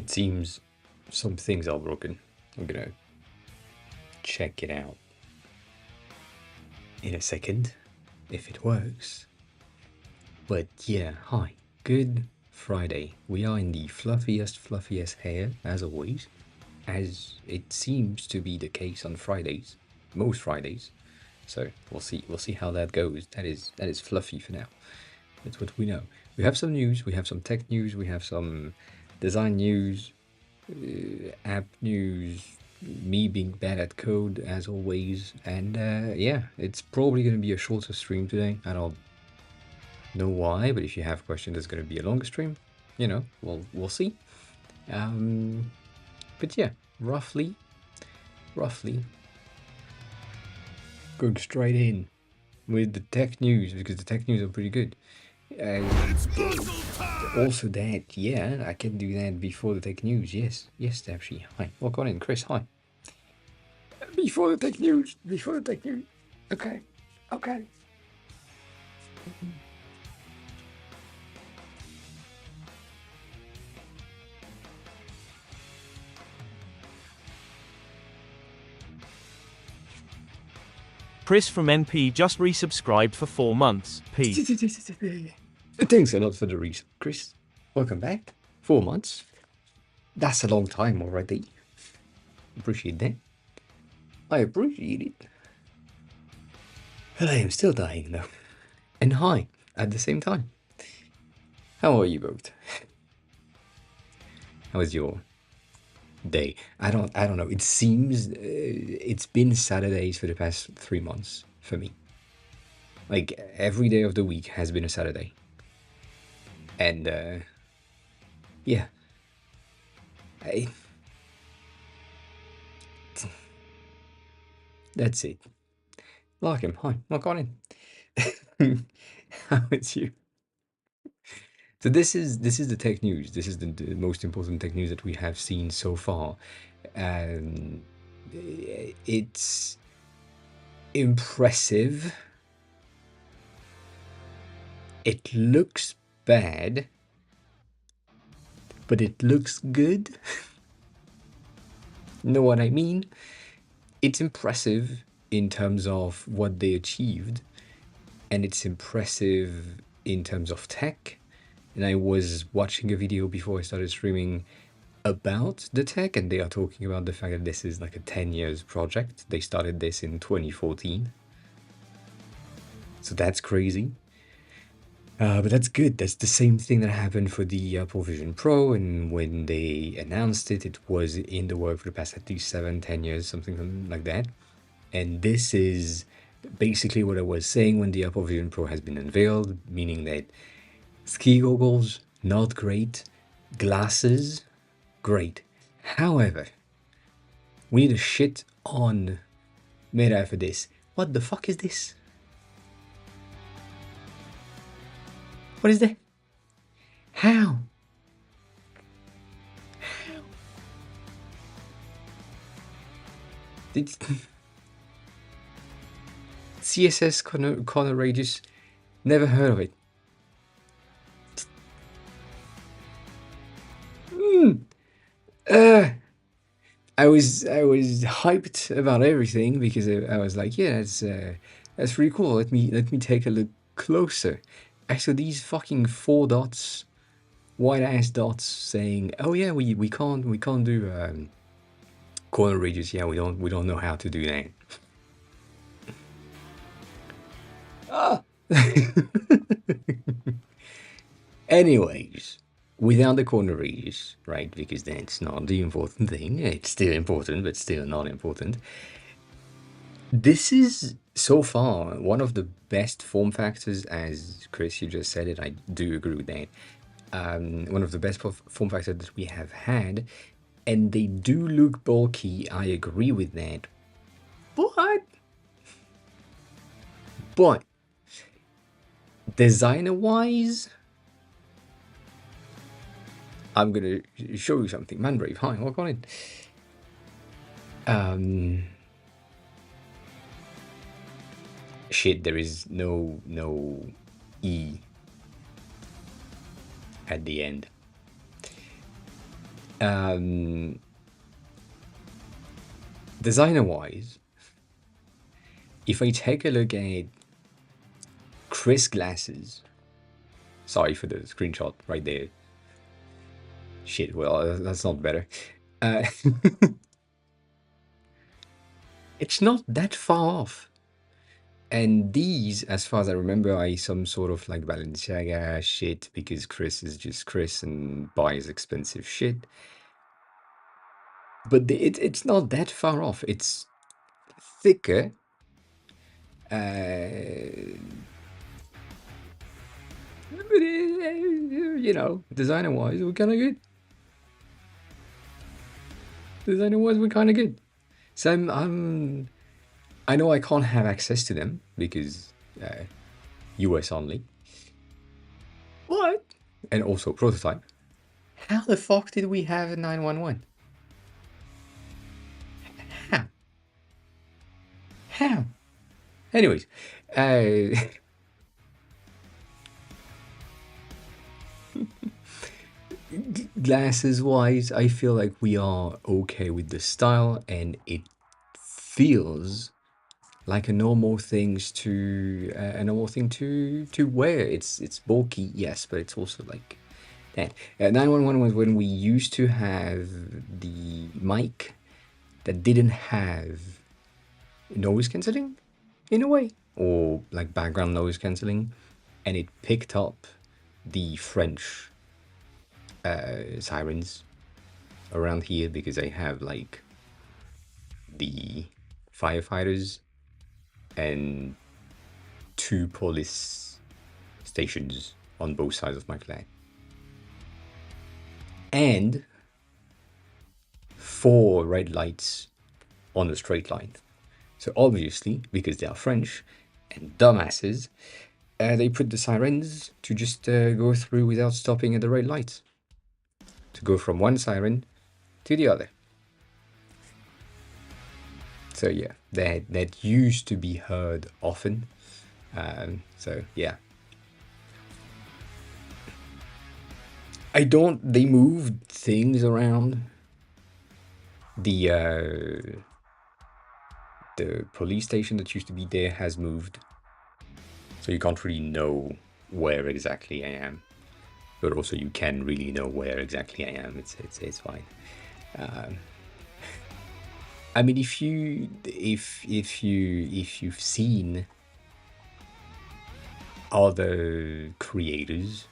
It seems some things are broken. I'm gonna check it out in a second if it works. But yeah, hi, good Friday. We are in the fluffiest hair, as always, as it seems to be the case on Fridays, most Fridays. So we'll see how that goes. That is fluffy for now. That's what we know. We have some news, we have some tech news, we have some design news, app news, me being bad at code as always, and yeah, it's probably going to be a shorter stream today. I don't know why, but if you have questions, it's going to be a longer stream. You know, we'll see. But yeah, roughly, going straight in with the tech news because the tech news are pretty good. Also that, yeah, I can do that before the tech news. Yes, actually. Hi, welcome in, Chris. Hi. Before the tech news. Okay. Chris from NP just resubscribed for 4 months. P. Thanks a lot for the reason, Chris. Welcome back. 4 months. That's a long time already. Appreciate that. I appreciate it. But I am still dying though. And hi at the same time. How are you both? How was your day? I don't know. It seems it's been Saturdays for the past 3 months for me. Like every day of the week has been a Saturday. And yeah. That's it. Larkin, hi, welcome in. How is you? So this is the tech news. This is the most important tech news that we have seen so far. It's impressive. It looks bad, but it looks good. Know what I mean? It's impressive in terms of what they achieved, and it's impressive in terms of tech. And I was watching a video before I started streaming about the tech, and they are talking about the fact that this is like a 10 years project. They started this in 2014. So that's crazy. But that's good. That's the same thing that happened for the Apple Vision Pro, and when they announced it, it was in the work for the past at least 7-10 years, something like that. And this is basically what I was saying when the Apple Vision Pro has been unveiled, meaning that ski goggles, not great. Glasses, great. However, we need a shit on Meta for this. What the fuck is this? What is that? How? Did CSS corner radius? Never heard of it. I was hyped about everything because I was like, yeah, that's really cool. Let me take a look closer. I saw these fucking 4 dots, white ass dots, saying, "Oh yeah, we can't do corner radius. Yeah, we don't know how to do that." Ah. Anyways, without the corner radius, right? Because that's not the important thing. It's still important, but still not important. This is so far one of the best form factors, as Chris, you just said it. I do agree with that. One of the best form factors that we have had, and they do look bulky. I agree with that. But designer-wise, I'm gonna show you something. Manbrave, hi, welcome in. Shit, there is no E at the end. Um, Designer-wise, if I take a look at Chris glasses, sorry for the screenshot right there. Shit, well, that's not better. Uh, it's not that far off. And these, as far as I remember, are some sort of like Balenciaga shit because Chris is just Chris and buys expensive shit. But it's not that far off. It's thicker. But you know, designer-wise, we're kind of good. Designer-wise, we're kind of good. So I know I can't have access to them because US only. What? And also prototype. How the fuck did we have a 911? How? How? Anyways, glasses wise, I feel like we are okay with the style, and it feels like a normal things to a normal thing to wear. It's bulky, yes, but it's also like that. 911 was when we used to have the mic that didn't have noise cancelling in a way, or like background noise cancelling, and it picked up the French sirens around here because I have like the firefighters and 2 police stations on both sides of my flat, and 4 red lights on a straight line. So obviously, because they are French and dumbasses, they put the sirens to just go through without stopping at the red lights, to go from one siren to the other. So yeah, that used to be heard often. So yeah, they moved things around. The police station that used to be there has moved, so you can't really know where exactly I am. But also you can really know where exactly I am. It's fine. I mean, if you've seen other creators,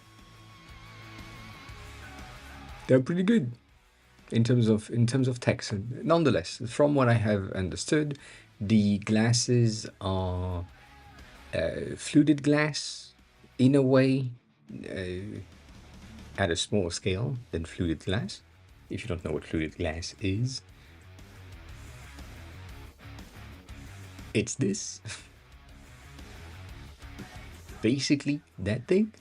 they're pretty good in terms of text. Nonetheless, from what I have understood, the glasses are fluted glass in a way, at a smaller scale than fluted glass. If you don't know what fluted glass is, it's this. Basically that thing.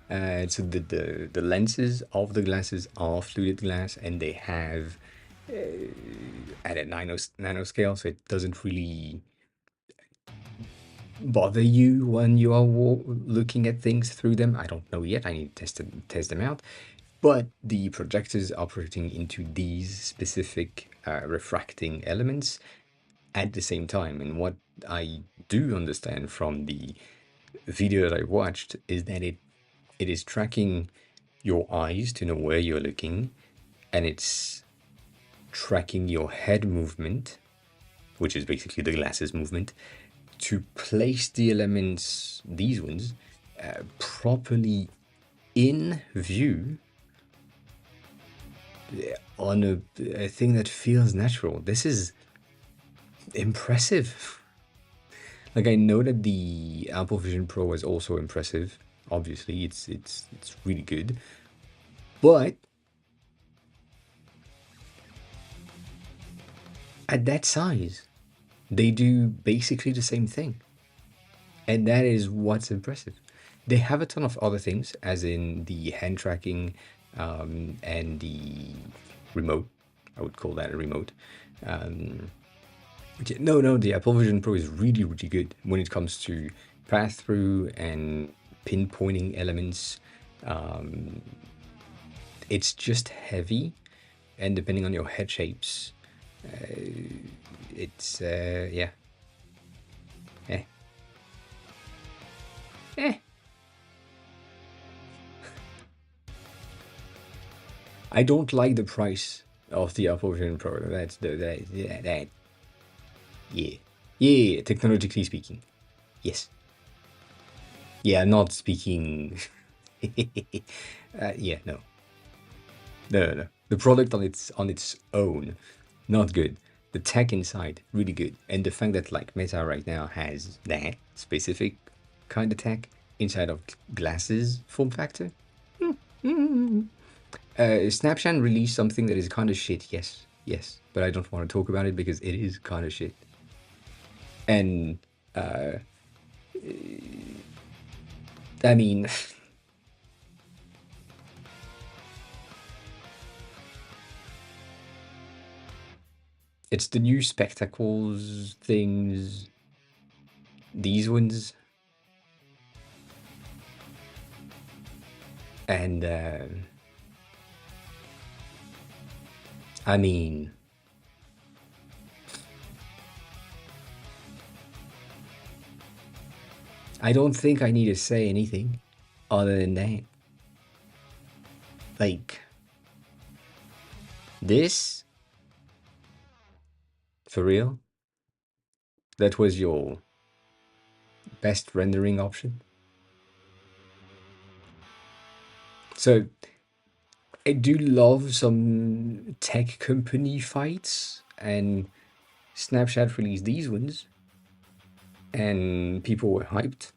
So the lenses of the glasses are fluted glass, and they have at a nanoscale, so it doesn't really bother you when you are looking at things through them. I don't know yet. I need to test them out. But the projectors are projecting into these specific refracting elements at the same time. And what I do understand from the video that I watched is that it is tracking your eyes to know where you're looking, and it's tracking your head movement, which is basically the glasses movement, to place the elements, these ones, properly in view on a thing that feels natural. This is impressive. Like, I know that the Apple Vision Pro is also impressive. Obviously, it's really good, but at that size, they do basically the same thing, and that is what's impressive. They have a ton of other things, as in the hand tracking and the remote. I would call that a remote. No, the Apple Vision Pro is really, really good when it comes to pass-through and pinpointing elements. It's just heavy, and depending on your head shapes, it's yeah, eh, eh. I don't like the price of the Apple Vision Pro. That's yeah. Technologically speaking, yes. Yeah, not speaking. Yeah, no. No. The product on its own, not good. The tech inside, really good. And the fact that like Meta right now has that specific kind of tech inside of glasses form factor. Snapchat released something that is kind of shit. Yes, but I don't want to talk about it because it is kind of shit. And I mean, it's the new spectacles things. These ones. And I mean, I don't think I need to say anything other than that. Like, this, for real, that was your best rendering option. So, I do love some tech company fights, and Snapchat released these ones, and people were hyped.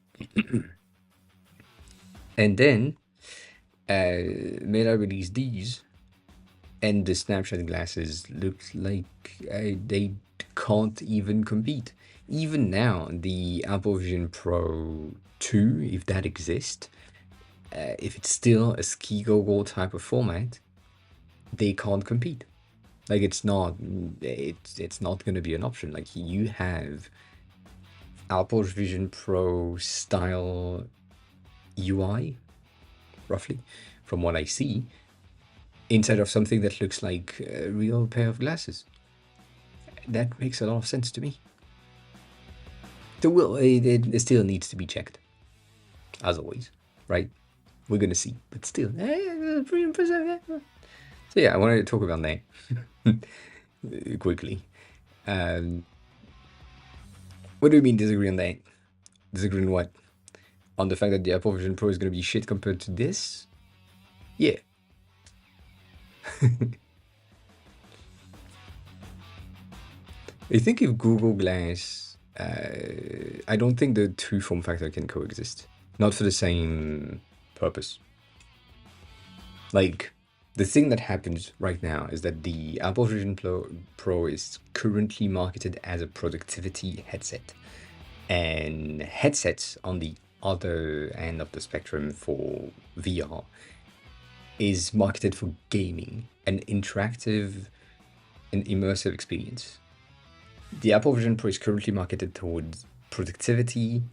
And then Meta released these, and the Snapchat glasses look like they can't even compete. Even now, the Apple Vision Pro 2, if that exists, if it's still a ski goggle type of format, they can't compete. Like it's not going to be an option. Like you have Apple Vision Pro style UI, roughly, from what I see, instead of something that looks like a real pair of glasses. That makes a lot of sense to me. It still needs to be checked, as always, right? We're gonna see, but still, pretty impressive. Yeah. So yeah, I wanted to talk about that quickly. What do you mean disagree on that? Disagree on what? On the fact that the Apple Vision Pro is gonna be shit compared to this? Yeah. I think if Google Glass, I don't think the two form factor can coexist. Not for the same purpose. Like, the thing that happens right now is that the Apple Vision Pro is currently marketed as a productivity headset. And headsets on the other end of the spectrum for VR is marketed for gaming, an interactive and immersive experience. The Apple Vision Pro is currently marketed towards productivity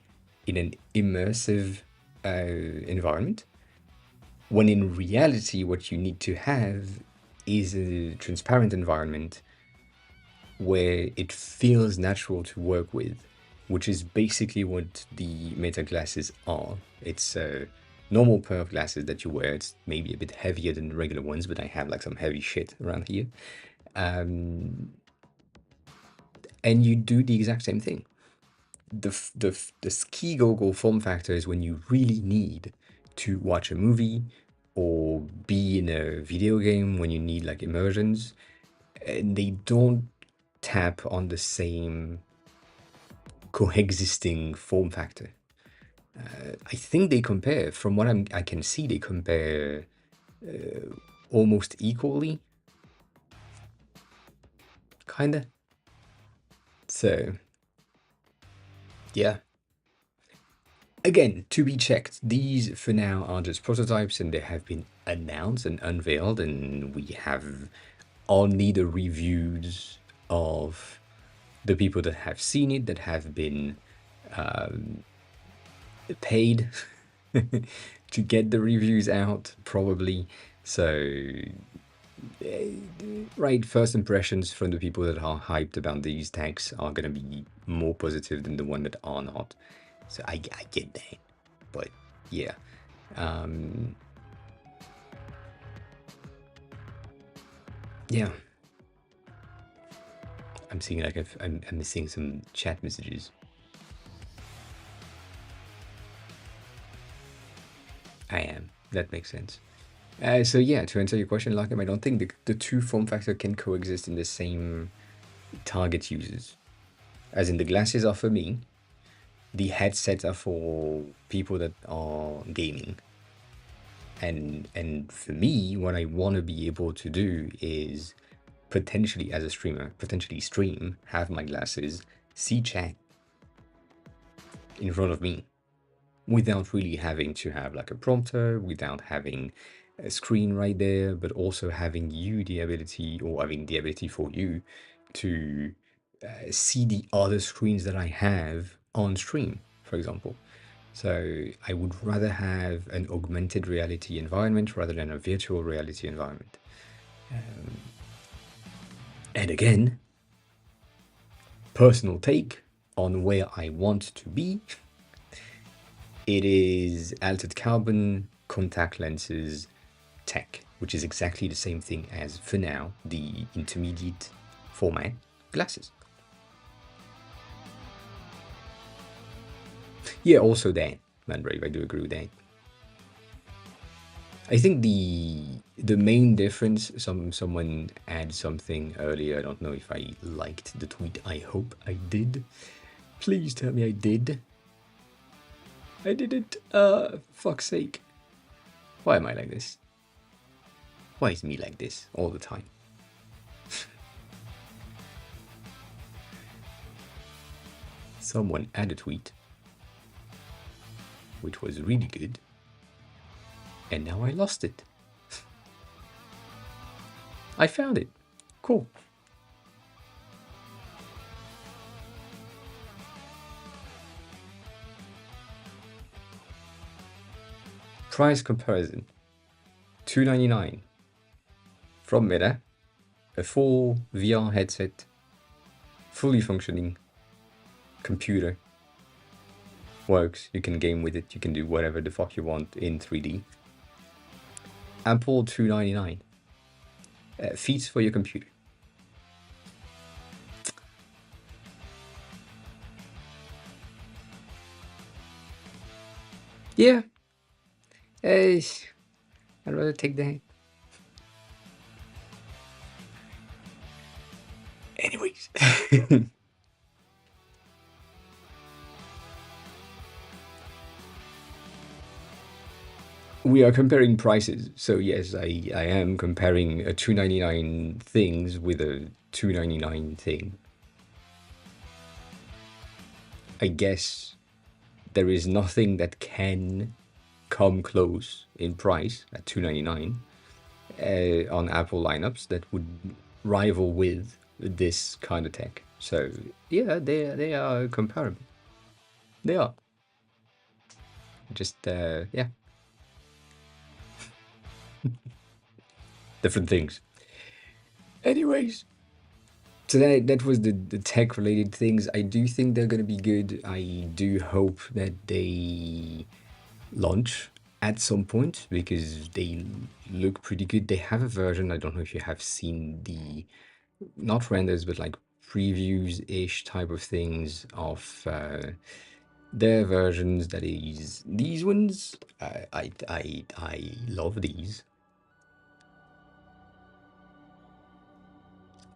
in an immersive environment, when in reality, what you need to have is a transparent environment where it feels natural to work with, which is basically what the Meta glasses are. It's a normal pair of glasses that you wear. It's maybe a bit heavier than regular ones, but I have like some heavy shit around here. And you do the exact same thing. The ski goggle form factor is when you really need to watch a movie or be in a video game, when you need like immersions, and they don't tap on the same coexisting form factor. I think they compare, from what I can see, they compare almost equally, kinda. So, yeah. Again, to be checked. These for now are just prototypes, and they have been announced and unveiled, and we have only the reviews of the people that have seen it, that have been paid to get the reviews out, probably. So right, first impressions from the people that are hyped about these techs are going to be more positive than the one that are not. So I get that. But yeah. Yeah. I'm seeing like I'm missing some chat messages. I am. That makes sense. So yeah, to answer your question, Larkham, I don't think the two form factor can coexist in the same target users. As in, the glasses are for me, the headsets are for people that are gaming. And for me, what I want to be able to do is potentially, as a streamer, potentially stream, have my glasses, see chat in front of me, without really having to have like a prompter, without having a screen right there, but also having you the ability, or having the ability for you to see the other screens that I have on stream, for example. So I would rather have an augmented reality environment rather than a virtual reality environment. And again, personal take on where I want to be. It is altered carbon contact lenses tech, which is exactly the same thing as, for now, the intermediate format glasses. Yeah, also that, Manbrave, I do agree with that. I think the main difference, someone had something earlier, I don't know if I liked the tweet, I hope I did. Please tell me I did. I didn't, fuck's sake. Why am I like this? Why is me like this all the time? Someone had a tweet, which was really good, and now I lost it. I found it. Cool. Price comparison. $299 from Meta, a full VR headset, fully functioning computer. Works, you can game with it, you can do whatever the fuck you want in 3D. Apple $299. Feats for your computer. Yeah. I'd rather take that. Anyways. We are comparing prices. So yes, I am comparing a $299 things with a $299 thing. I guess there is nothing that can come close in price at $299 on Apple lineups that would rival with this kind of tech. So yeah, they are comparable. They are. Just yeah. Different things. Anyways. So that was the tech related things. I do think they're gonna be good. I do hope that they launch at some point because they look pretty good. They have a version, I don't know if you have seen the, not renders, but like previews-ish type of things of their versions. That is these ones. I love these.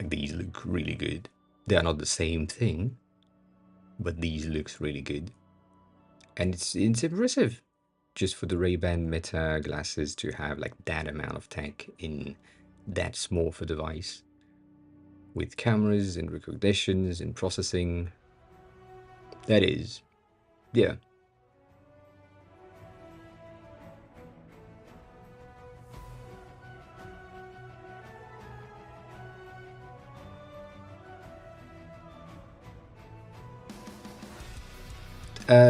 These look really good. They are not the same thing, but these looks really good. And it's impressive just for the Ray-Ban Meta glasses to have like that amount of tech in that small of a device, with cameras and recognitions and processing. That is, yeah.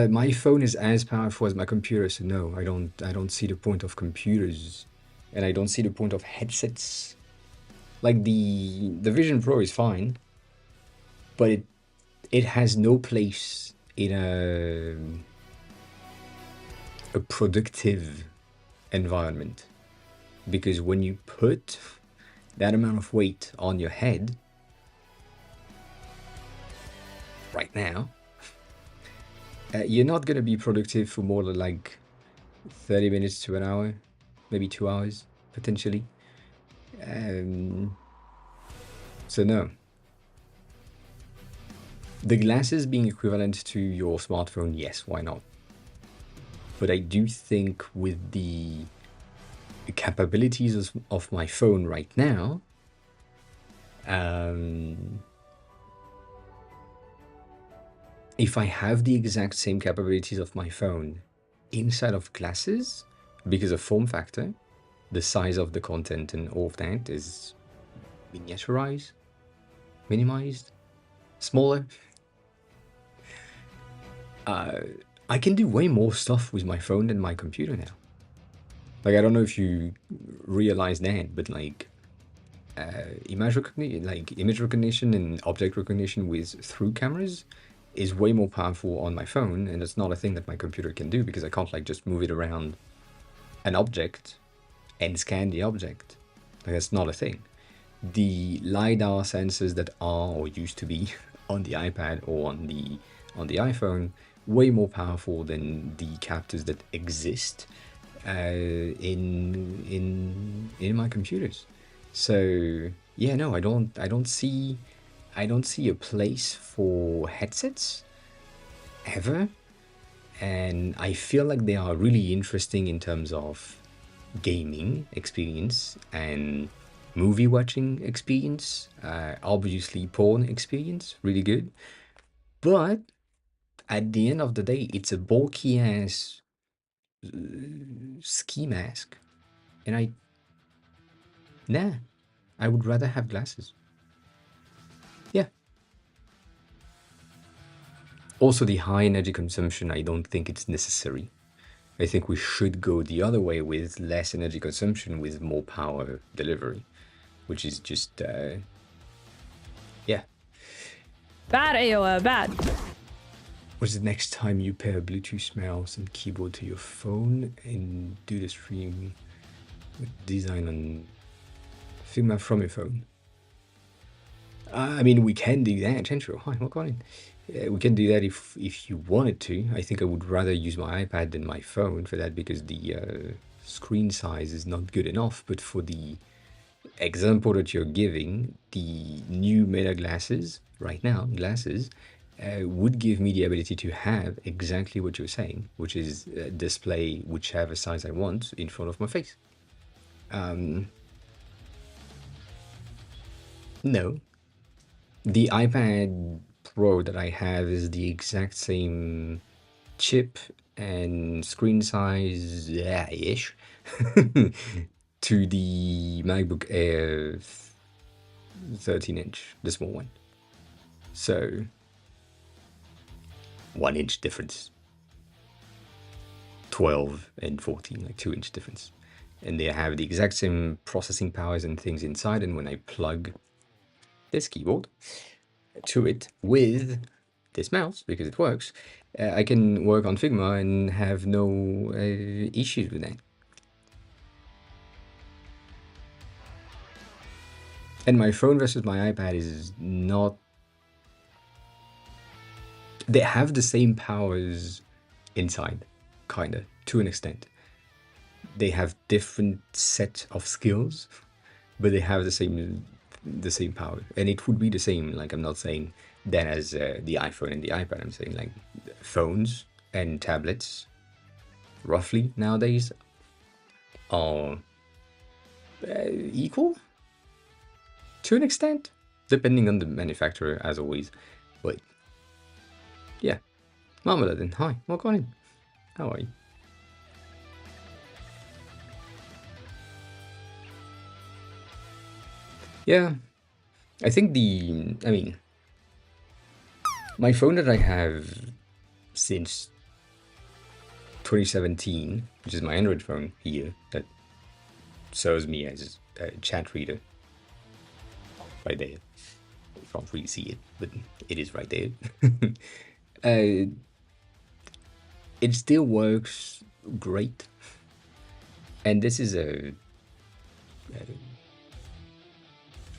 My phone is as powerful as my computer, so no, I don't see the point of computers, and I don't see the point of headsets Like the Vision Pro is fine, but it has no place in a productive environment, because when you put that amount of weight on your head right now, you're not going to be productive for more than like 30 minutes to an hour, maybe 2 hours potentially. So no. The glasses being equivalent to your smartphone, yes, why not? But I do think with the capabilities of my phone right now, if I have the exact same capabilities of my phone inside of glasses, because of form factor, the size of the content and all of that is miniaturized, minimized, smaller. I can do way more stuff with my phone than my computer now. Like, I don't know if you realize that, but like image recognition and object recognition with through cameras is way more powerful on my phone, and it's not a thing that my computer can do because I can't like just move it around an object and scan the object. Like, that's not a thing. The LiDAR sensors that are or used to be on the iPad or on the iPhone, way more powerful than the captors that exist in my computers. So yeah, no, I don't see a place for headsets ever, and I feel like they are really interesting in terms of gaming experience and movie watching experience, obviously porn experience, really good. But at the end of the day, it's a bulky ass ski mask, and I would rather have glasses. Yeah. Also, the high energy consumption, I don't think it's necessary. I think we should go the other way with less energy consumption with more power delivery, which is just, yeah. Bad, AOA, bad. What's the next time you pair Bluetooth mouse and keyboard to your phone and do the stream with design on Figma from your phone? I mean, we can do that, Central. Hi, welcome in. We can do that if you wanted to. I think I would rather use my iPad than my phone for that because the screen size is not good enough. But for the example that you're giving, the new Meta glasses, right now, glasses, would give me the ability to have exactly what you're saying, which is display whichever size I want in front of my face. No. The iPad Pro that I have is the exact same chip and screen size ish to the MacBook Air 13-inch, the small one. So 1-inch difference. 12 and 14, like 2-inch difference. And they have the exact same processing powers and things inside, and when I plug this keyboard to it with this mouse, because it works, I can work on Figma and have no issues with that. And my phone versus my iPad is not... They have the same powers inside, kinda, to an extent. They have different set of skills, but they have the same power, and it would be the same. Like, I'm not saying that as the iPhone and the iPad. I'm saying like phones and tablets, roughly nowadays, are equal to an extent, depending on the manufacturer, as always. But yeah, Marmalade, hi, welcome in. How are you? Yeah, I think I mean, my phone that I have since 2017, which is my Android phone here, that serves me as a chat reader, right there. You can't really see it, but it is right there. uh, it still works great. And this is a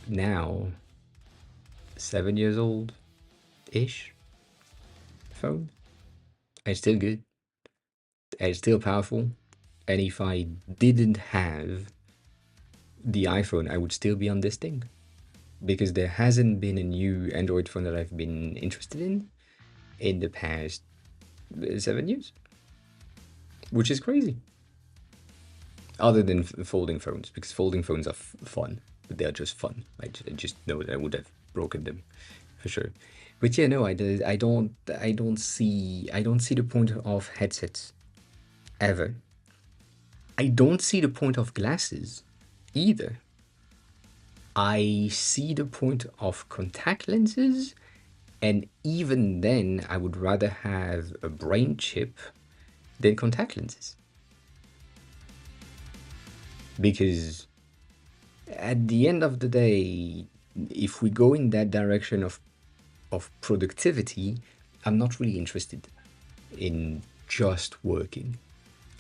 now 7 years old ish phone. And it's still good. And it's still powerful. And if I didn't have the iPhone, I would still be on this thing. Because there hasn't been a new Android phone that I've been interested in the past 7 years. Which is crazy. Other than folding phones, because folding phones are fun, but they're just fun. I just know that I would have broken them, for sure. But yeah, no, I don't see the point of headsets, ever. I don't see the point of glasses, either. I see the point of contact lenses, and even then, I would rather have a brain chip than contact lenses. Because at the end of the day, if we go in that direction of productivity, I'm not really interested in just working.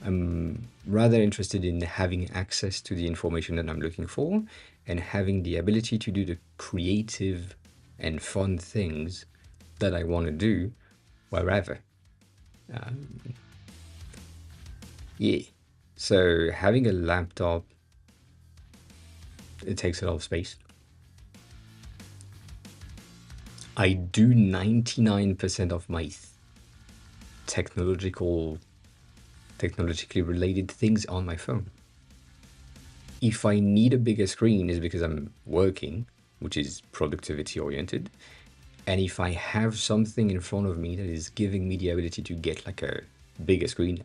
I'm rather interested in having access to the information that I'm looking for and having the ability to do the creative and fun things that I want to do wherever. Yeah. So having a laptop, it takes a lot of space. I do 99% of my technologically related things on my phone. If I need a bigger screen, is because I'm working, which is productivity oriented. And if I have something in front of me that is giving me the ability to get like a bigger screen,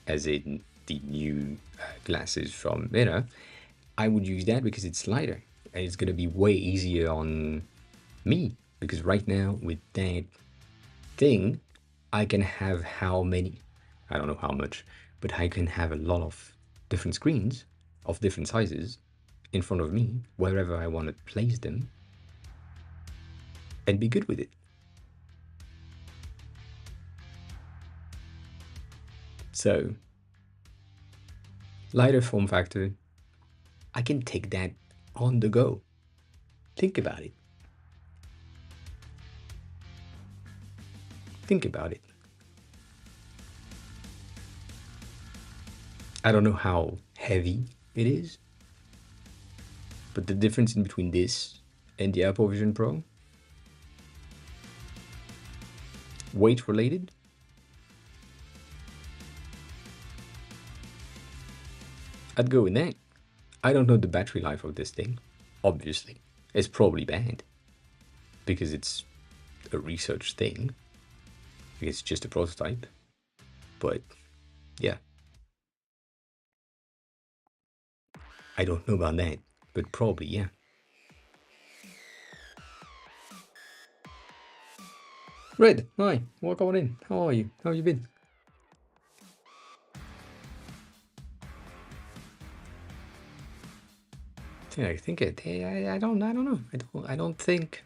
as in the new glasses from Meta, I would use that because it's lighter and it's gonna be way easier on me. Because right now with that thing, I can have how many? I don't know how much, but I can have a lot of different screens of different sizes in front of me wherever I want to place them and be good with it. So, lighter form factor, I can take that on the go. Think about it. Think about it. I don't know how heavy it is, but the difference in between this and the Apple Vision Pro, weight related, I'd go with that. I don't know the battery life of this thing, obviously. It's probably bad, because it's a research thing. It's just a prototype. But, yeah. I don't know about that, but probably, yeah. Red, hi, welcome on in. How are you? How have you been? Yeah, I think it. I don't know. I don't think.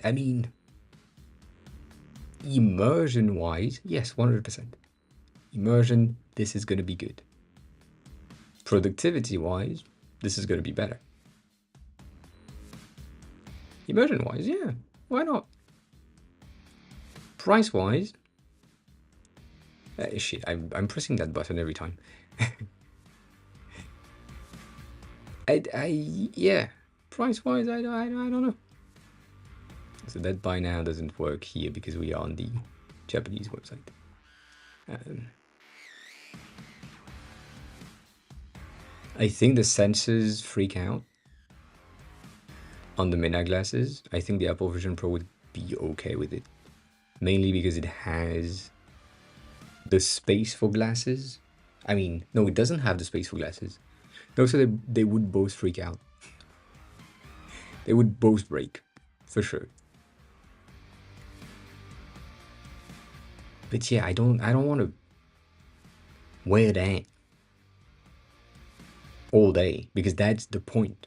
I mean, immersion wise, yes, 100%. Immersion, this is going to be good. Productivity wise, this is going to be better. Immersion wise, yeah, why not? Price wise, shit, I'm pressing that button every time. Yeah, price wise, I don't know. So that buy now doesn't work here because we are on the Japanese website. I think the sensors freak out on the Meta glasses. I think the Apple Vision Pro would be okay with it. Mainly because it has the space for glasses. I mean, no, it doesn't have the space for glasses. No, so they would both freak out. They would both break, for sure. But yeah, I don't want to wear that all day, because that's the point.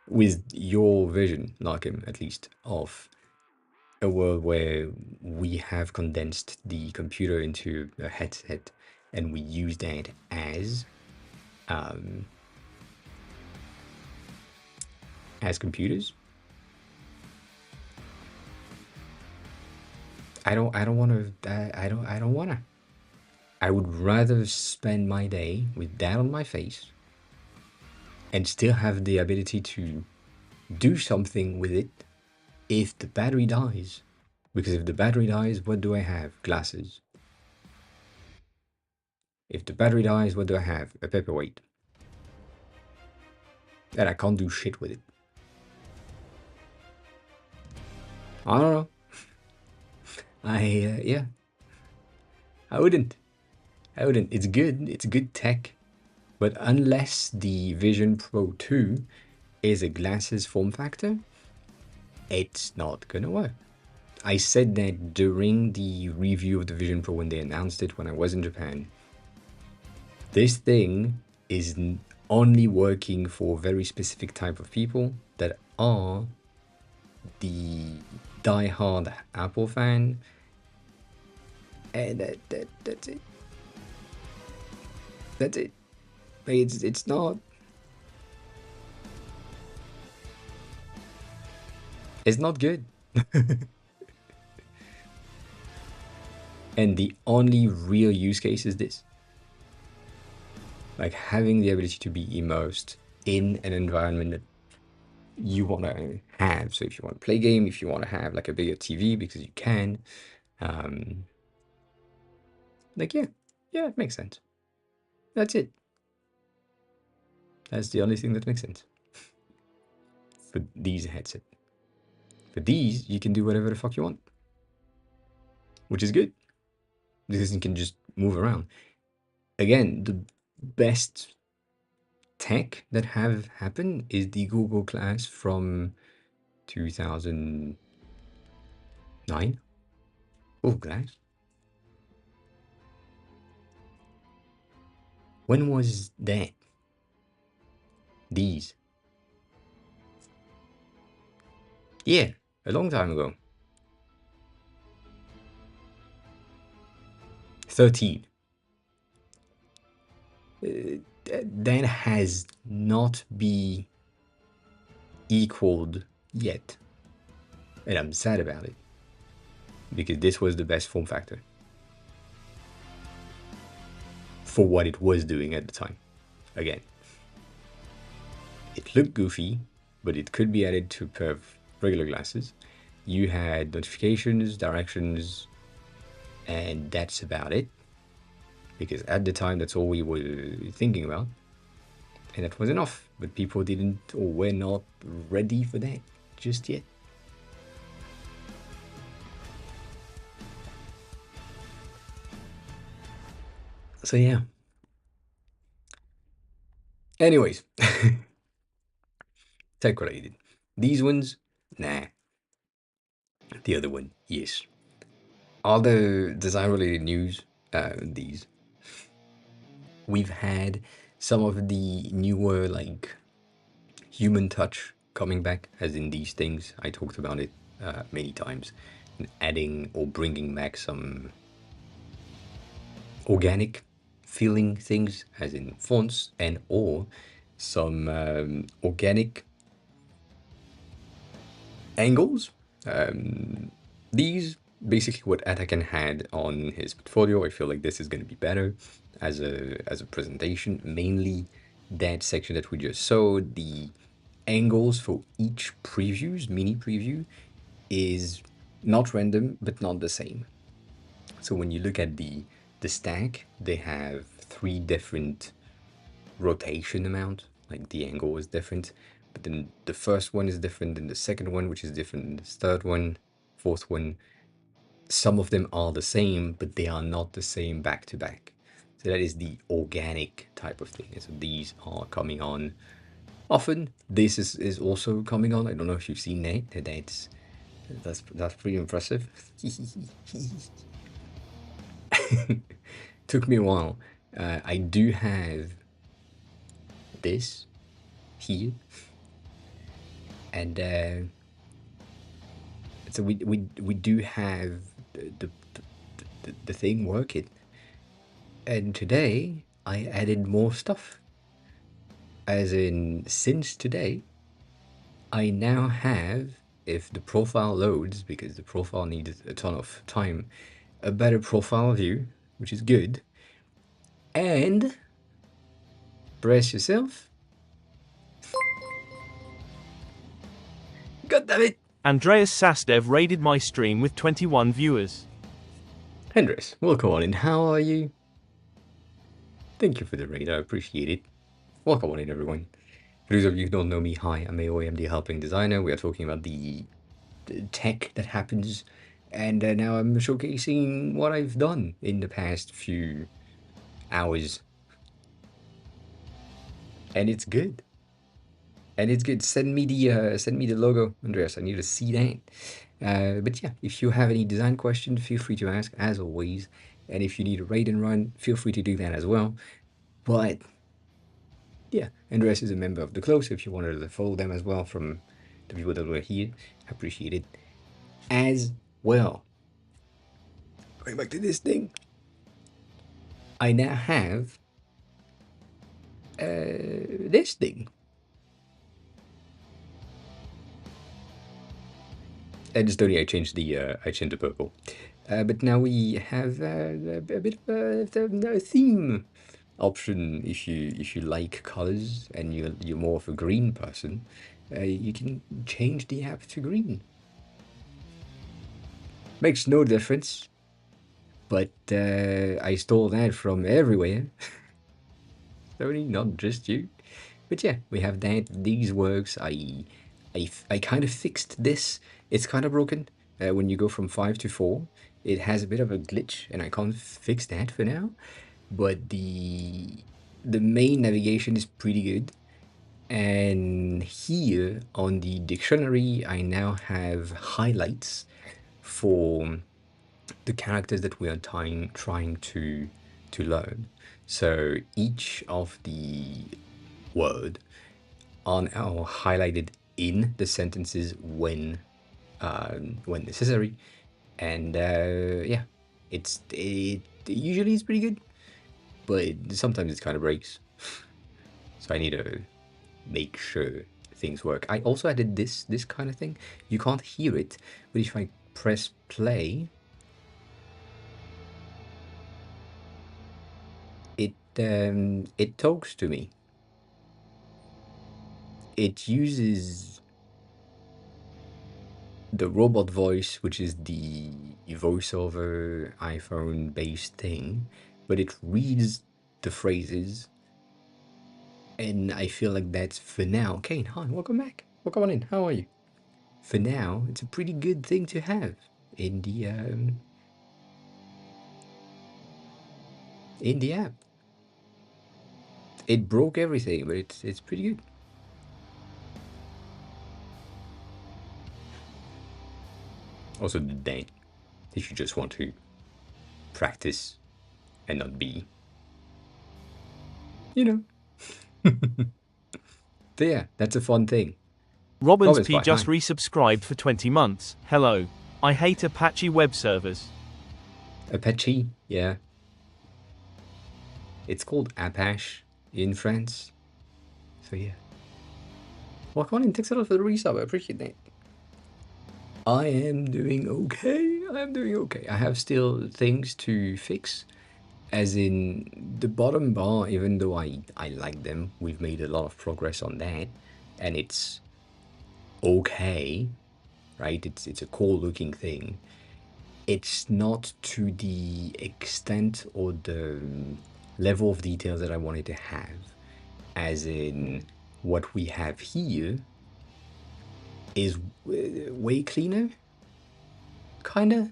With your vision, Larkin, at least, of a world where we have condensed the computer into a headset and we use that as computers. I don't want to. I don't want to. I would rather spend my day with that on my face and still have the ability to do something with it if the battery dies. Because if the battery dies, what do I have? Glasses. If the battery dies, what do I have? A paperweight. And I can't do shit with it. I don't know. Yeah. I wouldn't. It's good. It's good tech. But unless the Vision Pro 2 is a glasses form factor, it's not gonna work. I said that during the review of the Vision Pro when they announced it when I was in Japan. This thing is only working for a very specific type of people that are the die-hard Apple fan, and that's it. That's it. It's not. It's not good. And the only real use case is this. Like having the ability to be immersed in an environment that you want to have. So if you want to play a game, if you want to have like a bigger TV because you can, like yeah, it makes sense. That's it. That's the only thing that makes sense for these headsets. For these, you can do whatever the fuck you want, which is good because you can just move around. Again, the best tech that have happened is the Google Glass from 2009. Google Glass. When was that? These. Yeah, a long time ago. 13. That has not been equaled yet. And I'm sad about it. Because this was the best form factor. For what it was doing at the time. Again. It looked goofy, but it could be added to a pair of regular glasses. You had notifications, directions, and that's about it. Because at the time, that's all we were thinking about. And that was enough. But people didn't or were not ready for that just yet. So yeah. Anyways. Tech related. These ones, nah. The other one, yes. All the design related news, these. We've had some of the newer, like, human touch coming back, as in these things. I talked about it many times. Adding or bringing back some organic feeling things, as in fonts, and or some organic angles. These basically what Atakan had on his portfolio. I feel like this is going to be better as a presentation. Mainly that section that we just saw, the angles for each previews, mini preview, is not random but not the same. So when you look at the stack, they have 3 different rotation amount, like the angle is different, but then the first one is different than the second one, which is different than the third one, fourth one. Some of them are the same, but they are not the same back to back. So that is the organic type of thing. And so these are coming on Often this is also coming on. I don't know if you've seen that. That's pretty impressive. Took me a while. I do have this here, and so we do have the thing working. And today I added more stuff. As in, since today, I now have, if the profile loads, because the profile needs a ton of time, a better profile view, which is good. And brace yourself. God damn it! Andreas Sasdev raided my stream with 21 viewers. Andres, welcome on in. How are you? Thank you for the raid. I appreciate it. Welcome on in, everyone. For those of you who don't know me, hi, I'm AO, I'm the helping designer. We are talking about the tech that happens, and now I'm showcasing what I've done in the past few hours. And it's good. And it's good. Send me the logo, Andreas. I need to see that. But yeah, if you have any design questions, feel free to ask, as always. And if you need a raid and run, feel free to do that as well. But yeah, Andreas is a member of the club, so if you wanted to follow them as well from the people that were here, I appreciate it as well. Going back to this thing, I now have this thing. And just only I changed the purple. But now we have a bit of a theme option. If you like colors and you're more of a green person, you can change the app to green. Makes no difference, but I stole that from everywhere. Sony, not just you. But yeah, we have that. These works. I kind of fixed this. It's kind of broken. When you go from 5 to 4, it has a bit of a glitch, and I can't fix that for now. But the main navigation is pretty good. And here on the dictionary, I now have highlights for the characters that we are trying to learn. So each of the word are now highlighted in the sentences when necessary, and yeah, it usually is pretty good, but sometimes it kind of breaks. So I need to make sure things work. I also added this kind of thing. You can't hear it, but if I press play, it talks to me. It uses the robot voice, which is the voiceover iPhone based thing, but it reads the phrases, and I feel like that's for now. Kane, hi, welcome back. Welcome on in. How are you? For now, it's a pretty good thing to have in the app. It broke everything, but it's pretty good. Also, the day, if you just want to practice and not be, you know. But yeah, that's a fun thing. Robbins Robin's P fine, just hi. resubscribed for 20 months. Hello. I hate Apache web servers. Apache, yeah. It's called Apache in France. So yeah. Well, Colin, thanks a lot for the resub. I appreciate that. I am doing okay. I am doing okay. I have still things to fix. As in the bottom bar, even though I like them, we've made a lot of progress on that. And it's okay, right? It's a cool looking thing. It's not to the extent or the level of details that I wanted to have. As in, what we have here is way cleaner, kinda.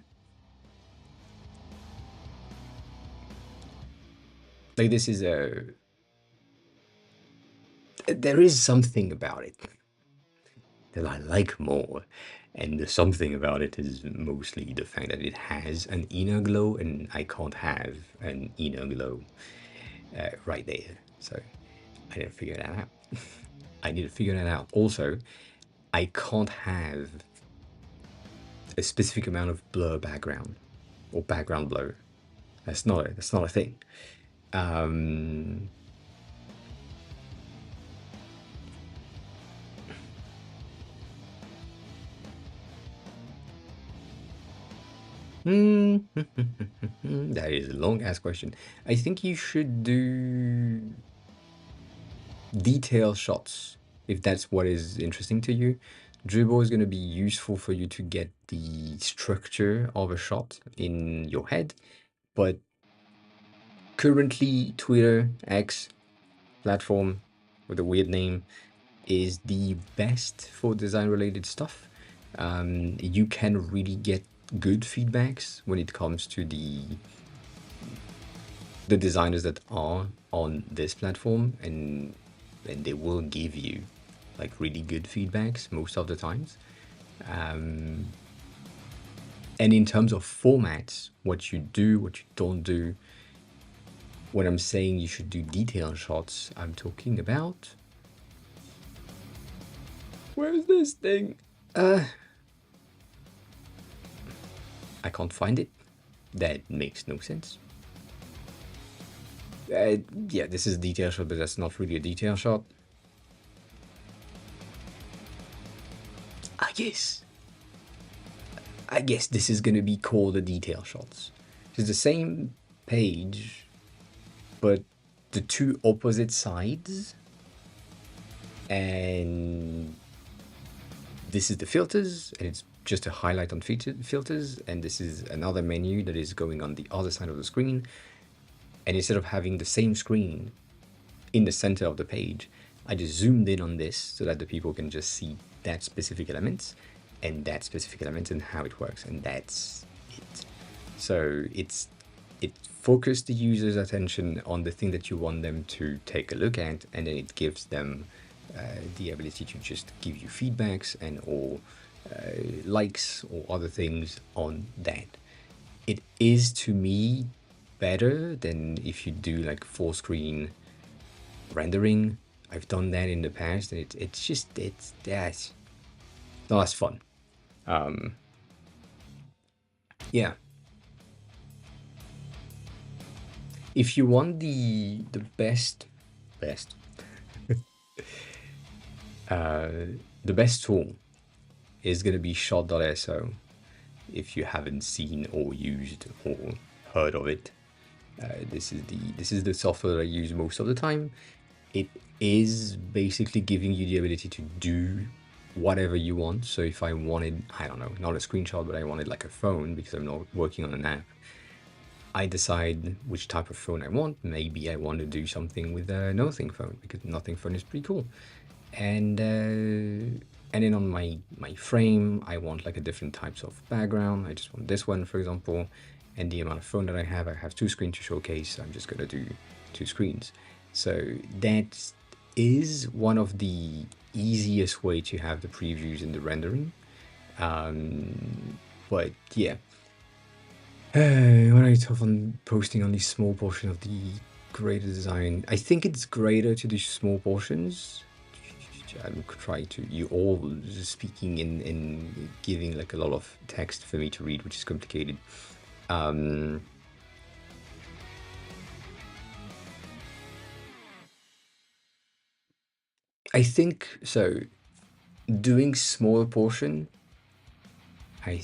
Like this is there is something about it that I like more. And the something about it is mostly the fact that it has an inner glow, and I can't have an inner glow right there. So I need to figure that out. I need to figure that out. Also, I can't have a specific amount of blur background or background blur. That's not a thing. That is a long ass question. I think you should do detail shots if that's what is interesting to you. Dribble is going to be useful for you to get the structure of a shot in your head, but currently Twitter X platform with a weird name is the best for design related stuff. You can really get good feedbacks when it comes to the designers that are on this platform, and they will give you like really good feedbacks most of the times. And in terms of formats, what you do, what you don't do, when I'm saying you should do detail shots, I'm talking about, where's this thing? I can't find it. That makes no sense. Yeah, this is a detail shot, but that's not really a detail shot. I guess this is gonna be called a detail shots. It's the same page, but the two opposite sides. And this is the filters, and it's just a highlight on filters. And this is another menu that is going on the other side of the screen. And instead of having the same screen in the center of the page, I just zoomed in on this so that the people can just see that specific element and that specific element and how it works. And that's it. So it focused the user's attention on the thing that you want them to take a look at, and then it gives them the ability to just give you feedbacks and or likes or other things on that. It is, to me, better than if you do like full screen rendering. I've done that in the past, and it's not as fun. Yeah. If you want the best the best tool is gonna be shot.so. If you haven't seen or used or heard of it, this is the software that I use most of the time. It is basically giving you the ability to do whatever you want. So if I wanted, I don't know, not a screenshot, but I wanted like a phone because I'm not working on an app, I decide which type of phone I want. Maybe I want to do something with a Nothing phone because Nothing phone is pretty cool. And then on my frame, I want like a different types of background. I just want this one, for example. And the amount of phone that I have 2 screens to showcase. I'm just gonna do 2 screens. So that is one of the easiest way to have the previews in the rendering. But yeah, when I talk on posting only small portion of the greater design, I think it's greater to do small portions. I'm trying to, you all speaking in giving like a lot of text for me to read, which is complicated. I think so. Doing smaller portion, I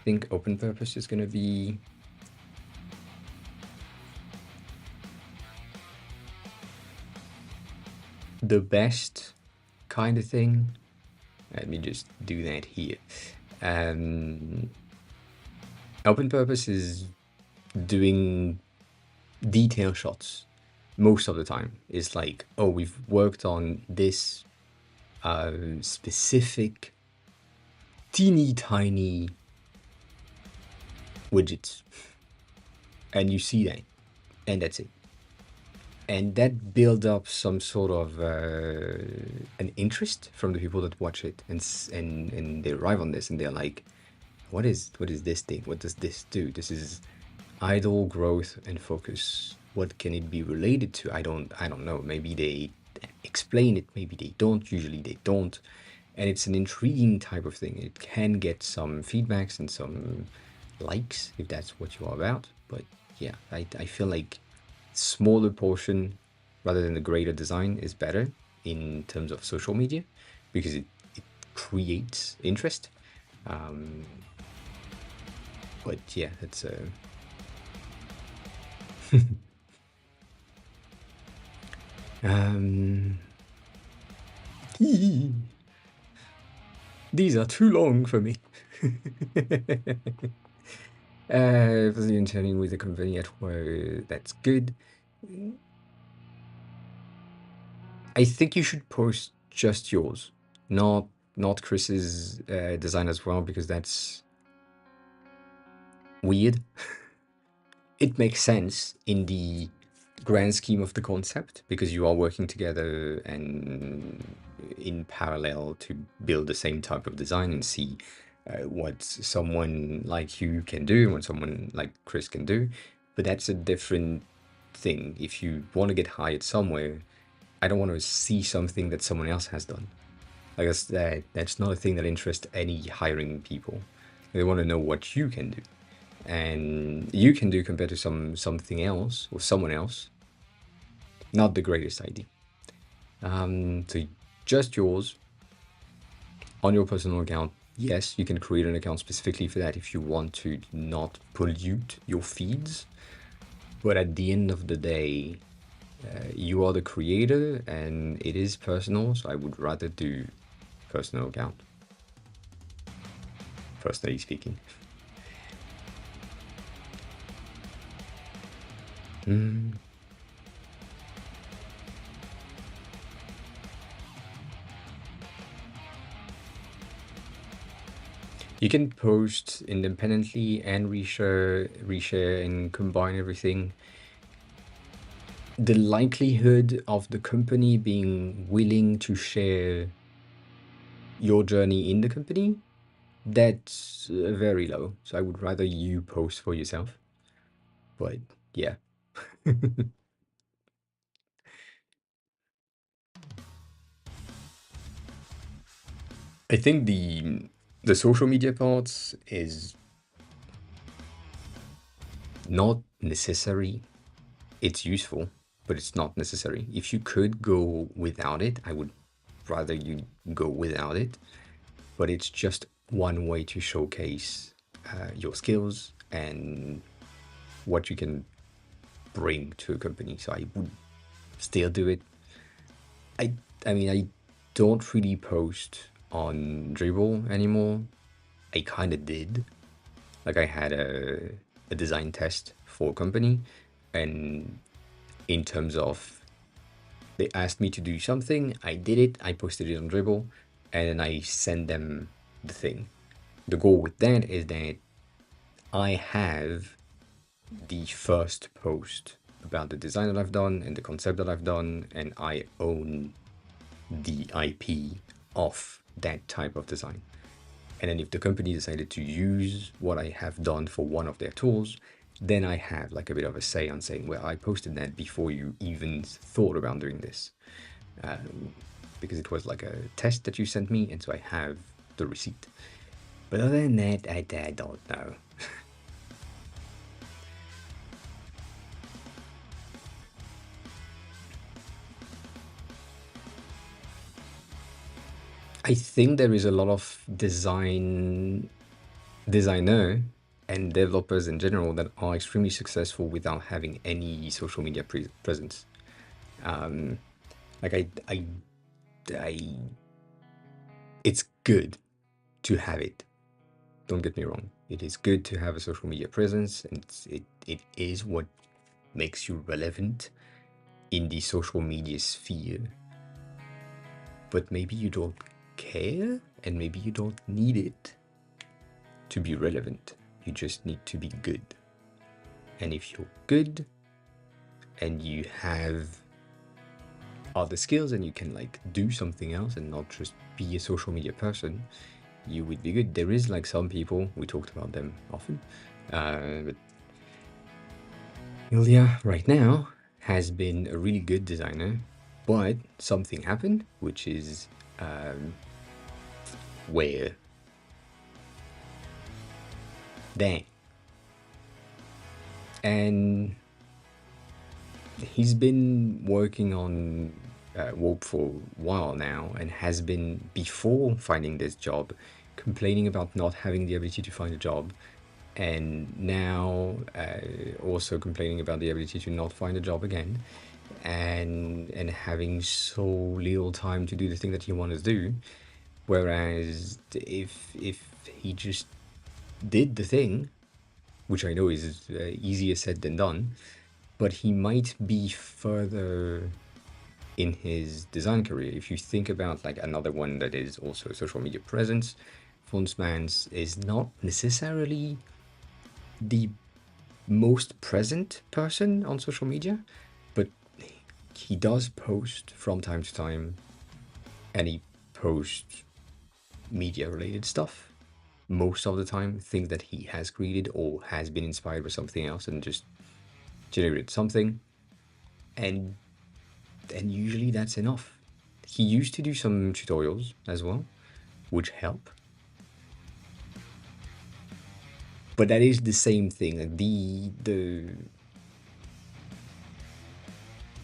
think open purpose is going to be the best kind of thing. Let me just do that here. Open purpose is doing detail shots most of the time. It's like, oh, we've worked on this specific teeny tiny widgets, and you see that, and that's it. and that build up some sort of an interest from the people that watch it, and they arrive on this and they're like, what is this thing? What does this do? This is idle growth and focus. What can it be related to? I don't know. Maybe they explain it, maybe they don't. Usually they don't. And it's an intriguing type of thing. It can get some feedbacks and some likes if that's what you're about. But yeah, I feel like smaller portion rather than the greater design is better in terms of social media because it creates interest. But yeah, it's these are too long for me. Was interning with a company at work. That's good. I think you should post just yours, not Chris's design as well, because that's weird. It makes sense in the grand scheme of the concept because you are working together and in parallel to build the same type of design and see what someone like you can do and what someone like Chris can do. But that's a different thing. If you want to get hired somewhere, I don't want to see something that someone else has done. I guess that's not a thing that interests any hiring people. They want to know what you can do, and you can do compared to something else or someone else. Not the greatest idea. So just yours on your personal account. Yes, you can create an account specifically for that if you want to not pollute your feeds. But at the end of the day, you are the creator and it is personal, so I would rather do personal account. Personally speaking. You can post independently and reshare and combine everything. The likelihood of the company being willing to share your journey in the company, that's very low. So I would rather you post for yourself. But yeah. I think the social media part is not necessary. It's useful, but it's not necessary. If you could go without it, I would rather you go without it. But it's just one way to showcase your skills and what you can bring to a company. So I would still do it. I mean, I don't really post on Dribble anymore. I kind of did. Like I had a design test for a company, and in terms of they asked me to do something, I did it, I posted it on Dribble, and then I sent them the thing. The goal with that is that I have the first post about the design that I've done and the concept that I've done, and I own the IP of that type of design. And then if the company decided to use what I have done for one of their tools, then I have like a bit of a say on saying, well, I posted that before you even thought about doing this. Because it was like a test that you sent me, and so I have the receipt. But other than that, I don't know. I think there is a lot of designer and developers in general that are extremely successful without having any social media presence. Like it's good to have it. Don't get me wrong. It is good to have a social media presence, and it is what makes you relevant in the social media sphere. But maybe you don't care, and maybe you don't need it to be relevant. You just need to be good. And if you're good and you have other skills and you can like do something else and not just be a social media person, you would be good. There is like some people, we talked about them often, but Ilya right now has been a really good designer, but something happened, which is where dang. And he's been working on Warp for a while now and has been, before finding this job, complaining about not having the ability to find a job, and now also complaining about the ability to not find a job again, and having so little time to do the thing that he wants to do. Whereas if he just did the thing, which I know is easier said than done, but he might be further in his design career. If you think about like another one that is also a social media presence, Fontsmans is not necessarily the most present person on social media, but he does post from time to time, and he posts media related stuff most of the time, things that he has created or has been inspired by something else and just generated something, and usually that's enough. He used to do some tutorials as well, which help, but that is the same thing. Like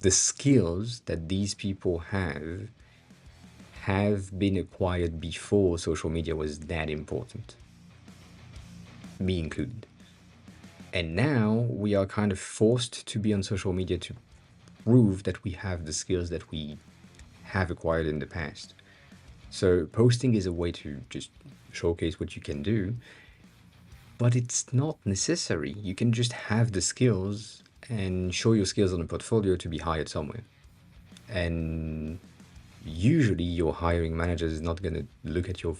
the skills that these people have been acquired before social media was that important, me included. And now we are kind of forced to be on social media to prove that we have the skills that we have acquired in the past. So posting is a way to just showcase what you can do, but it's not necessary. You can just have the skills and show your skills on a portfolio to be hired somewhere. And usually your hiring manager is not going to look at your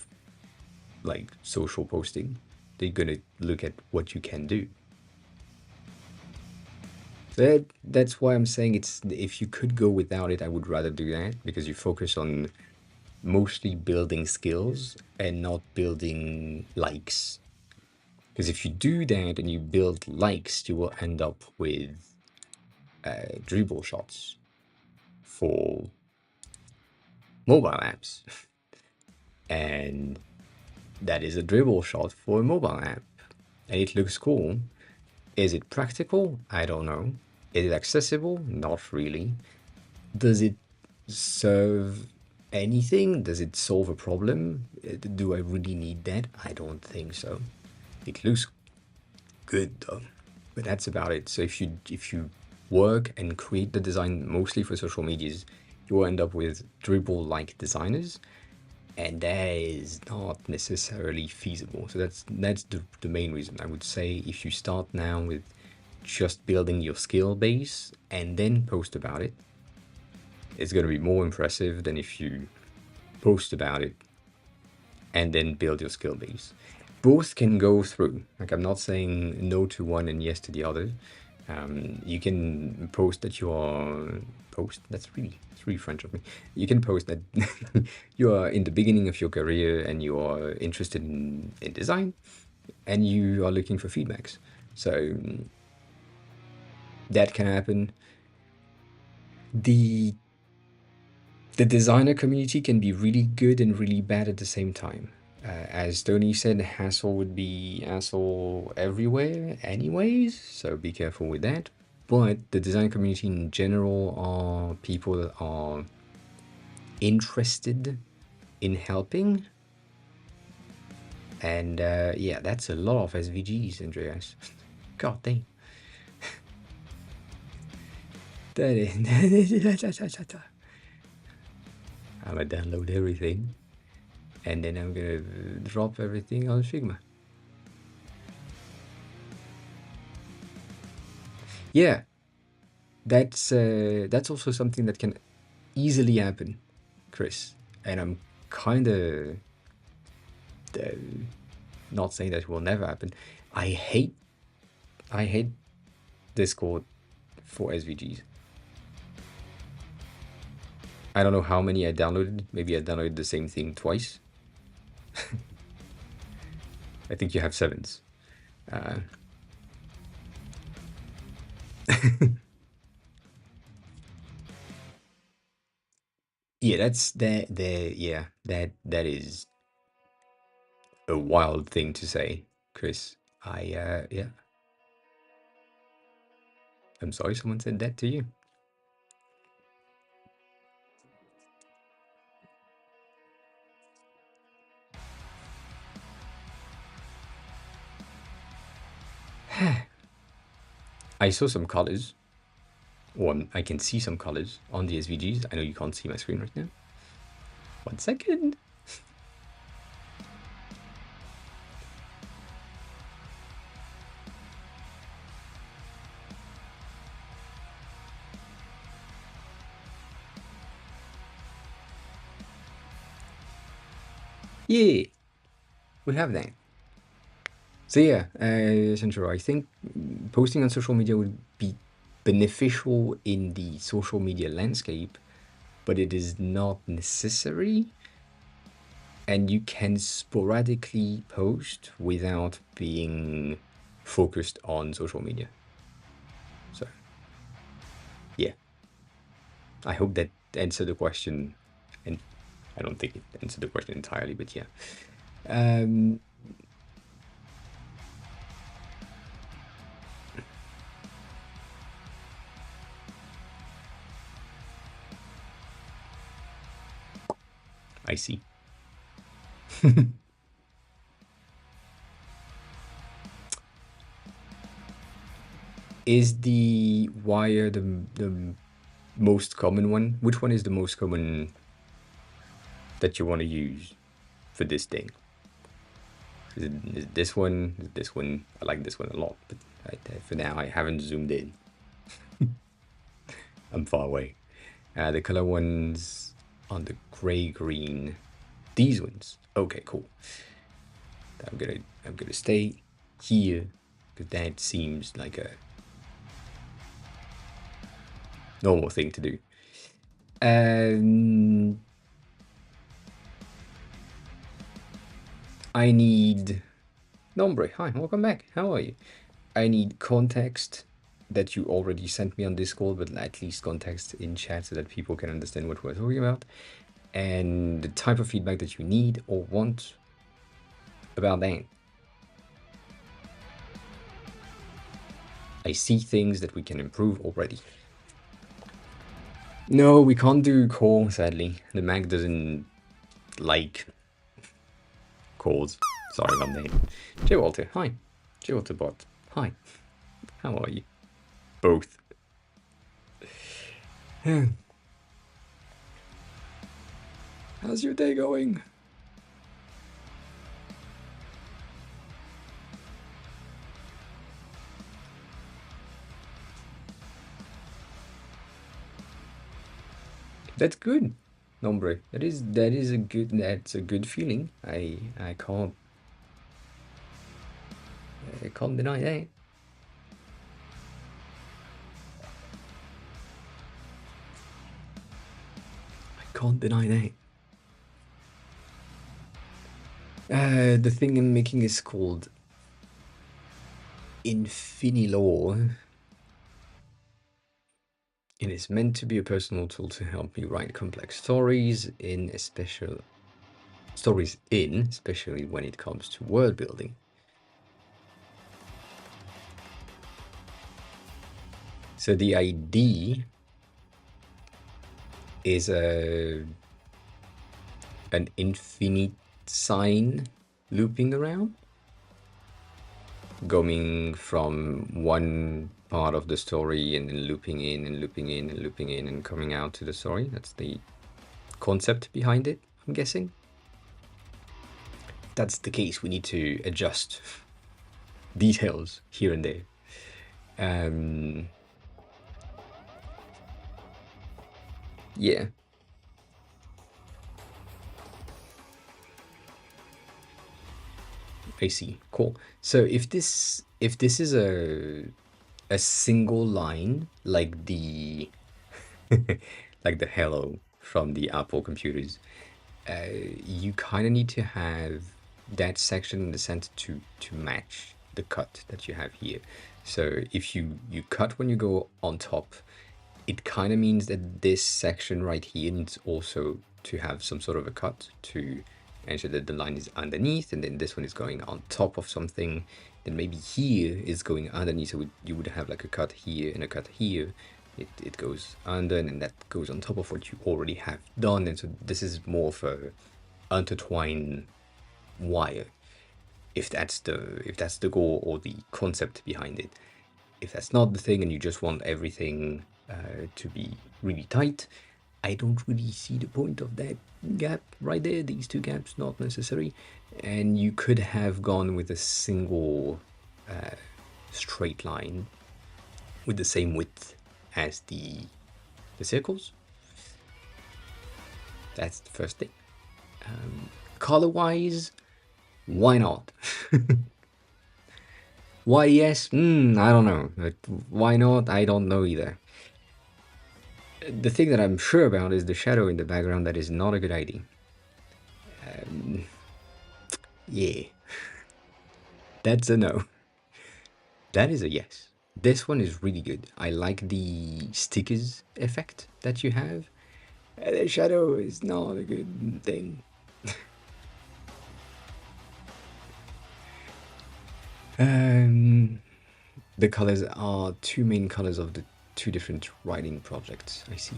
like social posting. They're going to look at what you can do. That's why I'm saying it's, if you could go without it, I would rather do that, because you focus on mostly building skills and not building likes. Because if you do that and you build likes, you will end up with dribble shots for mobile apps. And that is a dribble shot for a mobile app. And it looks cool. Is it practical? I don't know. Is it accessible? Not really. Does it serve anything? Does it solve a problem? Do I really need that? I don't think so. It looks good though, but that's about it. So if you work and create the design mostly for social medias, you will end up with dribble-like designers, and that is not necessarily feasible. So that's the main reason. I would say if you start now with just building your skill base and then post about it, it's going to be more impressive than if you post about it and then build your skill base. Both can go through. Like, I'm not saying no to one and yes to the other. You can post that you are it's really French of me. You can post that you are in the beginning of your career and you are interested in design and you are looking for feedbacks. So that can happen. The designer community can be really good and really bad at the same time. As Tony said, hassle would be hassle everywhere anyways, so be careful with that. But the design community in general are people that are interested in helping. And yeah, that's a lot of SVGs, Andreas. God dang. I'm gonna download everything. And then I'm gonna drop everything on Figma. Yeah, that's also something that can easily happen, Chris. And I'm kind of not saying that it will never happen. I hate Discord for SVGs. I don't know how many I downloaded. Maybe I downloaded the same thing twice. I think you have 7s. Yeah, that's yeah, that is a wild thing to say, Chris. Yeah. I'm sorry someone said that to you. I saw some colors. Or I can see some colors on the SVGs. I know you can't see my screen right now. 1 second. Yeah, we have that. So yeah, Central, I think posting on social media would be beneficial in the social media landscape, but it is not necessary. And you can sporadically post without being focused on social media. So yeah, I hope that answered the question. And I don't think it answered the question entirely, but yeah. I see. Is the wire the most common one? Which one is the most common that you want to use for this thing? Is it this one? Is it this one? I like this one a lot, but for now I haven't zoomed in. I'm far away. The color ones on the gray green. These ones. Okay, cool. I'm gonna stay here because that seems like a normal thing to do. I need Nombre. Hi, welcome back. How are you? I need context that you already sent me on Discord, but at least context in chat so that people can understand what we're talking about, and the type of feedback that you need or want about that. I see things that we can improve already. No, we can't do call, sadly. The Mac doesn't like calls. Sorry about that. J Walter, hi. J Walter Bot, hi. How are you? Both. How's your day going? That's good, Nombre. That's a good feeling. I can't deny that. I can't deny that. The thing I'm making is called Infinilore. It is meant to be a personal tool to help you write complex stories especially when it comes to world building. So the idea is an infinite sign looping around, going from one part of the story and then looping in and looping in and looping in and coming out to the story. That's the concept behind it, I'm guessing. If that's the case, we need to adjust details here and there. Yeah. I see. Cool. So if this is a single line like the like the hello from the Apple computers, you kind of need to have that section in the center to match the cut that you have here. So if you cut when you go on top, it kind of means that this section right here needs also to have some sort of a cut to ensure that the line is underneath, and then this one is going on top of something. Then maybe here is going underneath, so you would have like a cut here and a cut here. It goes under, and then that goes on top of what you already have done. And so this is more of a intertwined wire, if that's the goal or the concept behind it. If that's not the thing and you just want everything to be really tight, I don't really see the point of that gap right there. These two gaps, not necessary. And you could have gone with a single straight line with the same width as the circles. That's the first thing. Color-wise, why not? Why yes? I don't know. Why not? I don't know either. The thing that I'm sure about is the shadow in the background. That is not a good idea. Yeah. That's a no. That is a yes. This one is really good. I like the stickers effect that you have. The shadow is not a good thing. The colors are two main colors of the two different writing projects, I see.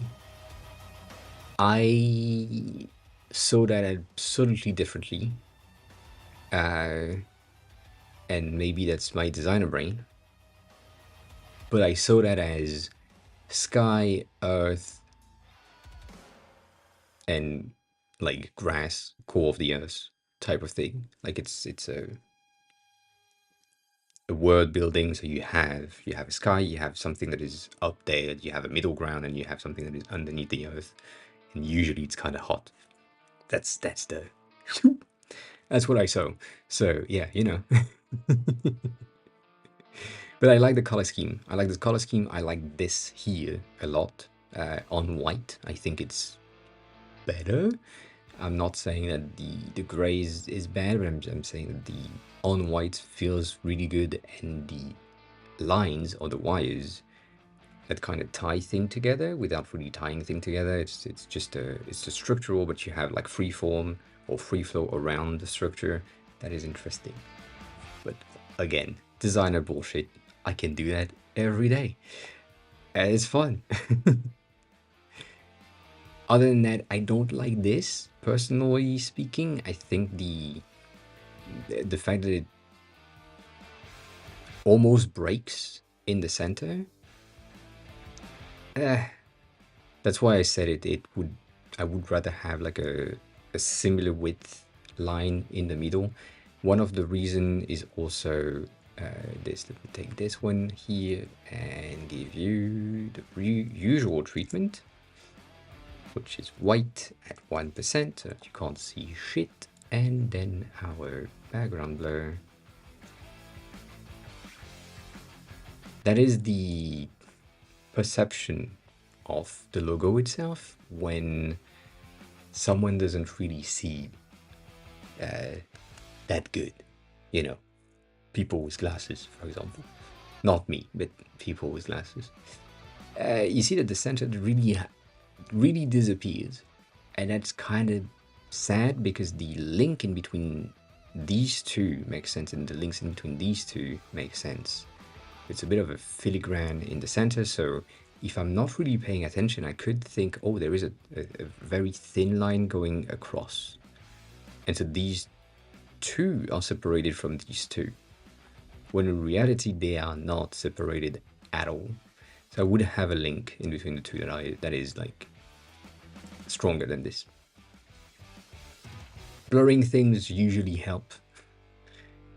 I saw that absolutely differently. And maybe that's my designer brain. But I saw that as sky, earth, and like grass, core of the earth type of thing. Like it's a word building. So you have a sky, you have something that is up there, you have a middle ground, and you have something that is underneath the earth. And usually it's kind of hot. That's what I saw. So yeah, you know. But I like the color scheme. I like this here a lot. On white, I think it's better. I'm not saying that the gray is bad, but I'm saying that the on white feels really good, and the lines or the wires that kind of tie thing together without really tying thing together. It's just it's structural, but you have like free form or free flow around the structure. That is interesting. But again, designer bullshit. I can do that every day. And it's fun. Other than that, I don't like this, personally speaking. I think the fact that it almost breaks in the center. That's why I said I would rather have like a similar width line in the middle. One of the reason is also this. Let me take this one here and give you the usual treatment, which is white at 1% so that you can't see shit, and then our background blur. That is the perception of the logo itself when someone doesn't really see that good, you know, people with glasses, for example. Not me, but people with glasses. You see that the center really disappears, and that's kind of sad because the link in between these two makes sense, and the links in between these two make sense. It's a bit of a filigrane in the center, so if I'm not really paying attention, I could think, oh, there is a very thin line going across. And so these two are separated from these two, when in reality they are not separated at all. So I would have a link in between the two that is like stronger than this. Blurring things usually help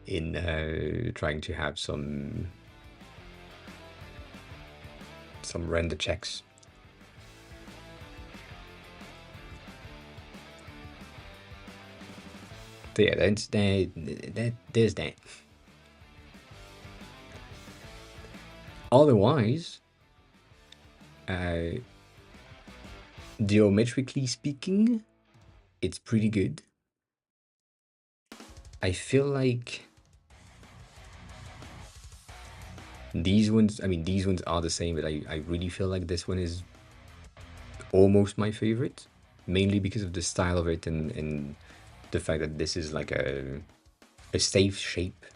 in trying to have some render checks. So yeah, there's that. Otherwise, Geometrically speaking, it's pretty good. I feel like these ones, I mean, these ones are the same, but I really feel like this one is almost my favorite, mainly because of the style of it and the fact that this is like a safe shape,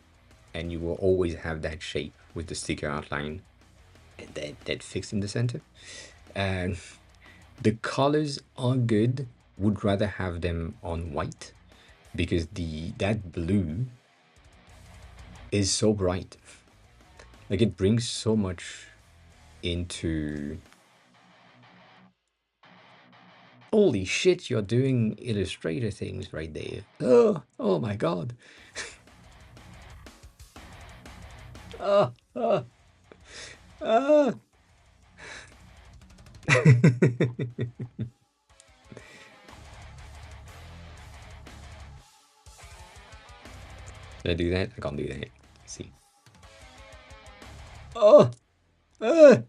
and you will always have that shape with the sticker outline and that fixed in the center. And the colors are good. Would rather have them on white because that blue is so bright. Like it brings so much into. Holy shit, you're doing Illustrator things right there. Oh my god. Ah, ah, ah. Did I do that? I can't do that. Let's see. Oh! Ah!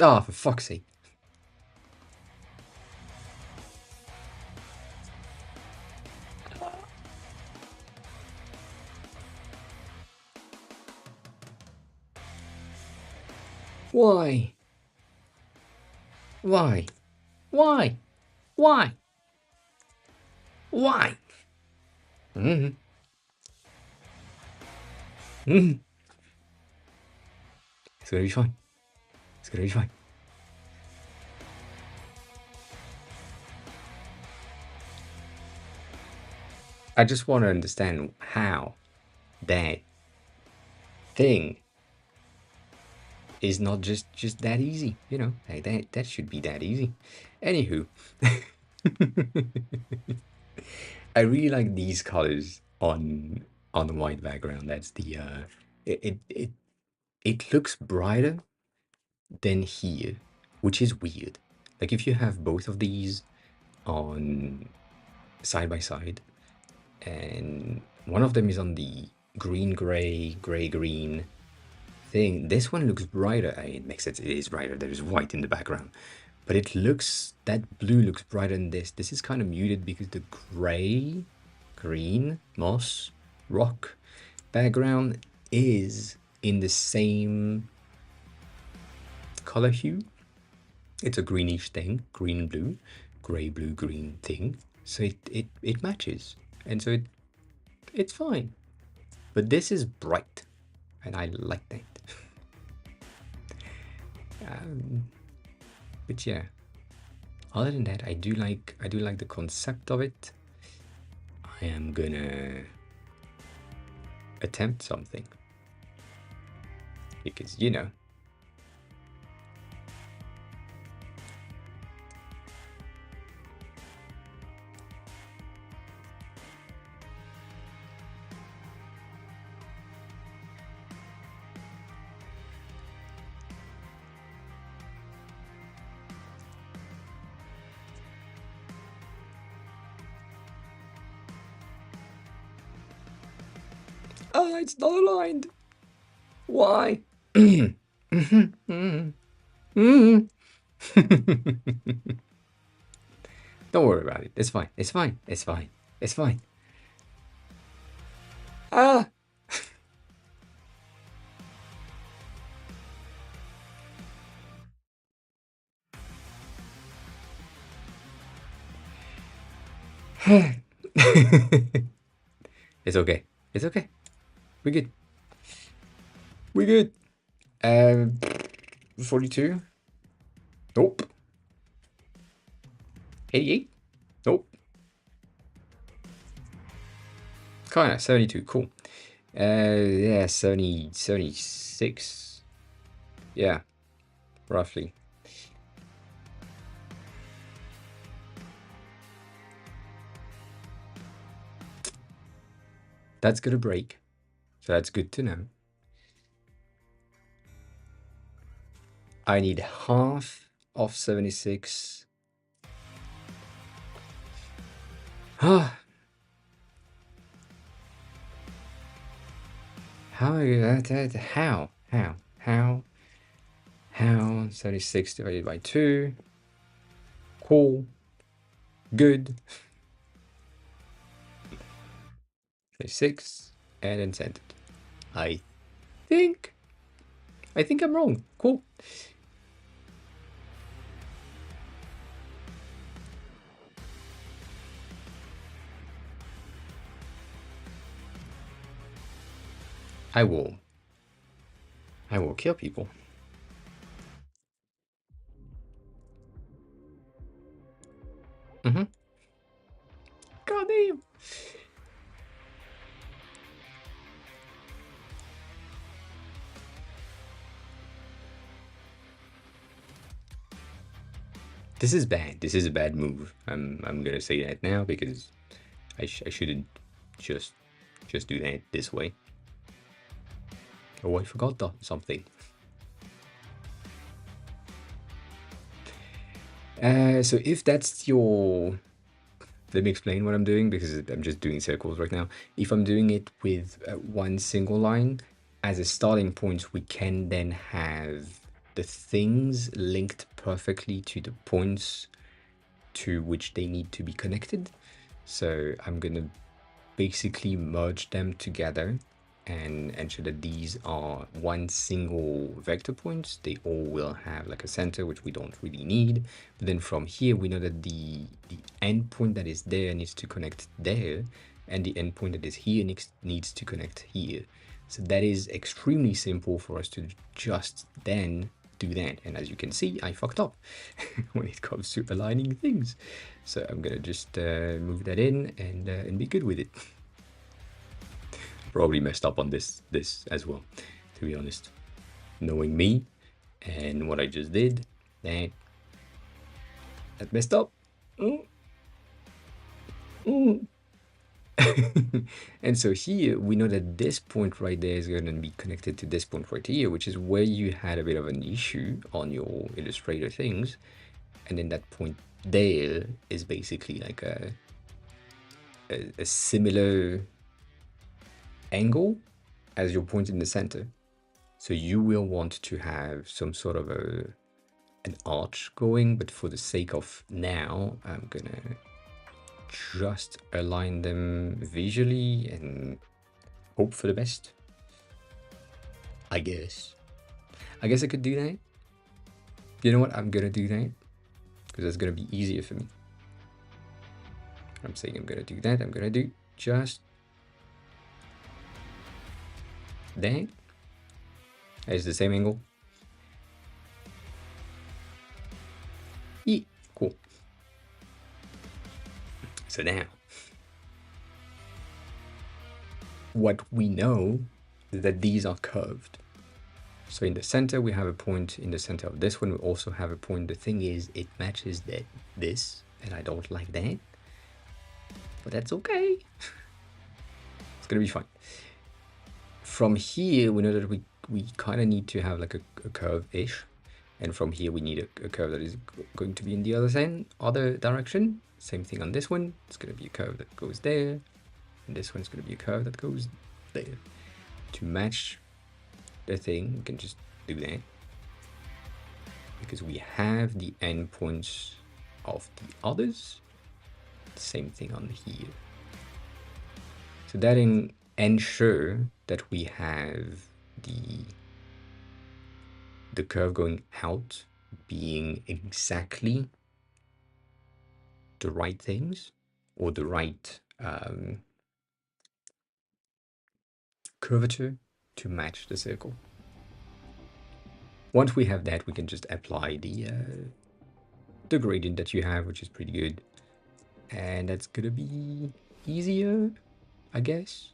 Ah, for fuck's sake. Why? Why? Why? Why? Why? Mm-hmm. Mm-hmm. It's gonna be fine. It's gonna be fine. I just want to understand how that thing is not just that easy, you know? Like that should be that easy. Anywho, I really like these colors on the white background. That's the it looks brighter than here, which is weird. Like if you have both of these on side by side, and one of them is on the green gray gray green thing, this one looks brighter. I mean, it makes sense, it is brighter, there is white in the background, but it looks, that blue looks brighter than this. This is kind of muted because the gray green moss rock background is in the same color hue. It's a greenish thing, green blue, gray blue green thing, so it matches, and so it's fine. But this is bright, and I like that. But yeah, other than that, I do like the concept of it. I am gonna attempt something because, you know. Oh, it's not aligned. Why? Don't worry about it. It's fine. It's fine. It's fine. It's fine. Ah! It's okay. It's okay. We're good. We're good. 42? Nope. 88? Nope. Kinda, 72, cool. Yeah, 70, 76. Yeah, roughly. That's gonna break. So that's good to know. I need half of 76. Ah. How 36 divided by 2? Cool. Good. 36 and then send it. I think I'm wrong. Cool. I will kill people. God damn. This is bad. This is a bad move. I'm gonna say that now because I shouldn't just do that this way. Oh, I forgot something. So if that's your... Let me explain what I'm doing because I'm just doing circles right now. If I'm doing it with one single line, as a starting point, we can then have the things linked perfectly to the points to which they need to be connected. So I'm gonna basically merge them together and ensure that these are one single vector point. They all will have like a center, which we don't really need. But then from here, we know that the endpoint that is there needs to connect there, and the endpoint that is here needs to connect here. So that is extremely simple for us to just then do that. And as you can see, I fucked up when it comes to aligning things. So I'm gonna just move that in and be good with it. Probably messed up on this as well, to be honest. Knowing me and what I just did, that messed up. And so here we know that this point right there is going to be connected to this point right here, which is where you had a bit of an issue on your Illustrator things. And then that point there is basically like a similar angle as your point in the center. So you will want to have some sort of an arch going, but for the sake of now, I'm gonna just align them visually and hope for the best. I guess I could do that. You know what? I'm gonna do that because that's gonna be easier for me. I'm saying I'm gonna do that. I'm gonna do just that. It's the same angle. Yeah, cool. So now, what we know is that these are curved. So in the center, we have a point in the center of this one. We also have a point. The thing is, it matches this, and I don't like that. But that's okay. It's gonna be fine. From here, we know that we kind of need to have like a curve-ish. And from here, we need a curve that is going to be in the other direction. Same thing on this one. It's going to be a curve that goes there. And this one's going to be a curve that goes there. To match the thing, we can just do that. Because we have the endpoints of the others. Same thing on here. So that ensure that we have the curve going out being exactly the right things or the right curvature to match the circle. Once we have that, we can just apply the gradient that you have, which is pretty good. And that's gonna be easier, I guess.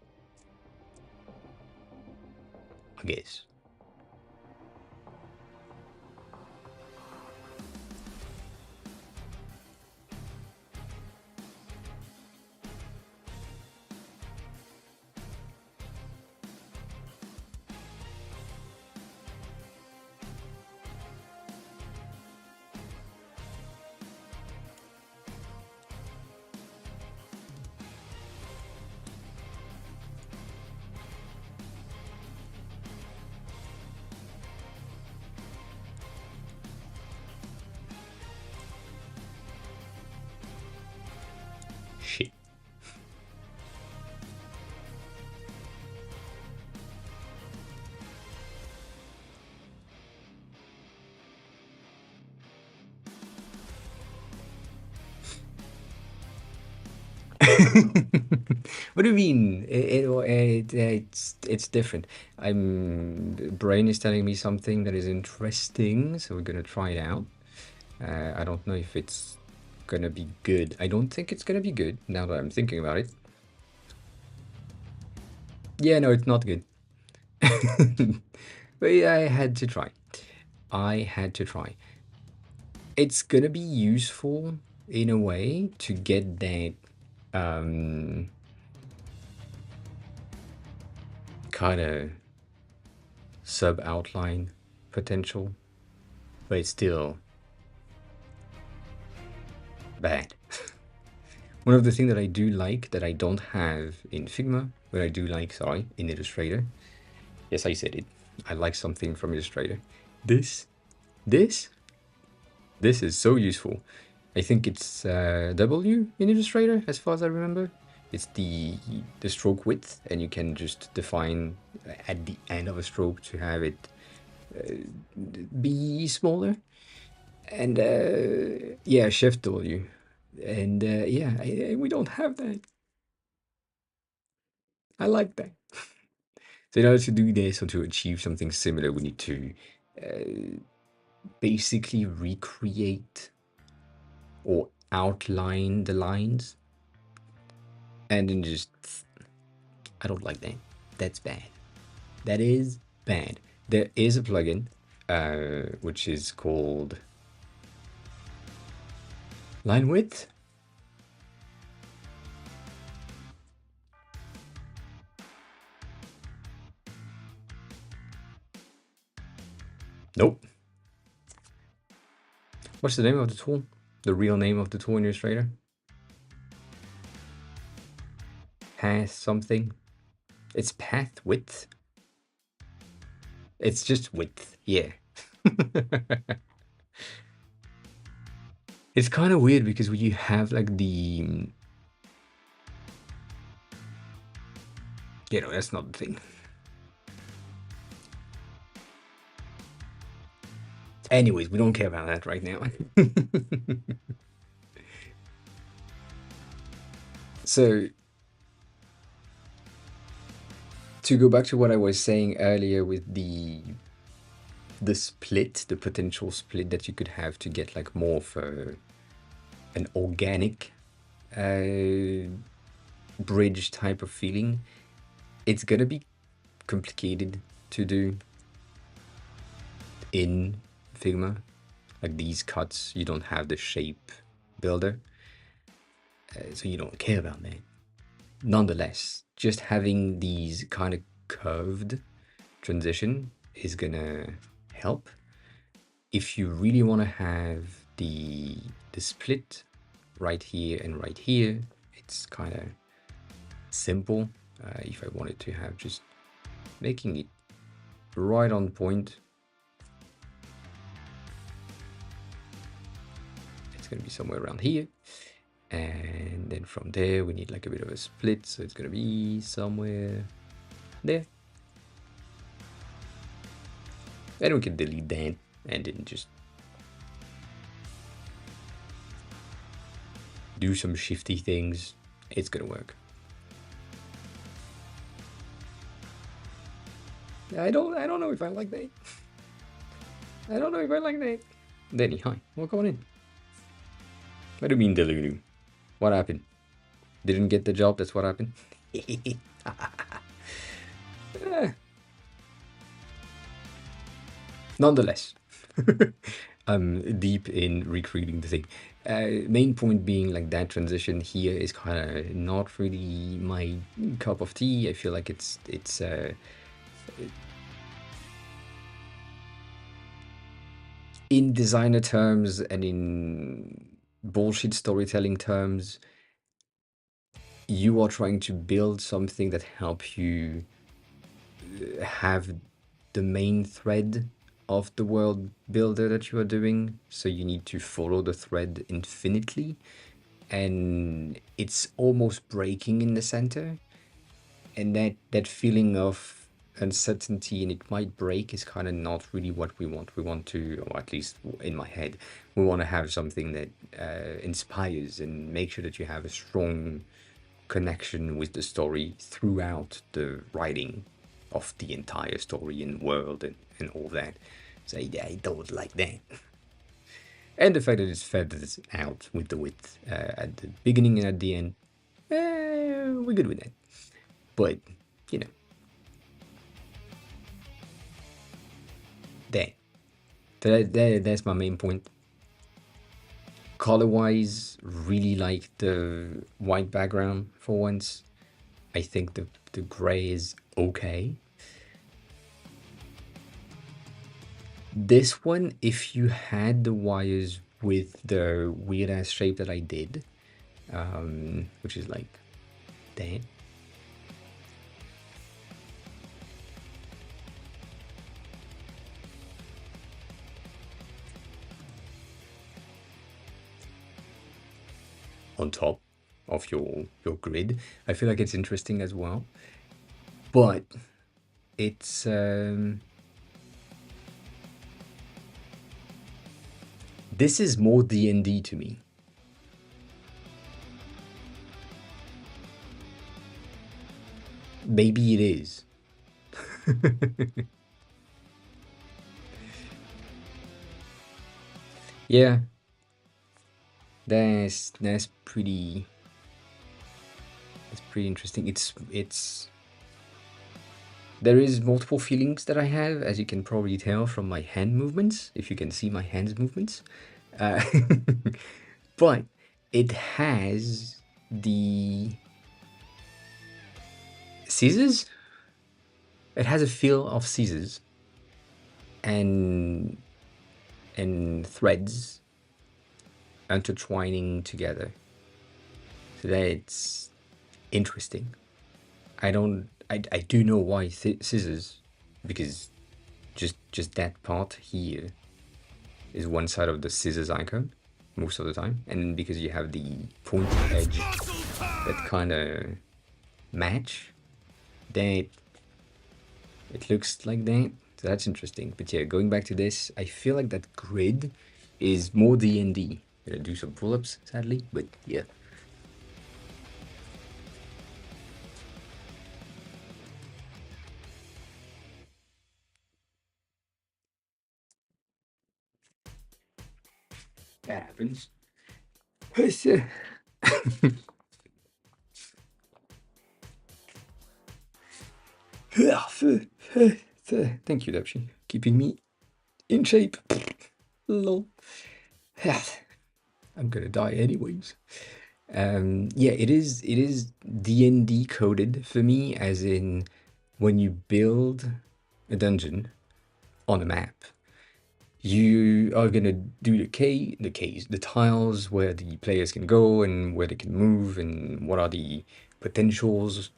What do you mean? It's different. Brain is telling me something that is interesting, so we're gonna try it out. I don't know if it's gonna be good. I don't think it's gonna be good now that I'm thinking about it. Yeah, no, it's not good. But yeah, I had to try. I had to try. It's gonna be useful in a way to get that kind of sub outline potential, but it's still bad. One of the things that I do like that I don't have in Figma, but I do like, sorry, in Illustrator. Yes, I said it. I like something from Illustrator. This is so useful. I think it's W in Illustrator, as far as I remember. It's the stroke width, and you can just define at the end of a stroke to have it be smaller. And yeah, Shift W. And yeah, we don't have that. I like that. So in order to do this or to achieve something similar, we need to basically recreate or outline the lines. And then just, I don't like that. That's bad. That is bad. There is a plugin, which is called Line Width. Nope. What's the name of the tool? The real name of the tool in Illustrator? Path something. It's path width. It's just width, yeah. It's kind of weird because when you have like the... You know, that's not the thing. Anyways, we don't care about that right now. So, to go back to what I was saying earlier with the split, the potential split that you could have to get like more of an organic bridge type of feeling, it's gonna be complicated to do in Figma. Like these cuts, you don't have the shape builder, so you don't care about that. Nonetheless, just having these kind of curved transition is gonna help. If you really want to have the split right here and right here, it's kind of simple. If I wanted to have just making it right on point, it's gonna be somewhere around here. And then from there, we need like a bit of a split. So it's gonna be somewhere there. And we can delete that and then just do some shifty things. It's gonna work. I don't know if I like that. I don't know if I like that. Danny, hi. Welcome on in. What do you mean, Delulu? What happened? Didn't get the job, that's what happened? Nonetheless, I'm deep in recreating the thing. Main point being like that transition here is kind of not really my cup of tea. I feel like it's in designer terms and in bullshit storytelling terms, you are trying to build something that helps you have the main thread of the world builder that you are doing. So you need to follow the thread infinitely, and it's almost breaking in the center. And that feeling of uncertainty and it might break is kind of not really what we want. We want to, or at least in my head, we want to have something that inspires and make sure that you have a strong connection with the story throughout the writing of the entire story and world and all that. So I don't like that. And the fact that it's feathered out with the width at the beginning and at the end, we're good with that. But, you know, that's my main point. Color-wise, really like the white background for once. I think the gray is okay. This one, if you had the wires with the weird-ass shape that I did, which is like that. On top of your grid, I feel like it's interesting as well. But it's this is more D&D to me. Maybe it is. Yeah. That's pretty interesting. It's there is multiple feelings that I have, as you can probably tell from my hand movements, if you can see my hands movements. Uh, but it has the scissors. It has a feel of scissors and threads intertwining together. So that's interesting. I do know why scissors, because just that part here is one side of the scissors icon most of the time, and because you have the pointy edge that kind of match, that it looks like that. So that's interesting. But yeah, going back to this, I feel like that grid is more D&D. Gonna do some pull-ups, sadly, but yeah. That happens. Thank you, Dapshi. Keeping me in shape. Lol. I'm gonna die anyways. Yeah, it is D&D coded for me, as in when you build a dungeon on a map, you are gonna do the tiles where the players can go and where they can move and what are the potentials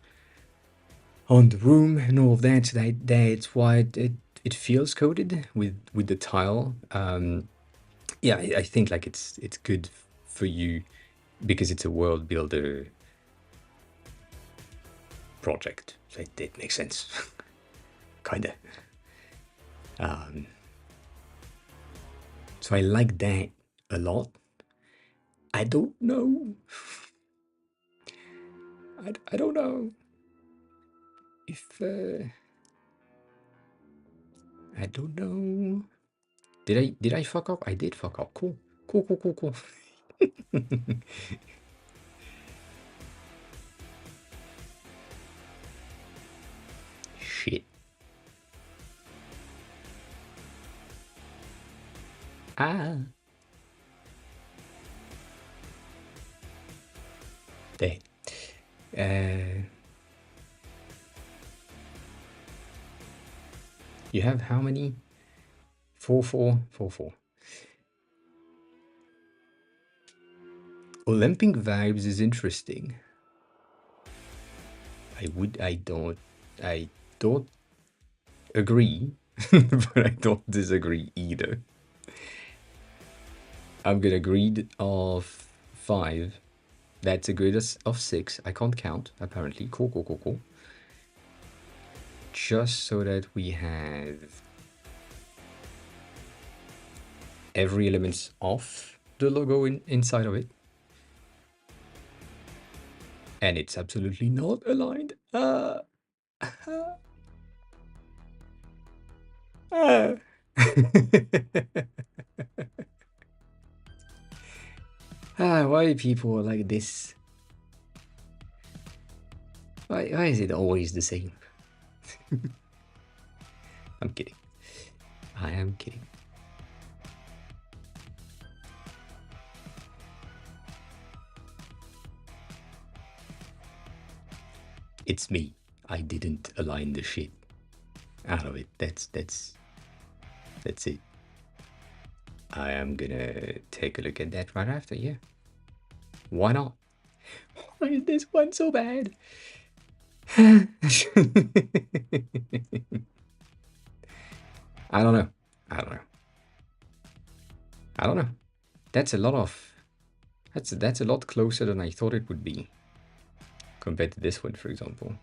on the room and all of that. So that's why it feels coded with the tile. Yeah, I think like it's good for you because it's a world builder project. So it makes sense, kinda. So I like that a lot. I don't know. I don't know if I don't know. Did I fuck up? I did fuck up. Cool. Cool. Shit. Ah. There. You have how many? 4. Olympic vibes is interesting. I don't agree, but I don't disagree either. I'm gonna grid of 5. That's a grid of 6. I can't count, apparently. Cool. Just so that we have every element of the logo inside of it. And it's absolutely not aligned. Why people are like this? Why is it always the same? I'm kidding. I am kidding. It's me. I didn't align the shit out of it. That's it. I am gonna take a look at that right after, yeah. Why not? Why is this one so bad? I don't know. That's a lot of... That's a lot closer than I thought it would be. Compared to this one, for example.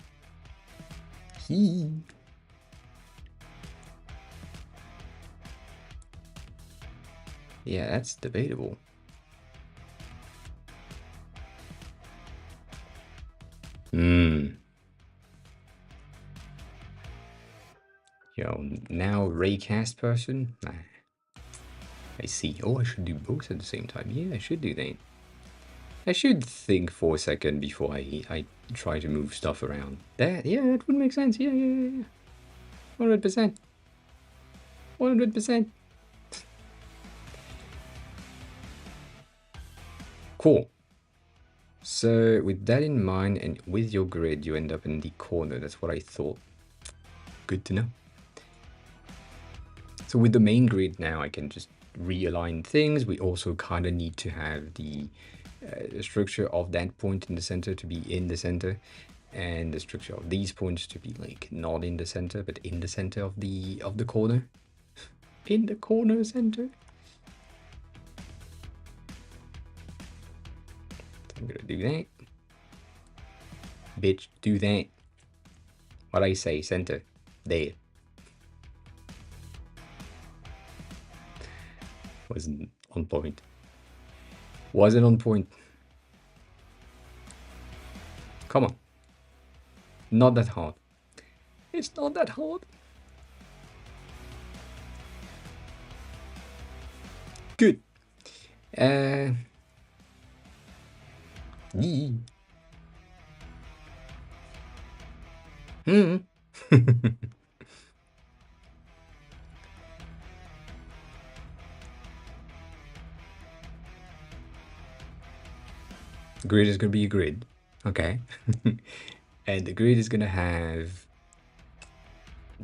Yeah, that's debatable. Yo, now raycast person? Nah. I see. Oh, I should do both at the same time. Yeah, I should do that. I should think for a second before I try to move stuff around. That would make sense. Yeah. 100%. 100%. Cool. So with that in mind and with your grid, you end up in the corner. That's what I thought. Good to know. So with the main grid now, I can just realign things. We also kind of need to have the structure of that point in the center to be in the center, and the structure of these points to be like not in the center, but in the center of the corner. In the corner center. So I'm gonna do that. Bitch, do that. What I say, center. There. Wasn't on point. Wasn't on point. Come on. Not that hard. It's not that hard. Good. Yee. Grid is going to be a grid. Okay. And the grid is going to have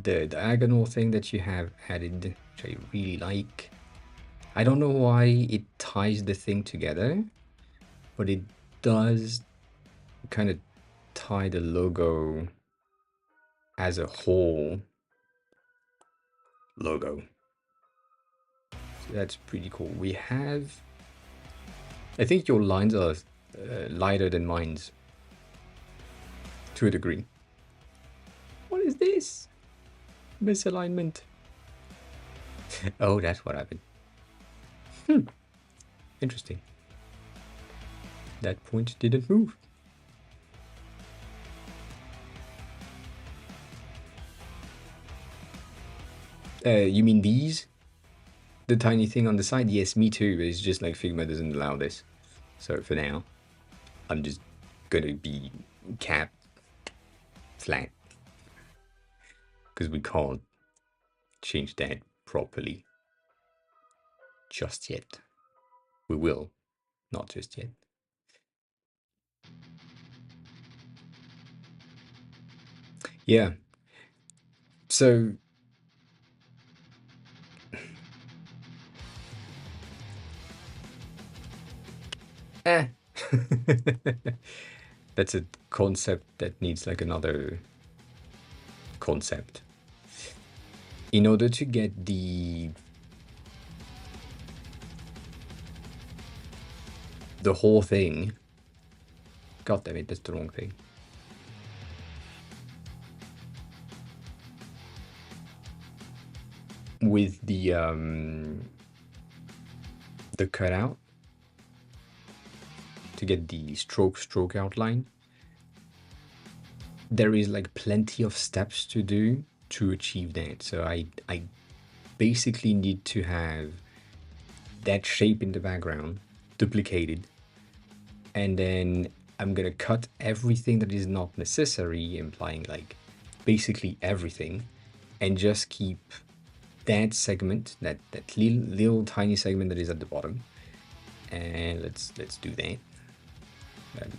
the diagonal thing that you have added, which I really like. I don't know why it ties the thing together, but it does kind of tie the logo as a whole logo. So that's pretty cool. We have... I think your lines are lighter than mine's to a degree. What is this? Misalignment. Oh, that's what happened. Interesting. That point didn't move. You mean these? The tiny thing on the side? Yes, me too. It's just like Figma doesn't allow this. So for now, I'm just gonna be cap flat. Because we can't change that properly just yet. We will, not just yet. Yeah. So that's a concept that needs like another concept. In order to get the whole thing, god damn it, that's the wrong thing. With the cutout, to get the stroke outline, there is like plenty of steps to do to achieve that. So I basically need to have that shape in the background duplicated, and then I'm gonna cut everything that is not necessary, implying like basically everything, and just keep that segment, that little tiny segment that is at the bottom. And let's do that. I'm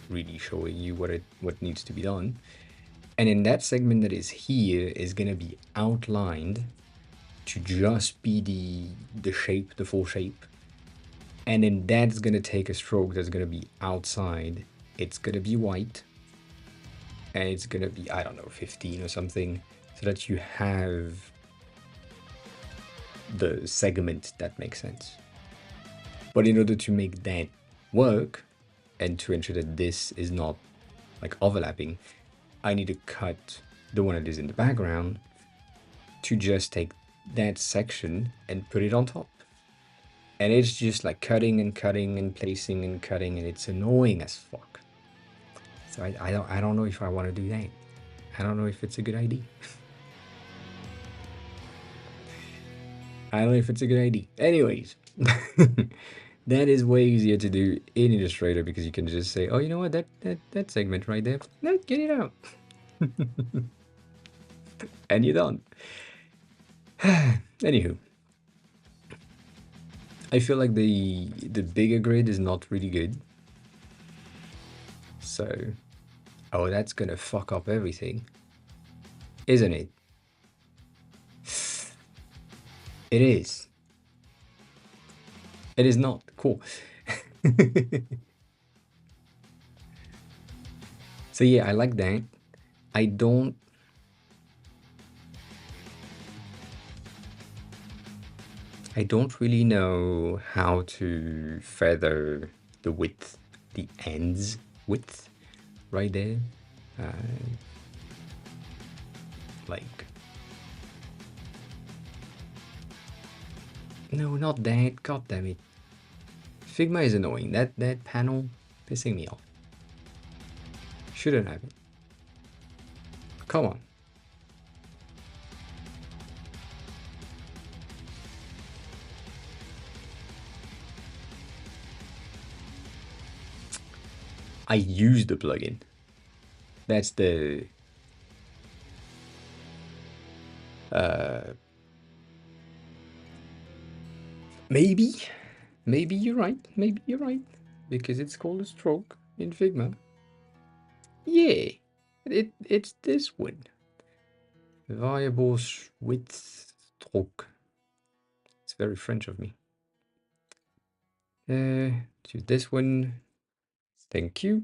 really showing you what needs to be done. And in that segment that is here is gonna be outlined to just be the shape, the full shape. And then that's gonna take a stroke that's gonna be outside. It's gonna be white. And it's gonna be, I don't know, 15 or something, so that you have the segment that makes sense. But in order to make that work, and to ensure that this is not like overlapping, I need to cut the one that is in the background to just take that section and put it on top. And it's just like cutting and cutting and placing and cutting, and it's annoying as fuck. So I don't know if I want to do that. I don't know if it's a good idea. I don't know if it's a good idea. Anyways, that is way easier to do in Illustrator, because you can just say, oh, you know what, that segment right there, no, get it out. And you're done. Anywho, I feel like the bigger grid is not really good. So, oh, that's gonna fuck up everything, isn't it? It is. It is not. Cool. So yeah, I like that. I don't really know how to feather the width, the ends width right there. Like, no, not that. God damn it. Figma is annoying. That panel pissing me off. Shouldn't have it. Come on. I use the plugin. That's the maybe you're right. Maybe you're right, because it's called a stroke in Figma. Yeah, it's this one. Variable width stroke. It's very French of me. Choose this one. Thank you.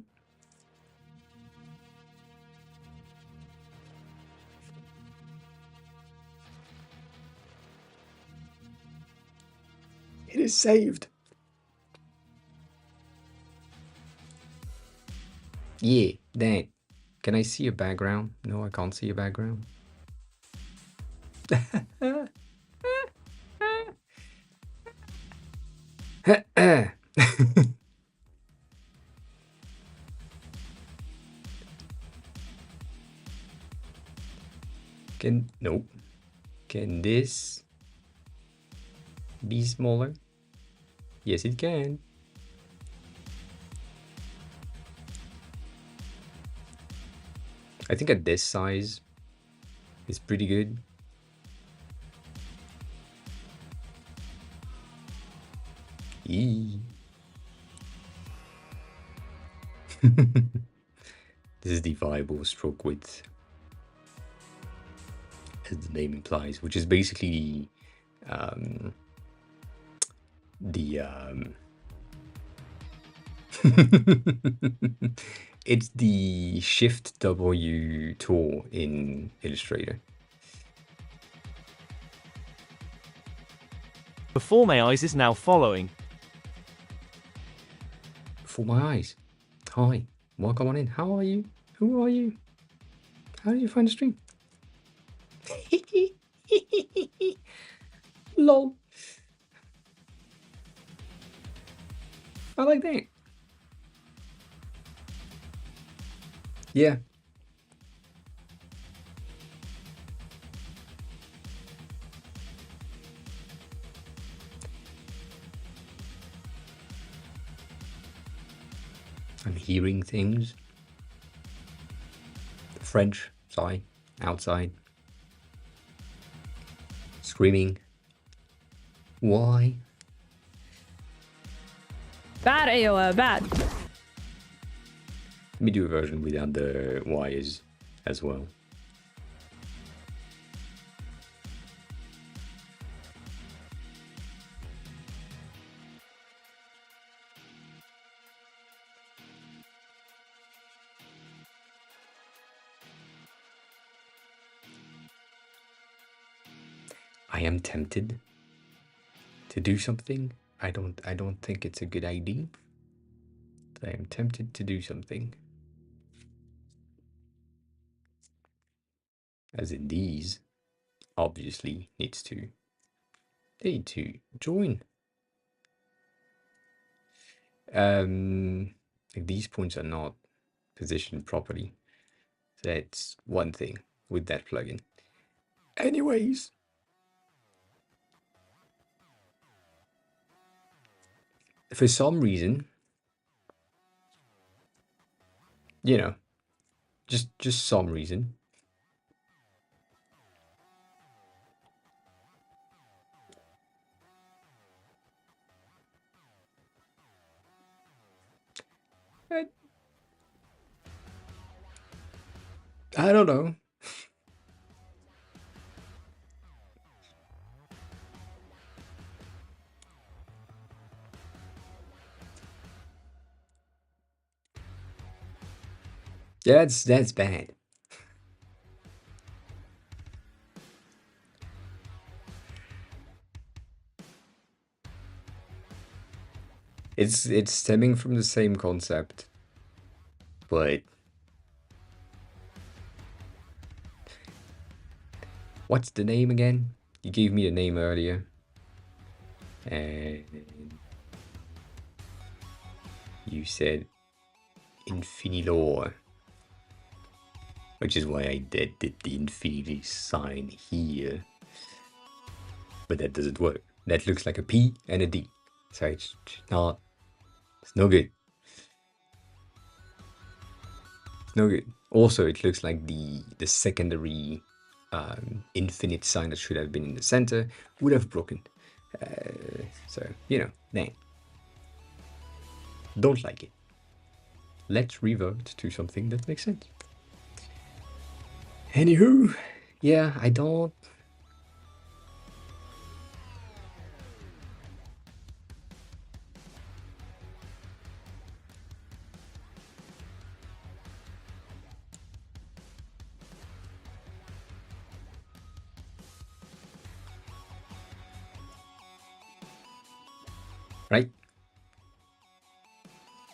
It is saved. Yeah, that. Can I see a background? No, I can't see a background. Nope. Can this be smaller? Yes, it can. I think at this size, it's pretty good. Eee. This is the variable stroke width, as the name implies, which is basically it's the Shift W tool in Illustrator. Before My Eyes is now following. For my eyes. Hi, welcome on in. How are you? Who are you? How did you find the stream? Lol. I like that. Yeah. I'm hearing things. The French, sorry, outside. Screaming. Why? Bad AOA, bad. Let me do a version without the whys as well. I am tempted to do something. I don't think it's a good idea. But I am tempted to do something. As in these obviously they need to join. These points are not positioned properly. That's one thing with that plugin. Anyways, for some reason, you know, just some reason, I don't know. Yeah, that's bad. It's stemming from the same concept, but what's the name again? You gave me the name earlier. And you said Infinilore, which is why I did the infinity sign here. But that doesn't work. That looks like a P and a D. So it's not, it's no good. It's no good. Also, it looks like the secondary infinite sign that should have been in the center would have broken. So, you know, nah. Don't like it. Let's revert to something that makes sense. Anywho, yeah, I don't. Right?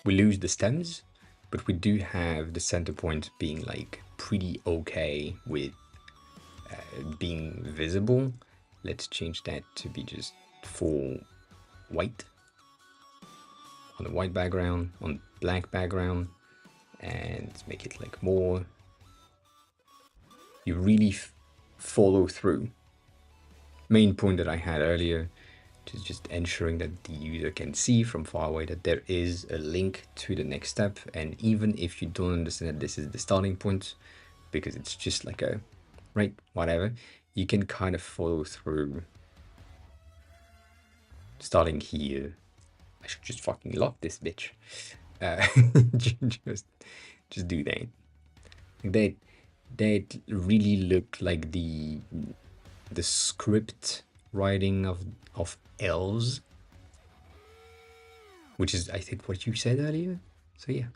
We lose the stems, but we do have the center point being like pretty okay with being visible. Let's change that to be just full white on a white background, on black background, and make it like more. You really follow through. Main point that I had earlier, which is just ensuring that the user can see from far away that there is a link to the next step. And even if you don't understand that this is the starting point, because it's just like a, right, whatever, you can kind of follow through. Starting here. I should just fucking lock this bitch. Just do that. That really looked like the script writing of elves, which is I think what you said earlier. So yeah,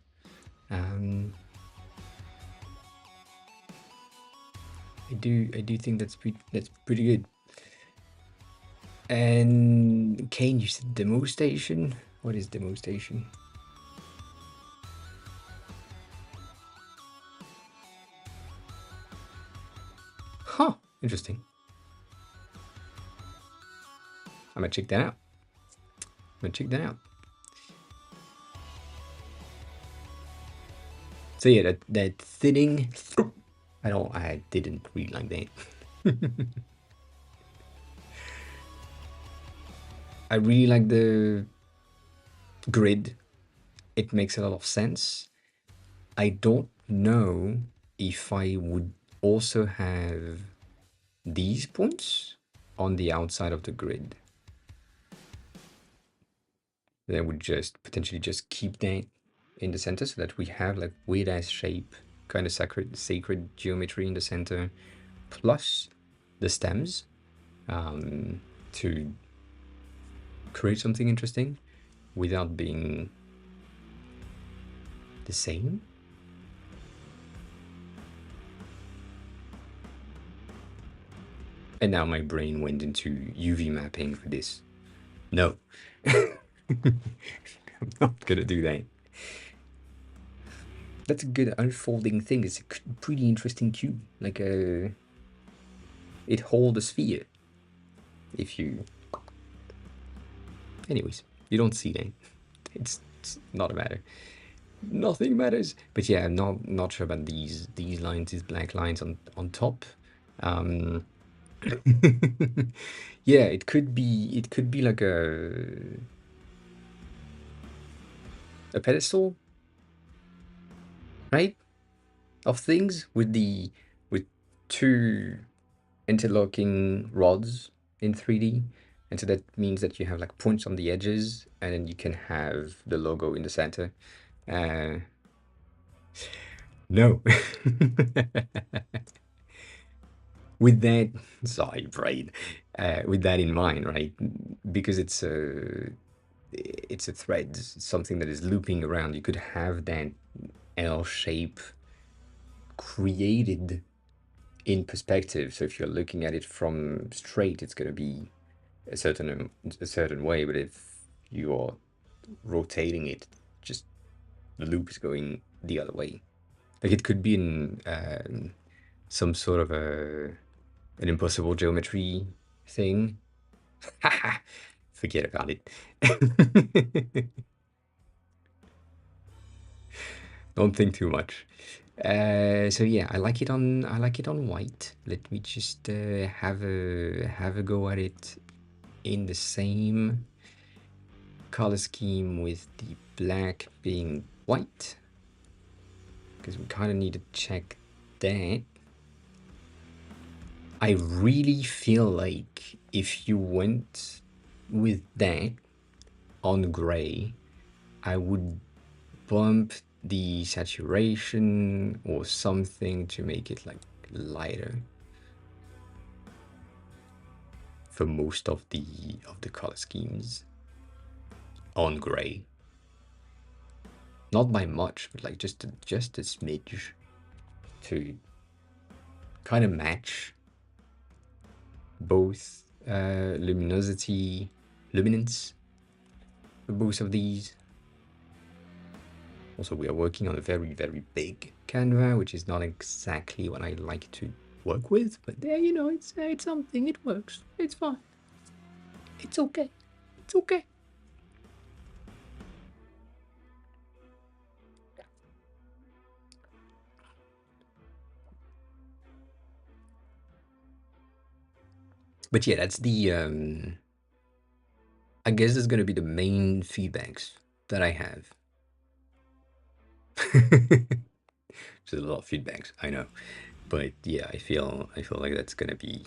I do think that's pretty good. And Kane, you said demo station. What is demo station? Huh, interesting. I'm gonna check that out. So yeah, that thinning. I didn't read like that. I really like the grid it makes a lot of sense. I don't know if I would also have these points on the outside of the grid. Then I would just potentially just keep that in the center so that we have like weird ass shape, kind of sacred geometry in the center, plus the stems to create something interesting without being the same. And now my brain went into UV mapping for this. No, I'm not gonna do that. That's a good unfolding thing. It's a pretty interesting cube. Like it holds a sphere. If you, anyways, you don't see that. It's not a matter. Nothing matters. But yeah, I'm not sure about these lines, these black lines on top. Yeah, it could be like a pedestal, right? Of things with two interlocking rods in 3D. And so that means that you have like points on the edges, and then you can have the logo in the center. No. With that, sorry, brain. With that in mind, right? Because it's a thread, something that is looping around. You could have that L shape created in perspective. So if you're looking at it from straight, it's going to be a certain way. But if you're rotating it, just the loop is going the other way. Like it could be in some sort of an impossible geometry thing. Forget about it. Don't think too much. So yeah, I like it on white. Let me just have a go at it in the same color scheme with the black being white, because we kind of need to check that. I really feel like if you went with that on gray, I would bump the saturation or something to make it like lighter for most of the color schemes on gray. Not by much, but like just a smidge to kind of match both luminance for both of these. Also, we are working on a very, very big Canva, which is not exactly what I like to work with, but there, you know, it's something, it works, it's fine. It's okay. It's okay. But yeah, that's the, I guess that's going to be the main feedbacks that I have. There's a lot of feedbacks, I know. But yeah, I feel like that's going to be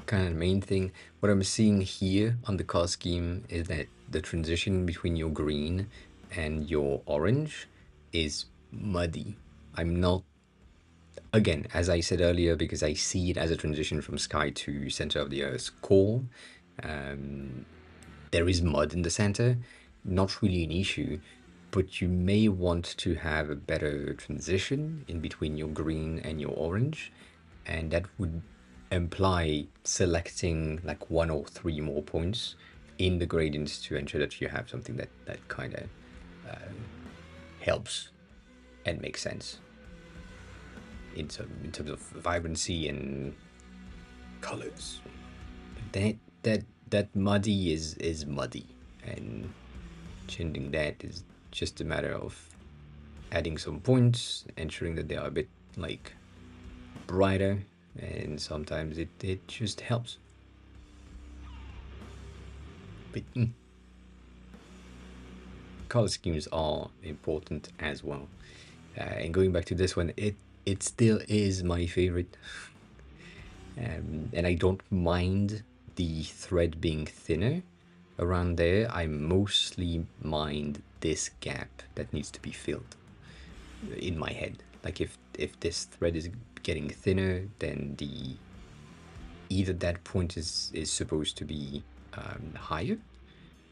kind of the main thing. What I'm seeing here on the color scheme is that the transition between your green and your orange is muddy. I'm not, again, as I said earlier, because I see it as a transition from sky to center of the Earth's core. There is mud in the center, not really an issue, but you may want to have a better transition in between your green and your orange, and that would imply selecting like 1 or 3 more points in the gradients to ensure that you have something that kind of helps and makes sense in terms of vibrancy and colors. That muddy is muddy, and changing that is just a matter of adding some points, ensuring that they are a bit like brighter, and sometimes it just helps. But color schemes are important as well. And going back to this one, it still is my favorite. And I don't mind the thread being thinner around there. I mostly mind this gap that needs to be filled in my head. Like if this thread is getting thinner, then either that point is supposed to be higher,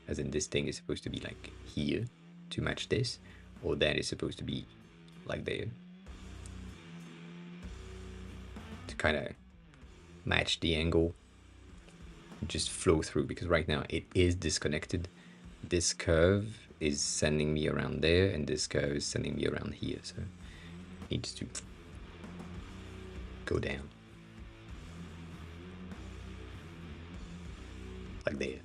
as in this thing is supposed to be like here to match this, or that is supposed to be like there to kind of match the angle, just flow through, because right now it is disconnected. This curve is sending me around there, and this curve is sending me around here, so it needs to go down like there.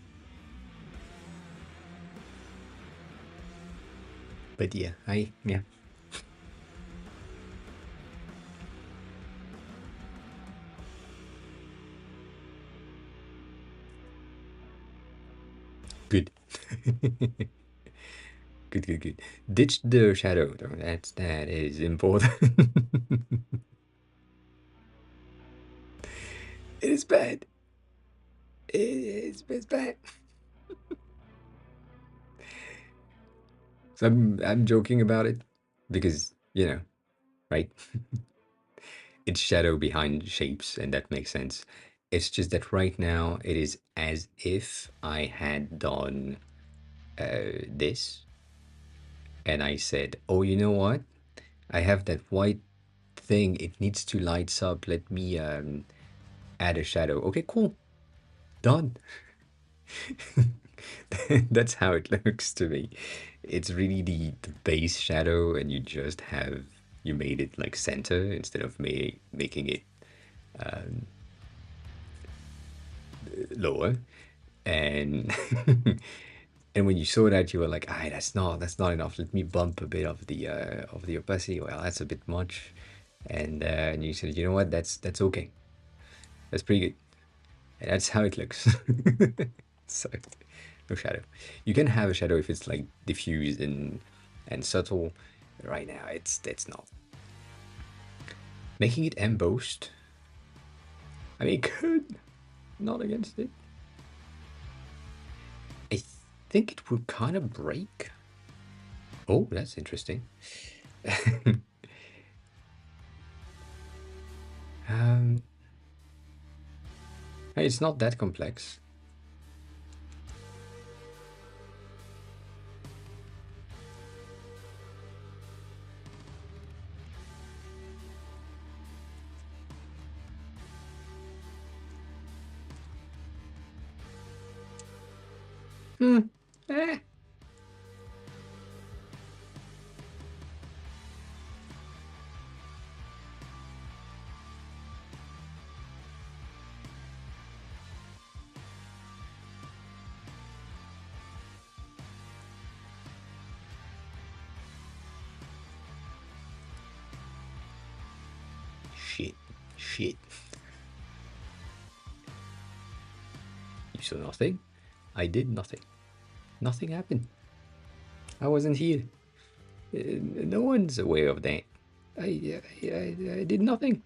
But yeah, yeah. Good. Good. Ditch the shadow, though. That is important. It is bad. It's bad. So I'm joking about it because, you know, right? It's shadow behind shapes, and that makes sense. It's just that right now it is as if I had done this, and I said, oh, you know what? I have that white thing. It needs to lights up. Let me add a shadow. Okay, cool. Done. That's how it looks to me. It's really the base shadow, and you made it like center instead of making it lower. And and when you saw that, you were like, "Ah, that's not enough. Let me bump a bit of the opacity. Well, that's a bit much." And you said, "You know what? That's okay. That's pretty good." And that's how it looks. So, no shadow. You can have a shadow if it's like diffused and subtle. Right now, it's not. Making it embossed. I mean, it could. Not against it. I think it would kind of break. Oh, that's interesting. um, it's not that complex. Eh. Shit. You saw nothing? I did nothing. Nothing happened. I wasn't here. No one's aware of that. I did nothing.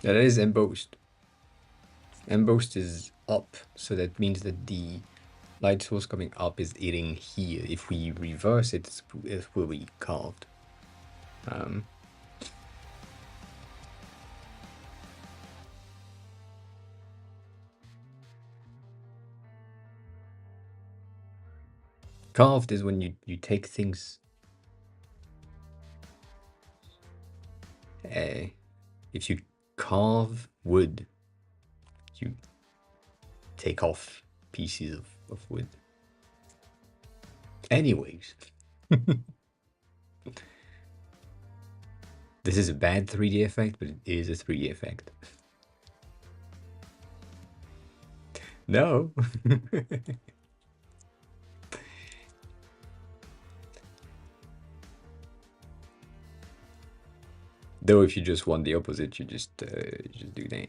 That is embossed. Embossed is up, so that means that light source coming up is hitting here. If we reverse it, it will be carved. Carved is when you take things. If you carve wood, you take off pieces of wood. Anyways. This is a bad 3D effect, but it is a 3D effect. No. Though if you just want the opposite, you just do that.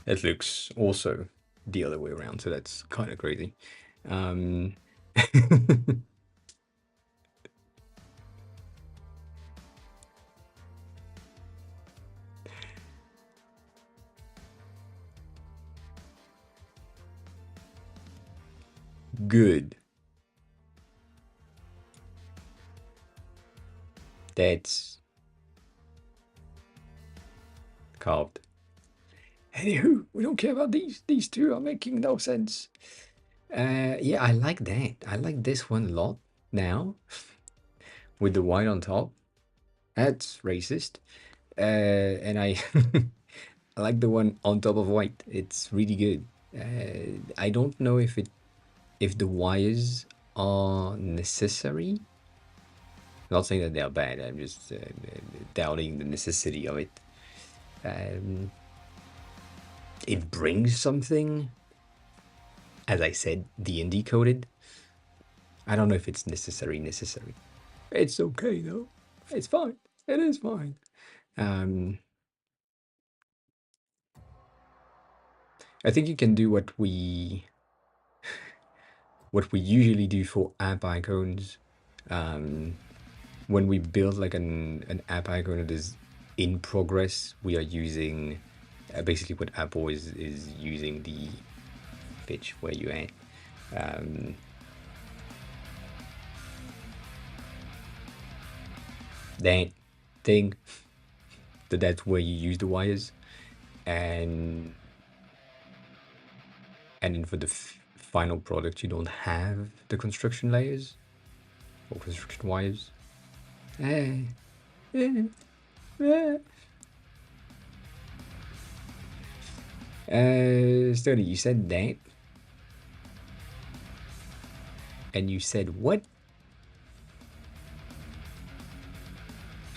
It looks also the other way around, so that's kind of crazy. Good. That's carved. Anywho, we don't care about these. These two are making no sense. Yeah, I like that. I like this one a lot now. With the white on top. That's racist. And I I like the one on top of white. It's really good. I don't know if the wires are necessary. I'm not saying that they are bad. I'm just doubting the necessity of it. It brings something. As I said, the indie coded. I don't know if it's necessary. It's okay though. It's fine. It is fine. I think you can do what we usually do for app icons. When we build like an app icon that is in progress, we are using basically what Apple is using the pitch where you at. That thing that's where you use the wires, and then for the final product you don't have the construction layers or construction wires. Sturdy, you said that, and you said what?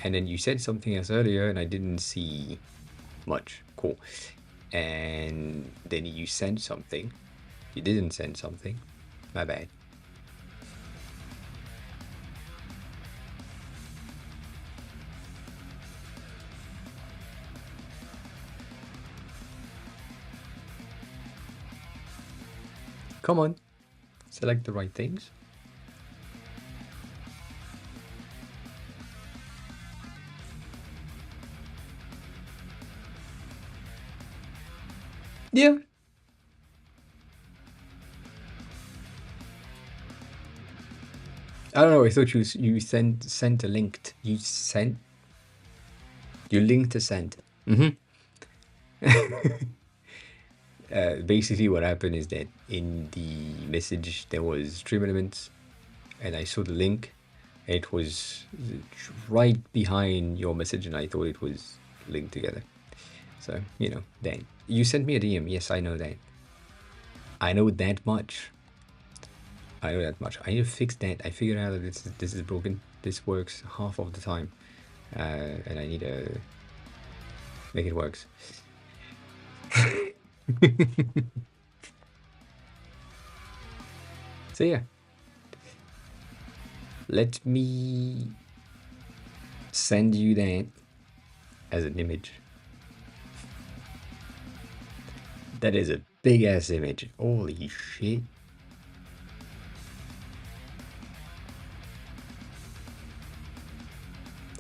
And then you said something else earlier, and I didn't see much. Cool. And then you sent something. You didn't send something. My bad. Come on. Select the right things. Yeah. I don't know. I thought you sent a link. You linked to send. Basically, what happened is that in the message there was stream elements, and I saw the link. It was right behind your message, and I thought it was linked together. So Dan, you sent me a DM. Yes, I know that. I know that much. I know that much. I need to fix that. I figured out that this is broken. This works half of the time, and I need to make it works. So yeah, let me send you that as an image. That is a big ass image. Holy shit.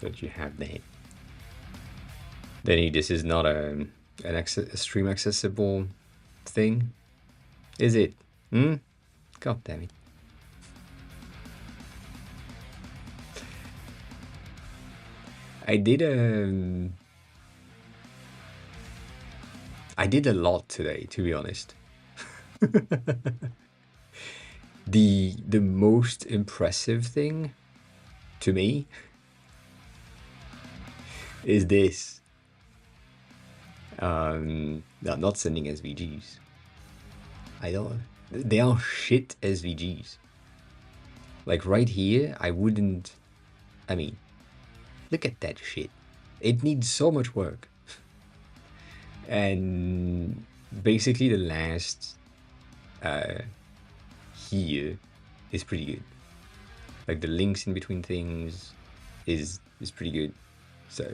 So that you have that. Then this is not a stream accessible thing, is it? Hmm? God damn it. I did a lot today, to be honest. The most impressive thing to me is this. No, not sending SVGs. I don't. They are shit SVGs. Like right here, I wouldn't. I mean, look at that shit. It needs so much work. And basically, the last here is pretty good. Like the links in between things is pretty good. So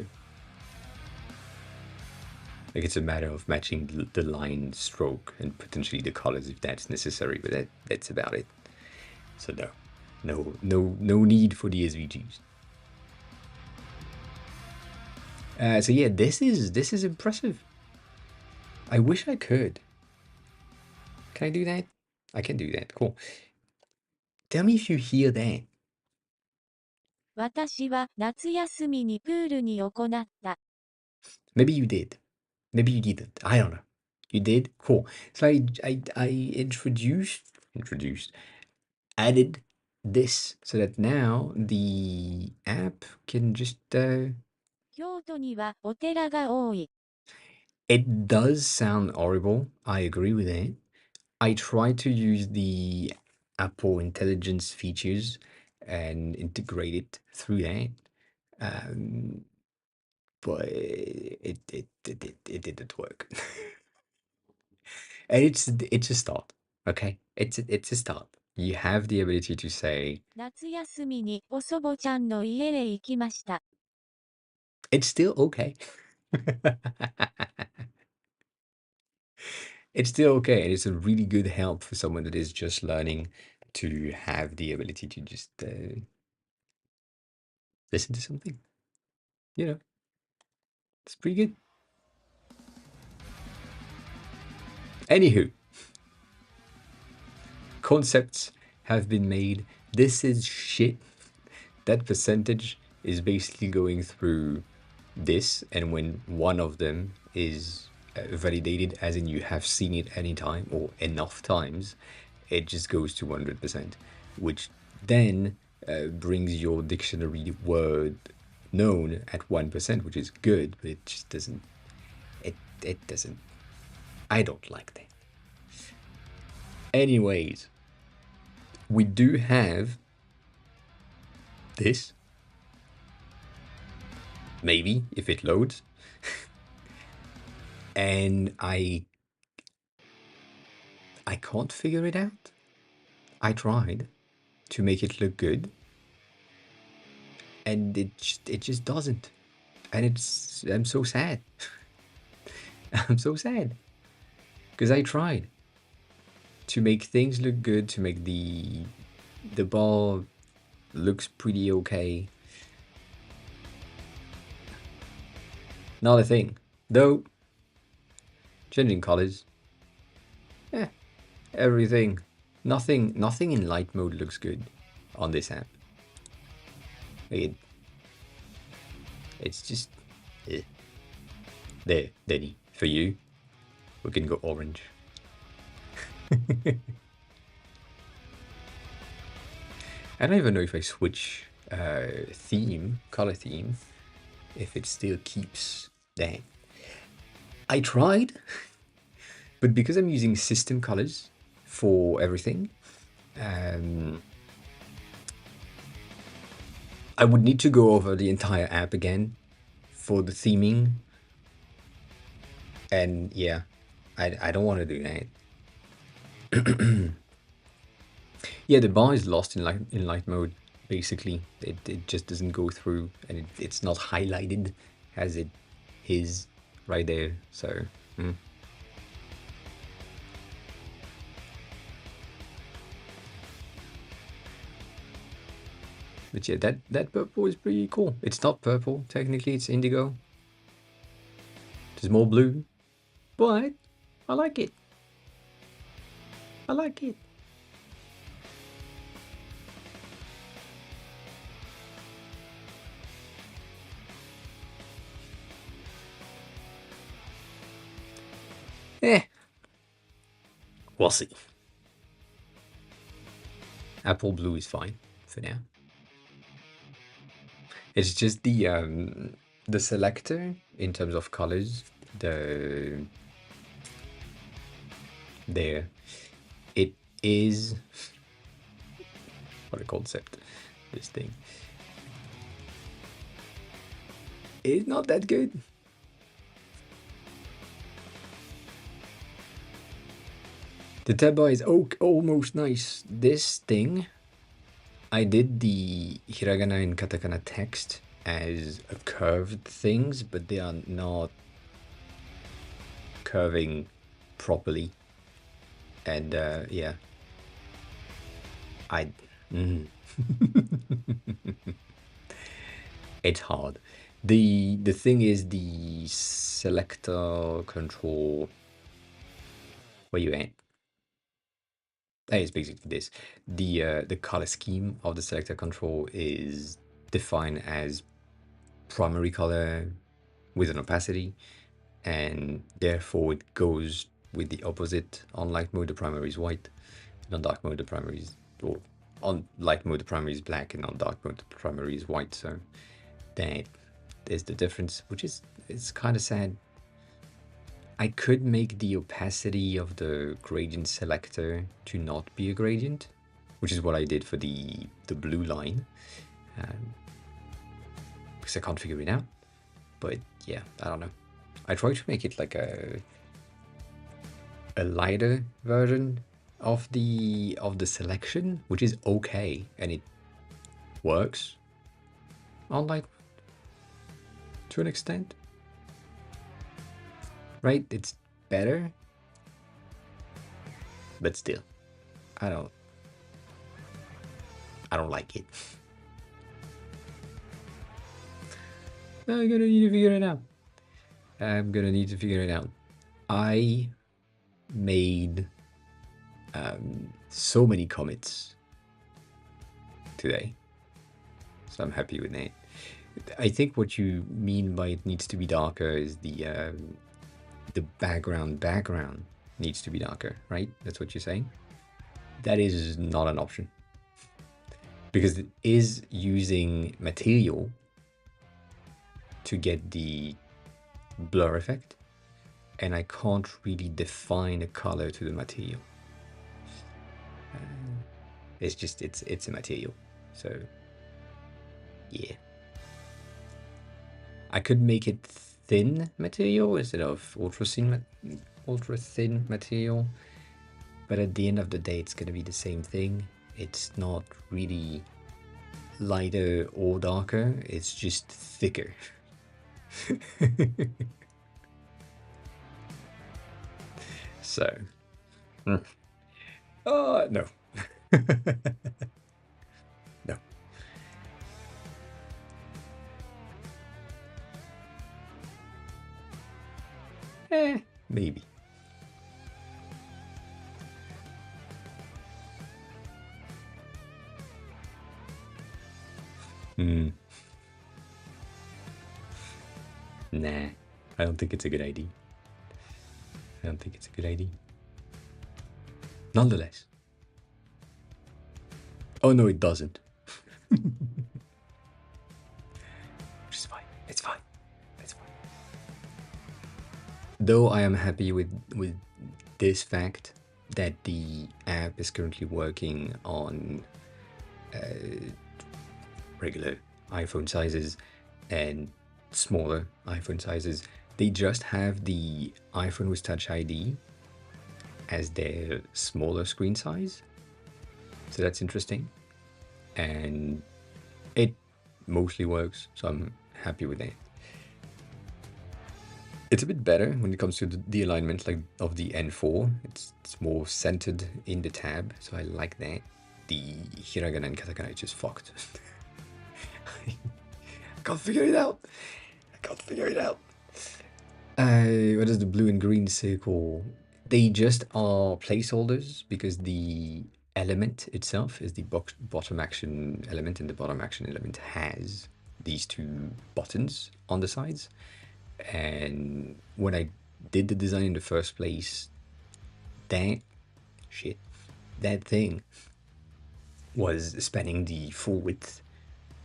like it's a matter of matching the line stroke and potentially the colors if that's necessary, but that's about it. So no need for the SVGs. So yeah, this is impressive. I wish I could. Can I do that? I can do that. Cool. Tell me if you hear that. 私は夏休みにプールに行った。Maybe you did. Maybe you didn't. I don't know. You did? Cool. So I added this so that now the app can just 京都にはお寺が多い。 It does sound horrible. I agree with it. I try to use the Apple Intelligence features and integrate it through that. But it didn't work. And it's a start, okay? It's a start. You have the ability to say 夏休みにお祖母ちゃんの家へ行きました。 it's still okay. It's still okay, and it's a really good help for someone that is just learning to have the ability to just listen to something. You know, it's pretty good. Anywho, concepts have been made. This is shit. That percentage is basically going through this, and when one of them is validated, as in you have seen it any time or enough times, it just goes to 100%, which then brings your dictionary word known at 1%, which is good, but it just doesn't. It doesn't. I don't like that. Anyways, we do have this. Maybe if it loads. And I can't figure it out. I tried to make it look good, and it just doesn't. And I'm so sad. I'm so sad because I tried to make things look good, to make the ball looks pretty okay. Not a thing, though. Changing colors. Yeah, everything. Nothing in light mode looks good on this app. It's just there, Denny. For you, we can go orange. I don't even know if I switch color theme, if it still keeps that. I tried, but because I'm using system colors, for everything. I would need to go over the entire app again for the theming. And yeah, I don't want to do that. Yeah, the bar is lost in light mode. Basically, it just doesn't go through, and it's not highlighted as it is right there. So. But yeah, that purple is pretty cool. It's not purple, technically, it's indigo. It's more blue, but I like it. I like it. We'll see. Apple blue is fine for now. It's just the selector in terms of colors. There, it is. What a concept! This thing. It's not that good. The tab bar is almost nice. This thing, I did the hiragana and katakana text as a curved things, but they are not curving properly. And yeah, it's hard. The thing is the selector control. Where you at? It's basically this. The color scheme of the selector control is defined as primary color with an opacity, and therefore it goes with the opposite. On light mode, the primary is white, and on dark mode, the primary is, or on light mode, the primary is black, and on dark mode, the primary is white. So that is the difference, which is, it's kind of sad. I could make the opacity of the gradient selector to not be a gradient, which is what I did for the blue line, because I can't figure it out. But yeah, I don't know. I tried to make it like a lighter version of the selection, which is okay, and it works on light to an extent. Right? It's better, but still, I don't like it. I'm gonna need to figure it out. I'm gonna need to figure it out. I made so many commits today, so I'm happy with that. I think what you mean by it needs to be darker is the background needs to be darker, right? That's what you're saying? That is not an option, because it is using material to get the blur effect, and I can't really define a color to the material. It's just, it's a material, so yeah. I could make it thin material instead of ultra thin material, but at the end of the day, it's gonna be the same thing. It's not really lighter or darker, it's just thicker. So, no. No. Maybe. Nah, I don't think it's a good idea. I don't think it's a good idea. Nonetheless. Oh no, it doesn't. Which is fine. It's fine. It's fine. Though I am happy with this fact that the app is currently working on regular iPhone sizes and smaller iPhone sizes. They just have the iPhone with Touch ID as their smaller screen size. So that's interesting. And it mostly works, so I'm happy with that. It's a bit better when it comes to the alignment like of the N4. It's more centered in the tab, so I like that. The hiragana and katakana is just fucked. I can't figure it out. What is the blue and green circle? They just are placeholders because the element itself is the bottom action element, and the bottom action element has these two buttons on the sides. And when I did the design in the first place, that thing was spanning the full width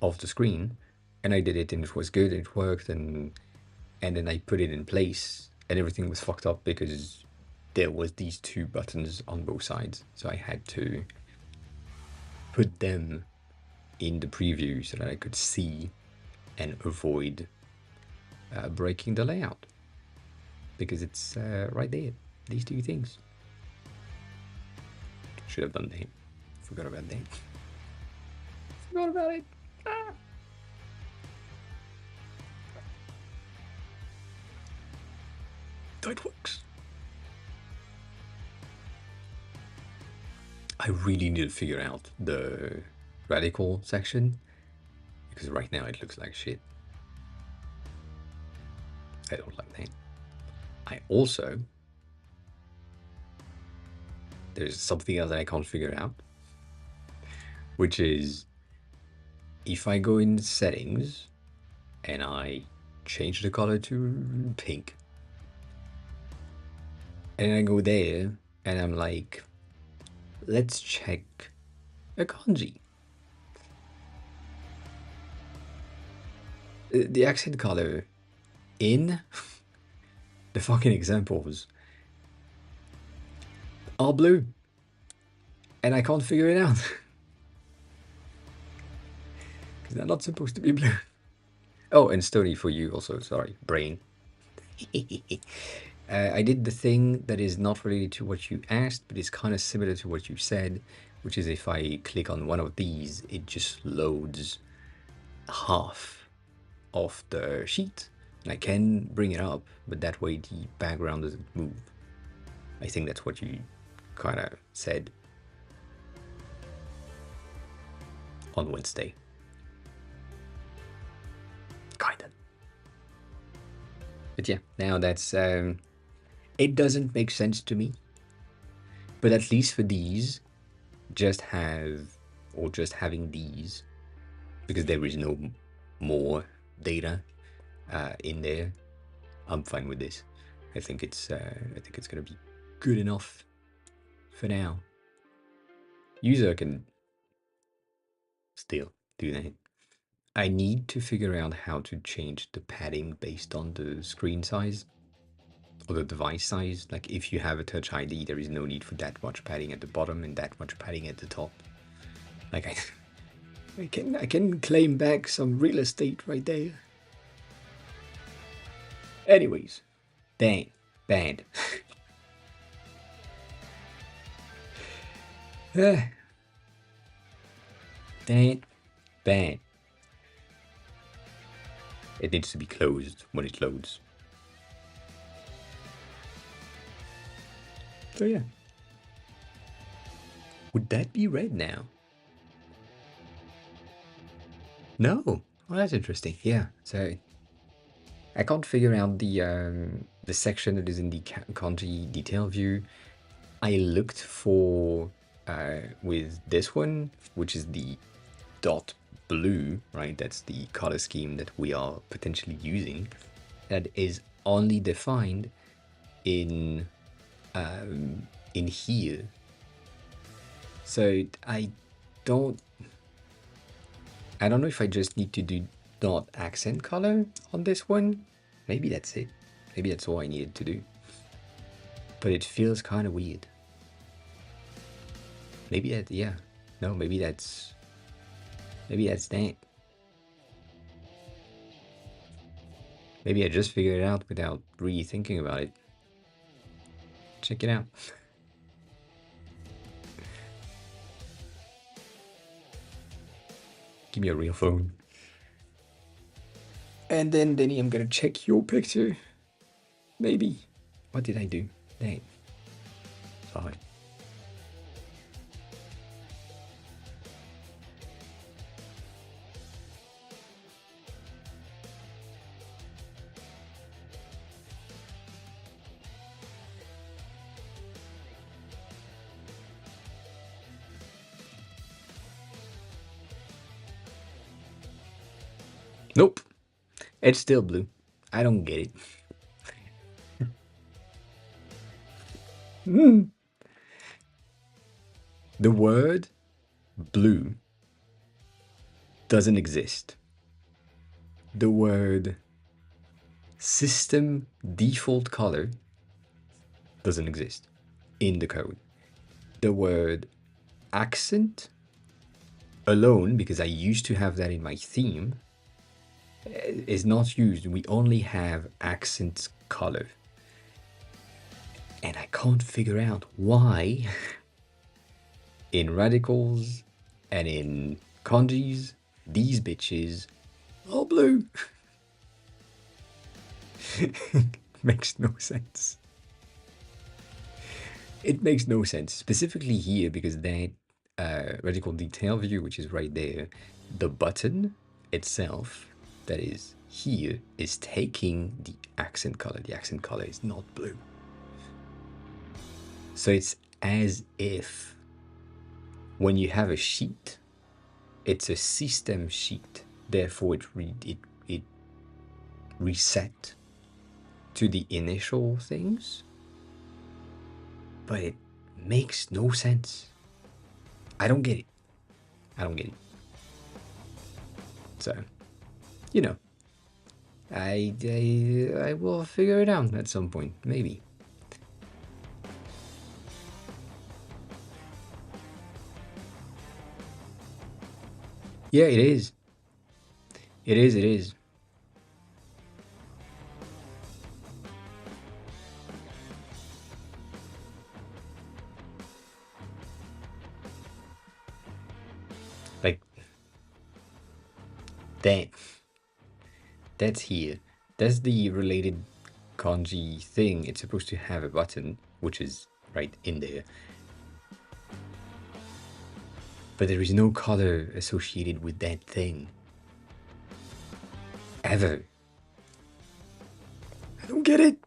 of the screen, and I did it and it was good, it worked, and then I put it in place and everything was fucked up because there was these two buttons on both sides, so I had to put them in the preview so that I could see and avoid breaking the layout, because it's right there, these two things. Should have done that. Forgot about that. Forgot about it. It works. I really need to figure out the radical section, because right now it looks like shit. I don't like that. I also, there's something else that I can't figure out, which is if I go in settings and I change the color to pink, and I go there and I'm like, let's check a kanji. The accent color in the fucking examples are blue, and I can't figure it out because they're not supposed to be blue. Oh, and Stony for you also, sorry, brain. I did the thing that is not related to what you asked, but it's kind of similar to what you said, which is if I click on one of these, it just loads half of the sheet. And I can bring it up, but that way the background doesn't move. I think that's what you kind of said on Wednesday. Kinda. But yeah, now that's it doesn't make sense to me. But at least for these, just having these, because there is no more data in there, I'm fine with this. I think it's gonna be good enough for now. User can still do that. I need to figure out how to change the padding based on the screen size or the device size. Like if you have a Touch ID, there is no need for that much padding at the bottom and that much padding at the top. Like I can claim back some real estate right there. Anyways, dang, banned. Dang, banned. It needs to be closed when it loads. So yeah. Would that be red now? No. Oh, that's interesting. Yeah. So I can't figure out the section that is in the kanji detail view. I looked for with this one, which is the dot blue, right? That's the color scheme that we are potentially using. That is only defined in here. So I don't know if I just need to do dot accent color on this one. Maybe that's it. Maybe that's all I needed to do. But it feels kind of weird. Maybe that, yeah. No, maybe that's that. Maybe I just figured it out without really thinking about it. Check it out. Give me a real phone. And then, Denny, I'm gonna check your picture. Maybe. What did I do? Dang. Sorry. Nope. It's still blue. I don't get it. The word blue doesn't exist. The word system default color doesn't exist in the code. The word accent alone, because I used to have that in my theme, is not used. We only have accent color. And I can't figure out why in radicals and in kanjis, these bitches are blue. Makes no sense. It makes no sense, specifically here, because that radical detail view, which is right there, the button itself, that is here, is taking the accent color. The accent color is not blue. So it's as if when you have a sheet, it's a system sheet. Therefore, it reset to the initial things, but it makes no sense. I don't get it. I don't get it. So, you know, I will figure it out at some point, maybe. Yeah, it is. It is, it is. Like, that's here. That's the related kanji thing. It's supposed to have a button, which is right in there. But there is no color associated with that thing. Ever. I don't get it.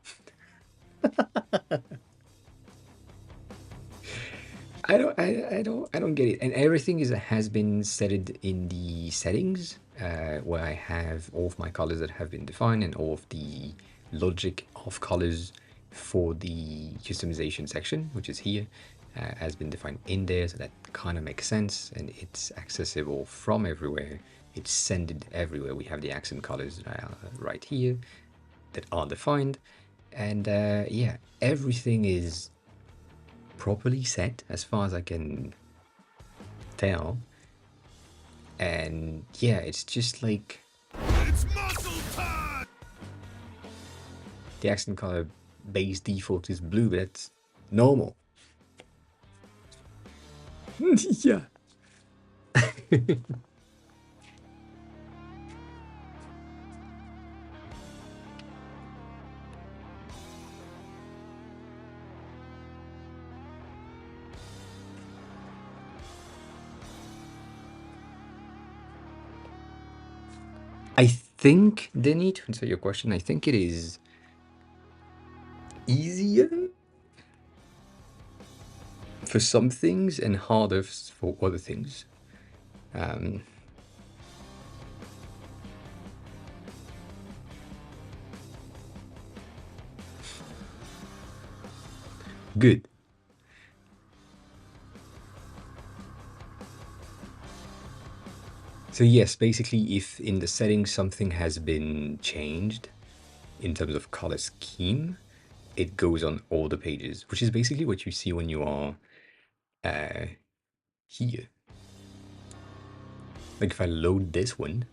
I don't get it. And everything has been set in the settings, where I have all of my colors that have been defined and all of the logic of colors for the customization section, which is here, has been defined in there. So that kind of makes sense, and it's accessible from everywhere. It's sended everywhere. We have the accent colors right here that are defined, and yeah, everything is properly set as far as I can tell. And yeah, it's just like it's muscle time. The accent color base default is blue, but that's normal. Yeah. I think, Denny, to answer your question, I think it is easier for some things and harder for other things. Good. So yes, basically, if in the settings something has been changed in terms of color scheme, it goes on all the pages, which is basically what you see when you are here. Like if I load this one,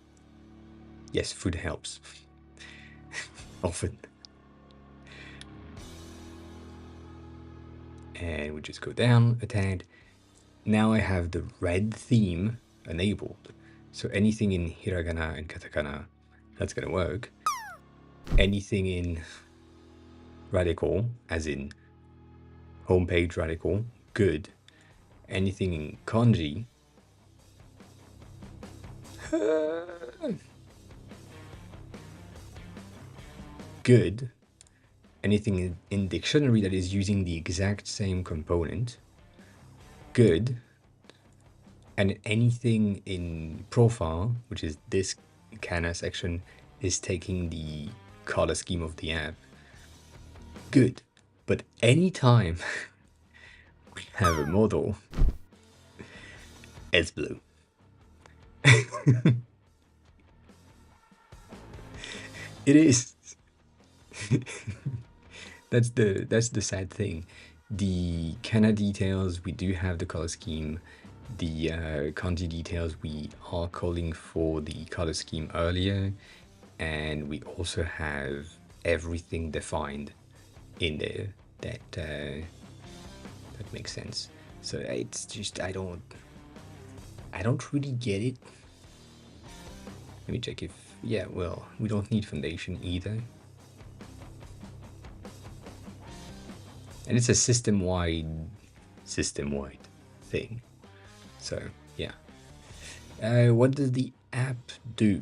yes, food helps. Often. And we just go down a tad. Now I have the red theme enabled. So anything in hiragana and katakana, that's gonna work. Anything in radical, as in homepage radical, good. Anything in kanji, good. Anything in dictionary that is using the exact same component, good. And anything in profile, which is this kana section, is taking the color scheme of the app, good. But anytime we have a model, it's blue. It is. That's the sad thing. The kana details, we do have the color scheme. The kanji details, we are calling for the color scheme earlier, and we also have everything defined in there that makes sense. So it's just I don't really get it. Let me check if yeah, well, we don't need foundation either. And it's a system-wide thing. So, yeah. What does the app do?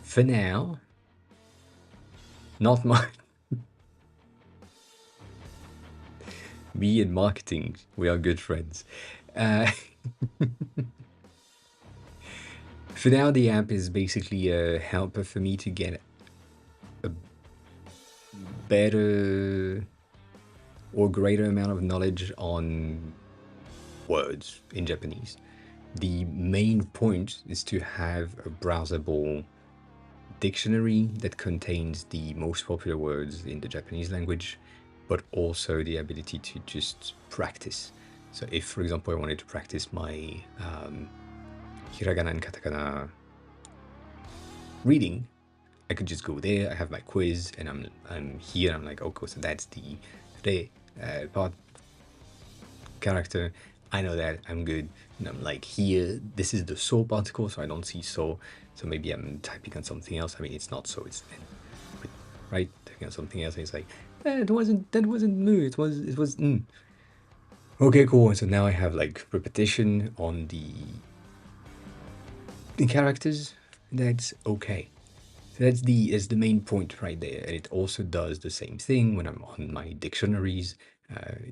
For now, not much. Me and marketing, we are good friends. For now, the app is basically a helper for me to get a better or greater amount of knowledge on words in Japanese. The main point is to have a browsable dictionary that contains the most popular words in the Japanese language, but also the ability to just practice. So if, for example, I wanted to practice my hiragana and katakana reading, I could just go there, I have my quiz, and I'm here, I'm like, okay, so that's the re part character. I know that, I'm good. And I'm like, here, this is the so particle, so I don't see so. So maybe I'm typing on something else. I mean, it's not so, it's right? Typing on something else, and it's like, that wasn't mu, it was Okay, cool. So now I have like repetition on the characters. That's okay. So that's the main point right there. And it also does the same thing when I'm on my dictionaries.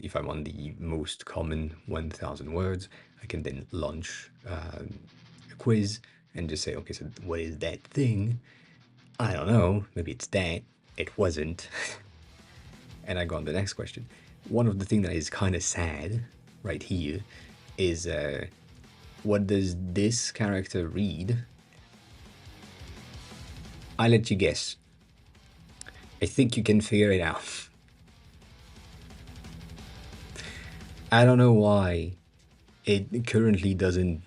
If I'm on the most common 1,000 words, I can then launch a quiz and just say, okay, so what is that thing? I don't know. Maybe it's that. It wasn't. And I go on the next question. One of the things that is kind of sad right here is what does this character read? I'll let you guess. I think you can figure it out. I don't know why it currently doesn't.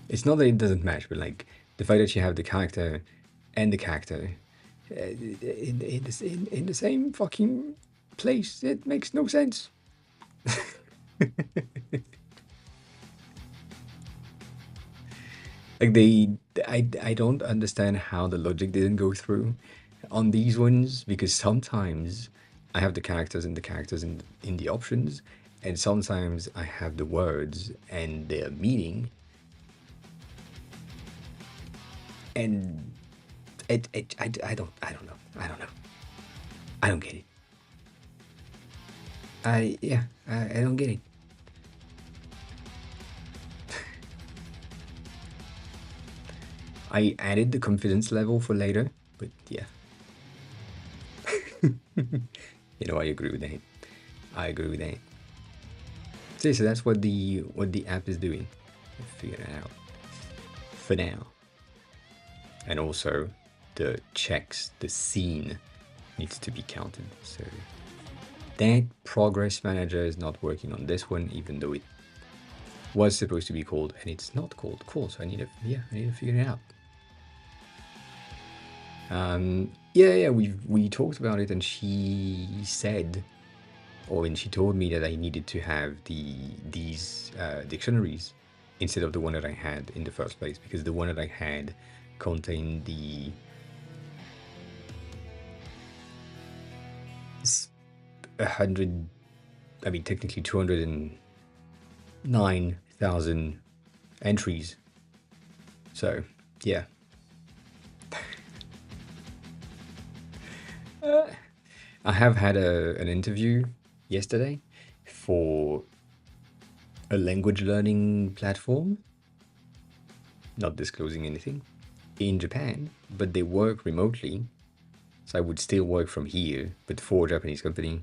It's not that it doesn't match, but like the fact that you have the character and the character in the same fucking place, it makes no sense. Like I don't understand how the logic didn't go through on these ones, because sometimes I have the characters and the characters in the options, and sometimes I have the words and their meaning, and I don't know. I don't get it. I don't get it. I added the confidence level for later, but yeah. You know, I agree with that. I agree with that. So that's what the app is doing. Figure it out for now. And also the checks, the scene needs to be counted. So that progress manager is not working on this one, even though it was supposed to be called, and it's not called. Cool. So I need to figure it out. Yeah, we talked about it, and she said, or when she told me that I needed to have these dictionaries instead of the one that I had in the first place, because the one that I had contained the 100, I mean technically 209,000 entries. So yeah. I have had an interview yesterday for a language learning platform, not disclosing anything, in Japan, but they work remotely. So I would still work from here, but for a Japanese company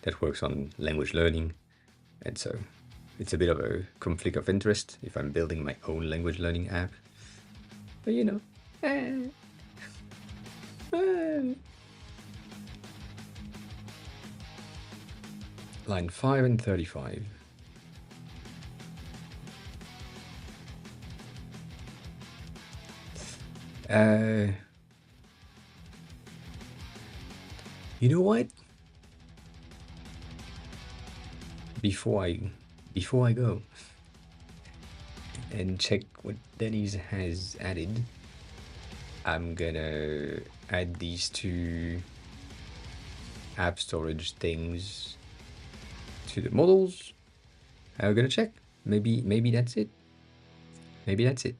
that works on language learning. And so it's a bit of a conflict of interest if I'm building my own language learning app. But you know. Line 5 and 35. You know what? Before I go and check what Denny's has added, I'm gonna add these two app storage things to the models. I'm gonna check. Maybe that's it. Maybe that's it.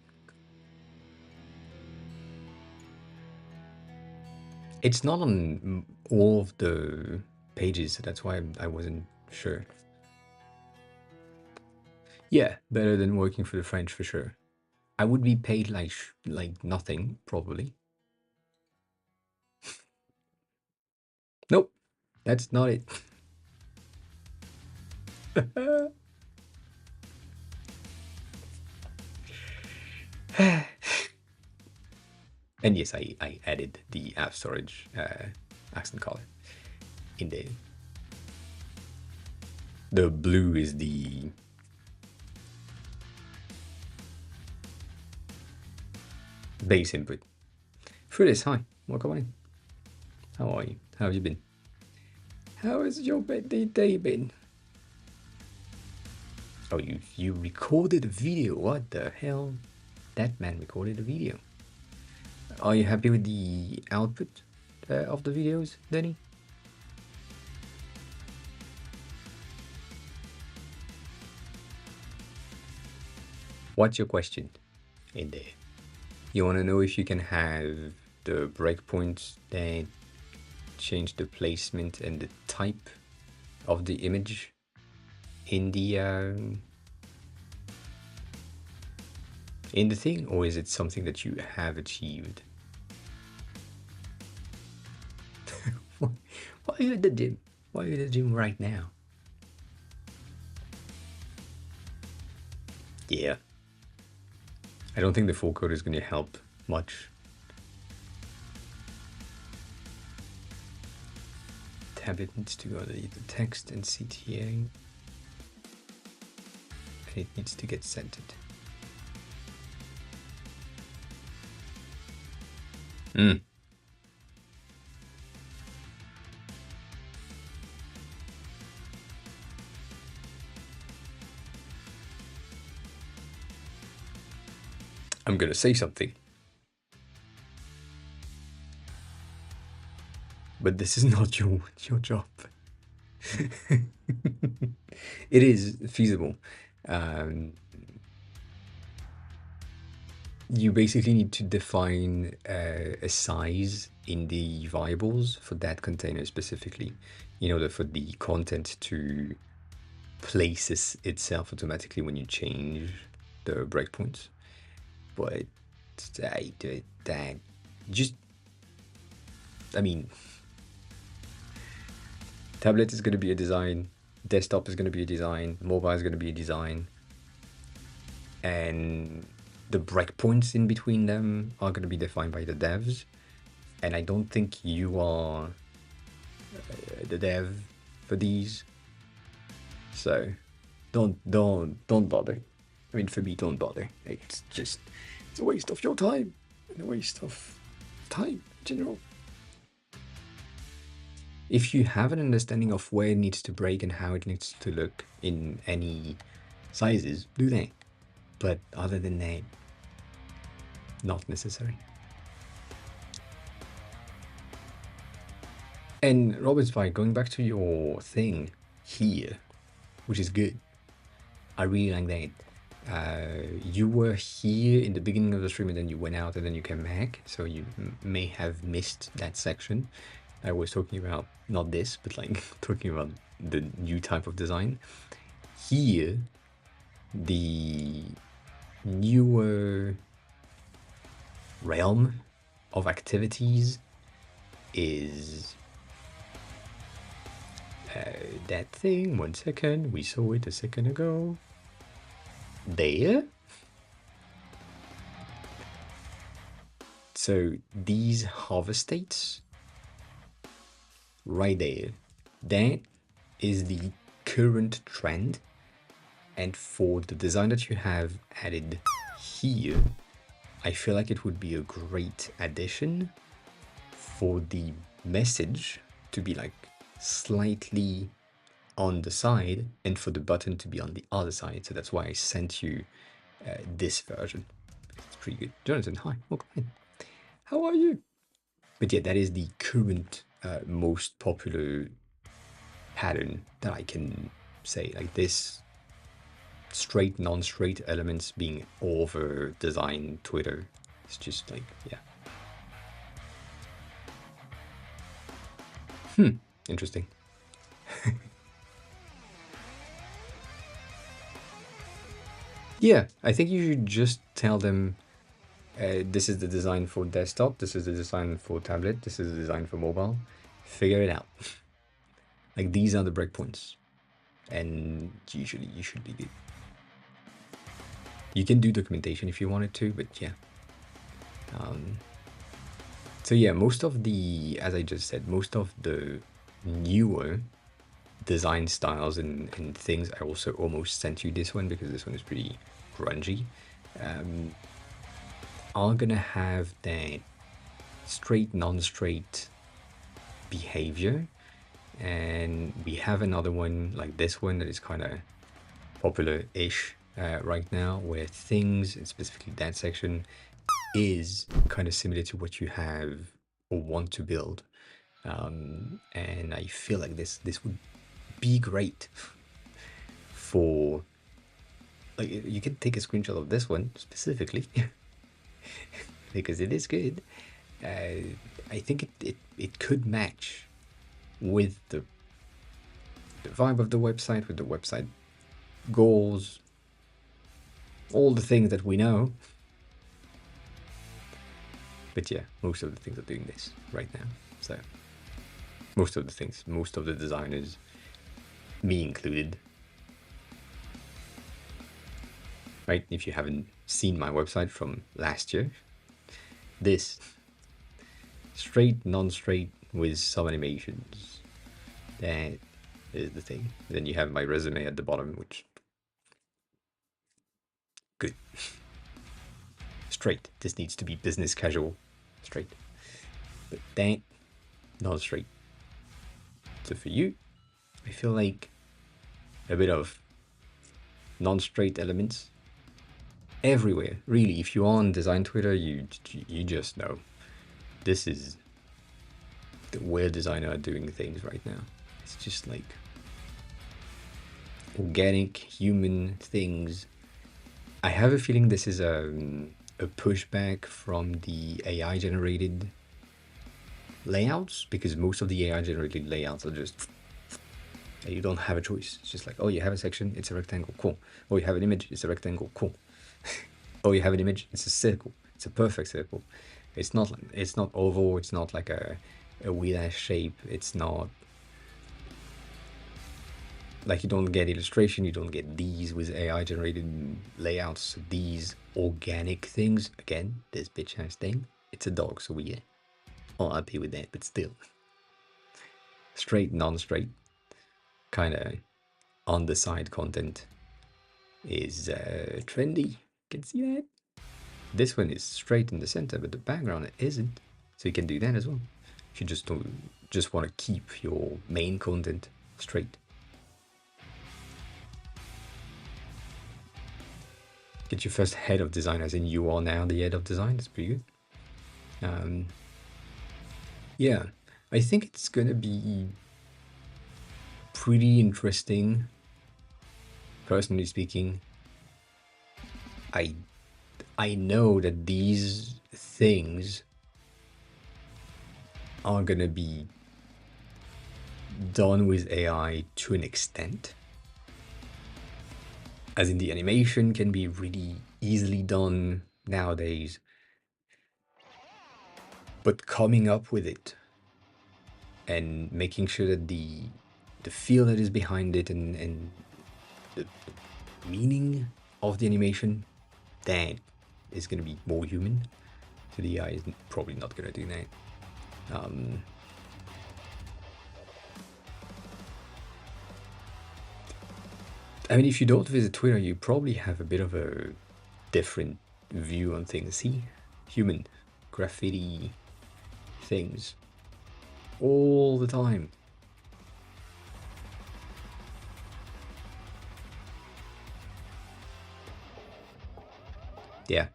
It's not on all of the pages, so that's why I wasn't sure. Yeah, better than working for the French for sure. I would be paid like nothing, probably. Nope, that's not it. And yes, I added the app storage accent color in there. The blue is the base input. Fruitis, hi, welcome in. How are you? How have you been? How has your birthday day been? Oh, you recorded a video. What the hell? That man recorded a video. Are you happy with the output of the videos, Denny? What's your question in there? You want to know if you can have the breakpoints that change the placement and the type of the image in the thing, or is it something that you have achieved? Why are you at the gym? Why are you at the gym right now? Yeah. I don't think the full code is going to help much. Tablet needs to go underneath the text and CTA. And it needs to get centered. I'm gonna say something. But this is not your job. It is feasible. You basically need to define a size in the variables for that container specifically, in order for the content to place itself automatically when you change the breakpoints. But I mean, tablet is going to be a design, desktop is going to be a design, mobile is going to be a design, and the breakpoints in between them are going to be defined by the devs. And I don't think you are the dev for these. So don't bother. I mean, for me, don't bother. It's just, it's a waste of your time and a waste of time in general. If you have an understanding of where it needs to break and how it needs to look in any sizes, do that. But other than that, not necessary. And Robin Spike, going back to your thing here, which is good. I really like that. You were here in the beginning of the stream and then you went out and then you came back. So you may have missed that section. I was talking about, not this, but like talking about the new type of design. Here, the newer realm of activities is that thing. 1 second, we saw it a second ago. There. So these hover states right there, that is the current trend. And for the design that you have added here, I feel like it would be a great addition for the message to be like slightly on the side and for the button to be on the other side. So that's why I sent you this version. It's pretty good. Jonathan, hi, welcome in. How are you? But yeah, that is the current most popular pattern that I can say, like this straight, non-straight elements being over design Twitter. It's just like, yeah. Interesting. Yeah, I think you should just tell them this is the design for desktop, this is the design for tablet, this is the design for mobile. Figure it out. Like, these are the breakpoints. And usually you should be good. You can do documentation if you wanted to, but yeah. So yeah, most of the, as I just said, most of the newer design styles and things, I also almost sent you this one because this one is pretty grungy, are gonna have that straight, non-straight behavior. And we have another one like this one that is kind of popular-ish right now, where things, and specifically that section, is kind of similar to what you have or want to build. And I feel like this would be great for, like, you can take a screenshot of this one specifically because it is good. I think it could match with the vibe of the website, with the website goals, all the things that we know. But yeah, most of the things are doing this right now. So most of the things, most of the designers, me included, right? If you haven't seen my website from last year, this straight, non-straight with some animations, that is the thing. Then you have my resume at the bottom, which good. Straight. This needs to be business casual. Straight. But that, not straight. So for you, I feel like a bit of non-straight elements everywhere. Really, if you're on design Twitter, you just know this is where designers are doing things right now. It's just like organic human things. I have a feeling this is a pushback from the AI generated layouts, because most of the AI generated layouts are just, you don't have a choice. It's just like, oh, you have a section, it's a rectangle, cool. Oh, you have an image, it's a rectangle, cool. Oh, you have an image, it's a circle, it's a perfect circle. It's not oval, it's not like a weird ass shape, it's not like, you don't get illustration, you don't get these with AI generated layouts. These organic things, again, this bitch ass thing, it's a dog, so we are happy with that, but still. Straight, non-straight. kind of on the side content is trendy. You can see that. This one is straight in the center, but the background isn't. So you can do that as well. If you just want to keep your main content straight. Get your first head of design, as in you are now the head of design. That's pretty good. Yeah, I think it's gonna be pretty interesting. Personally speaking, I know that these things are gonna be done with AI to an extent. As in, the animation can be really easily done nowadays. But coming up with it and making sure that the feel that is behind it and the meaning of the animation, that is going to be more human. So the AI is probably not going to do that. I mean, if you don't visit Twitter, you probably have a bit of a different view on things. See, human graffiti things all the time. Yeah.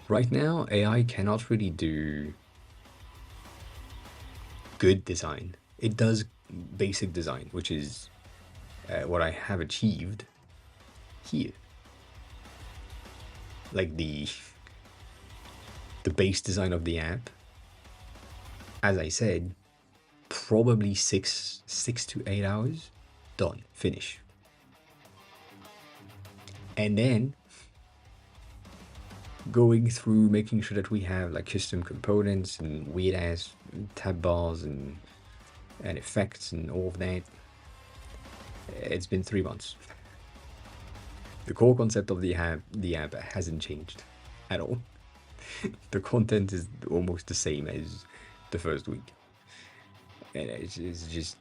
Right now, AI cannot really do good design. It does basic design, which is what I have achieved here. Like the base design of the app, as I said, probably 6 to 8 hours, done, finish. And then going through making sure that we have like custom components and weird ass tab bars and effects and all of that. It's been 3 months. The core concept of the app hasn't changed at all. The content is almost the same as the first week, and it's just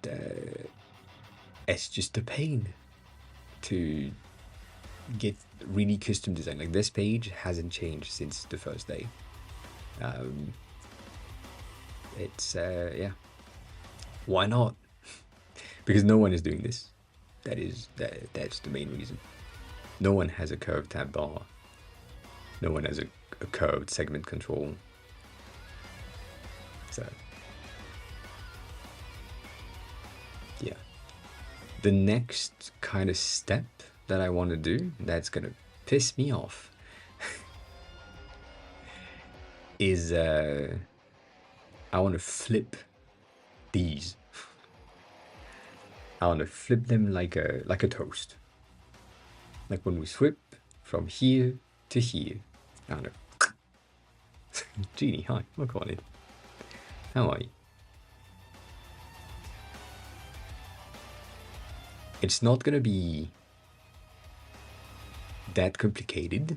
a pain to get really custom design. Like, this page hasn't changed since the first day. It's yeah, why not? Because no one is doing this. That's the main reason. No one has a curved tab bar. No one has a curved segment control. So yeah, the next kind of step that I want to do, that's gonna piss me off, is I want to flip these. I want to flip them like a toast. Like when we swip from here to here. I want to. Jeannie, hi, welcome on in. How are you? It's not gonna be that complicated,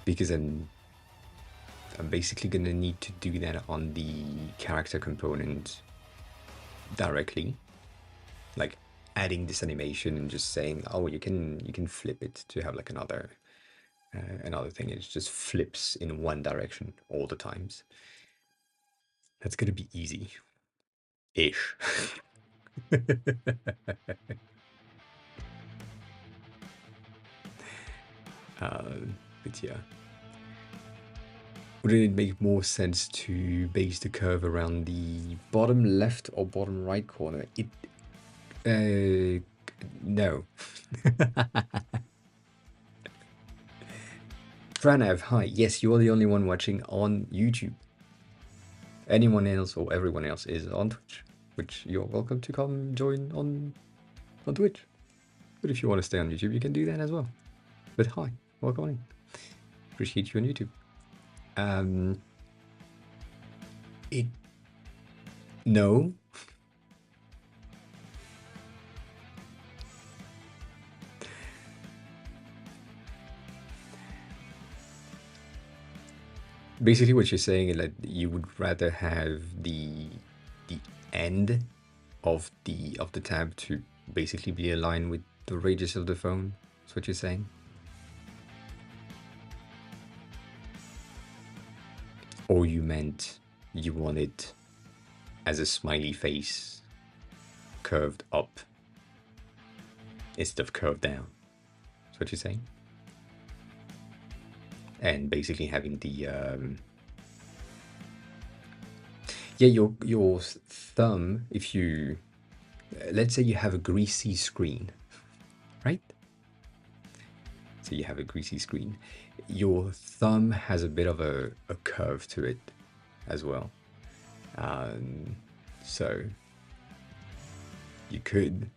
because I'm basically gonna need to do that on the character component directly, like adding this animation and just saying, oh, you can flip it to have like another thing. It just flips in one direction all the times. That's gonna be easy-ish. But yeah, wouldn't it make more sense to base the curve around the bottom left or bottom right corner? No. Pranav, hi. Yes, you're the only one watching on YouTube. Anyone else or everyone else is on Twitch, which you're welcome to come join on Twitch. But if you want to stay on YouTube, you can do that as well. But hi, welcome in. Appreciate you on YouTube. No. Basically, what you're saying is that you would rather have the end of the tab to basically be aligned with the radius of the phone. That's what you're saying. Or you meant you want it as a smiley face, curved up instead of curved down. That's what you're saying. And basically having the your thumb, if you let's say you have a greasy screen, right? So you have a greasy screen. Your thumb has a bit of a curve to it as well. So you could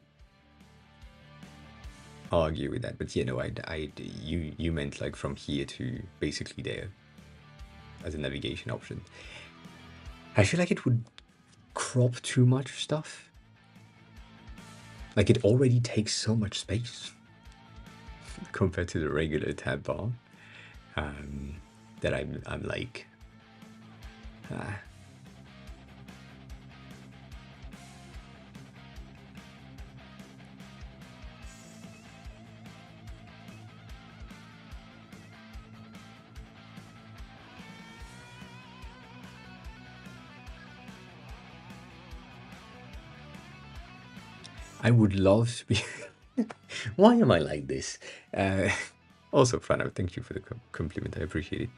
argue with that, but you meant like from here to basically there as a navigation option. I feel like it would crop too much stuff. Like it already takes so much space compared to the regular tab bar, that I'm like, I would love to be. Why am I like this? Also, Pranav, thank you for the compliment. I appreciate it.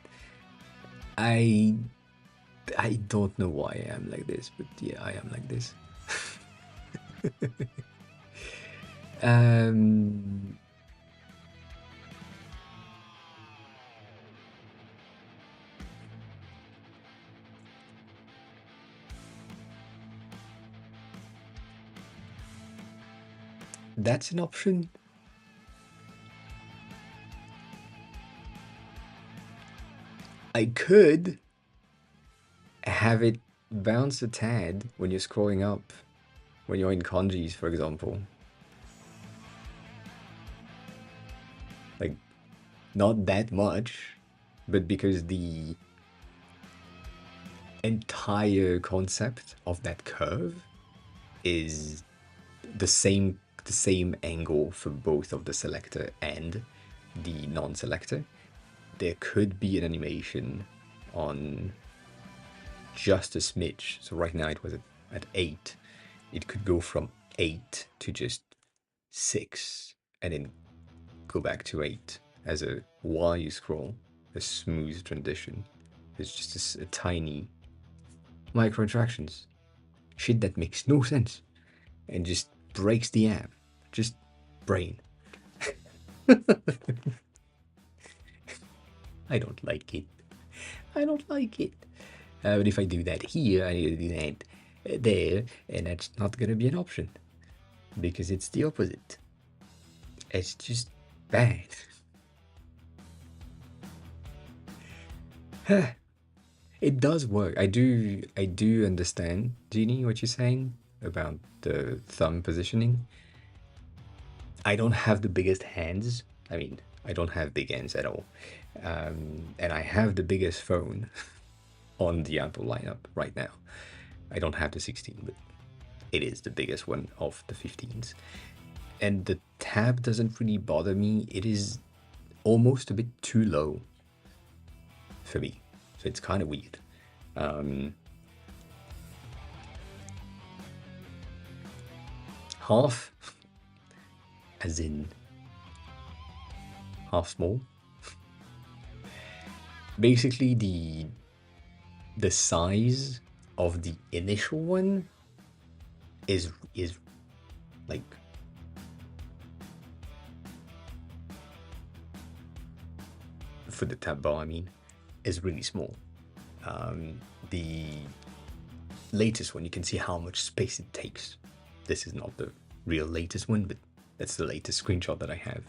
I don't know why I am like this, but yeah, I am like this. That's an option. I could have it bounce a tad when you're scrolling up, when you're in kanjis, for example. Like, not that much, but because the entire concept of that curve is the same angle for both of the selector and the non-selector, there could be an animation on just a smidge. So right now it was at 8. It could go from 8 to just 6 and then go back to 8 as a while you scroll, a smooth transition. It's just a tiny micro interactions. Shit that makes no sense and just breaks the app. Just brain. I don't like it. I don't like it. But if I do that here, I need to do that there, and that's not going to be an option. Because it's the opposite. It's just bad. It does work. I do understand, Jeannie, what you're saying about the thumb positioning. I don't have the biggest hands. I mean, I don't have big hands at all. And I have the biggest phone on the Apple lineup right now. I don't have the 16, but it is the biggest one of the 15s. And the tab doesn't really bother me. It is almost a bit too low for me. So it's kind of weird. Half, as in half small. Basically, the size of the initial one is like for the tab bar, I mean, is really small. The latest one, you can see how much space it takes. This is not the real latest one, but that's the latest screenshot that I have.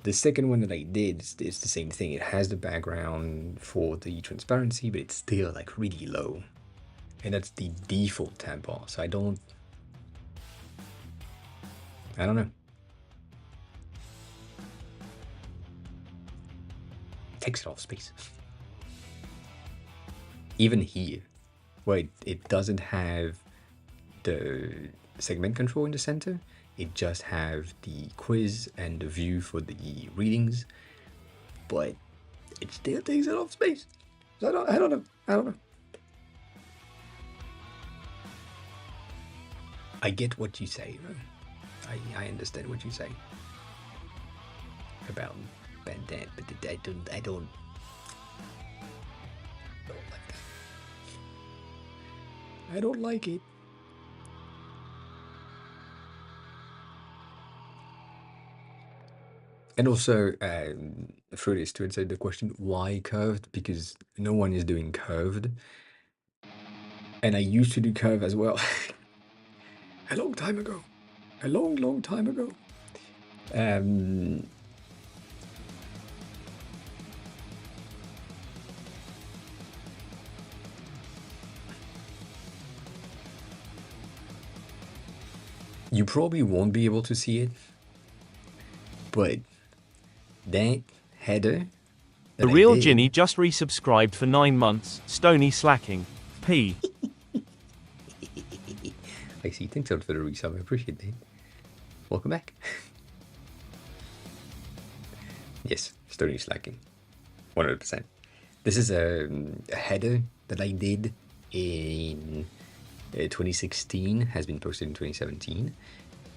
The second one that I did is the same thing. It has the background for the transparency, but it's still like really low. And that's the default tab bar. So I don't know. It takes a lot of space. even here, where it doesn't have the segment control in the center, it just have the quiz and the view for the readings, but it still takes a lot of space. So I don't know. I get what you say, right? I understand what you say about that, but I don't like that. I don't like it. And also, through this to answer the question, why curved? Because no one is doing curved. And I used to do curve as well. A long time ago. A long time ago. You probably won't be able to see it, but that header The real Ginny just resubscribed for 9 months. Stony slacking. P. I see. Thanks a lot for the resub. I appreciate that. Welcome back. Yes, Stony slacking. 100%. This is a header that I did in 2016, has been posted in 2017,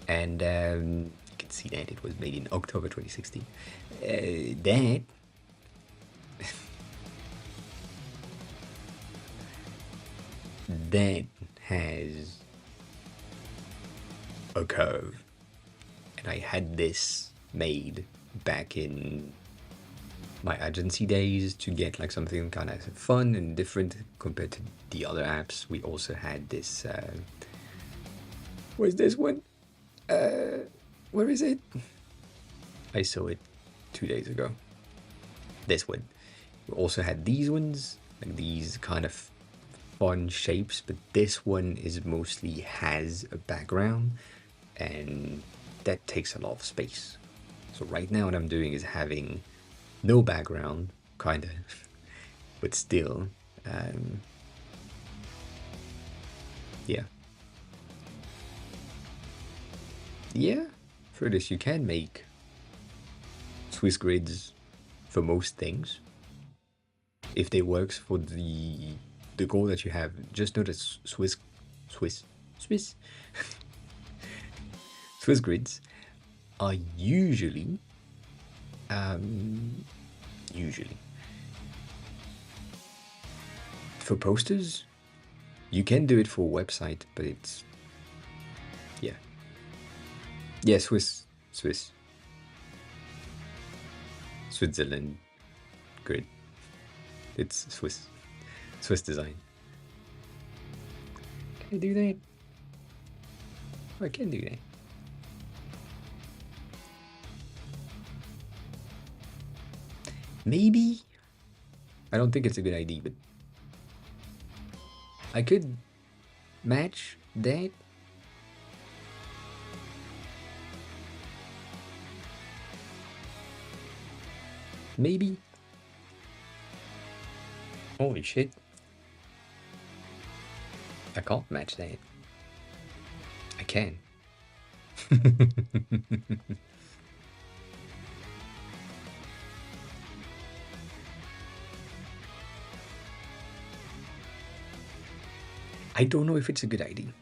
and you can see that it was made in October 2016. That has a curve, and I had this made back in my agency days to get like something kind of fun and different compared to the other apps. We also had this where's this one? Where is it? I saw it 2 days ago. This one. We also had these ones, like these kind of fun shapes, but this one is mostly has a background, and that takes a lot of space. So right now what I'm doing is having no background, kind of, but still, yeah. Yeah, for this you can make Swiss grids for most things. If they works for the goal that you have, just know that Swiss Swiss grids are usually for posters. You can do it for a website, but it's yeah, Switzerland grid. It's Swiss design. Can I do that? I can do that. Maybe. I don't think it's a good idea, but I could match that. Maybe. Holy shit. I can't match that. I can. I don't know if it's a good idea.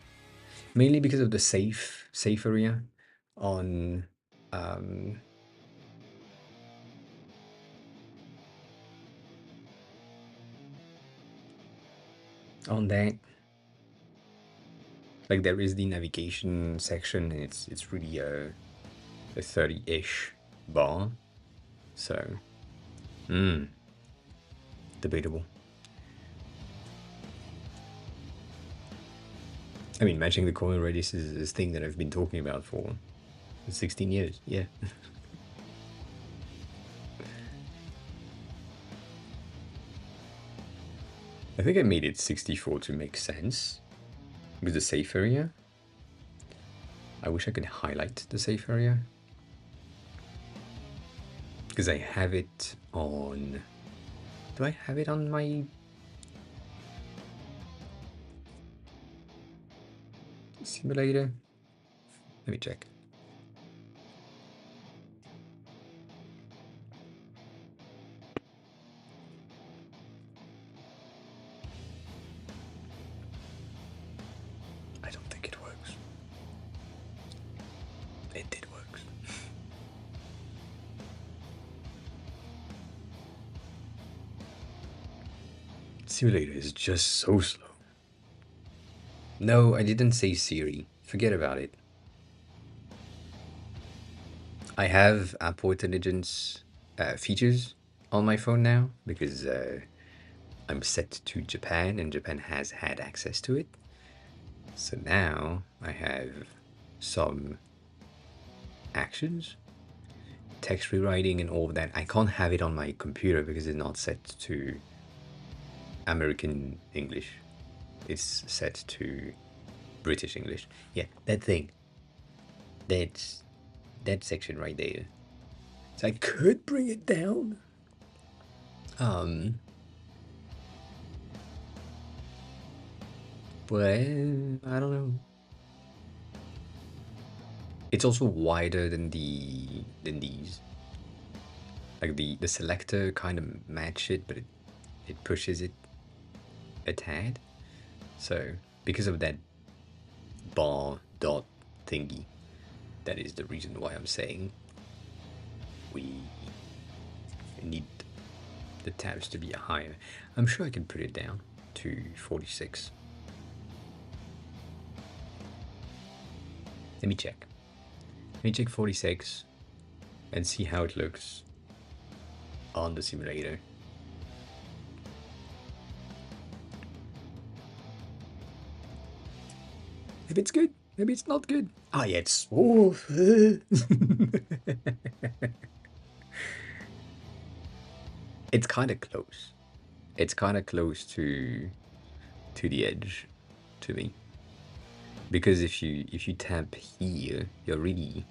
Mainly because of the safe area on that. Like there is the navigation section, and it's really a 30-ish bar. So debatable. I mean, matching the corner radius is this thing that I've been talking about for 16 years. Yeah. I think I made it 64 to make sense with the safe area. I wish I could highlight the safe area, because I have it on... Do I have it on my simulator. Let me check. I don't think it works. It did work. Simulator is just so slow. No, I didn't say Siri. Forget about it. I have Apple Intelligence features on my phone now because I'm set to Japan and Japan has had access to it. So now I have some actions, text rewriting and all of that. I can't have it on my computer because it's not set to American English. It's set to British English. Yeah, that thing. That's that section right there. So I could bring it down. But I don't know. It's also wider than these. Like the selector kind of match it, but it pushes it a tad. So because of that bar dot thingy, that is the reason why I'm saying we need the tabs to be higher. I'm sure I can put it down to 46. Let me check. Let me check 46 and see how it looks on the simulator. Maybe it's good, maybe it's not good. Ah, yeah, it's... Oh. It's kind of close. It's kind of close to the edge to me. Because if you tap here, you're really...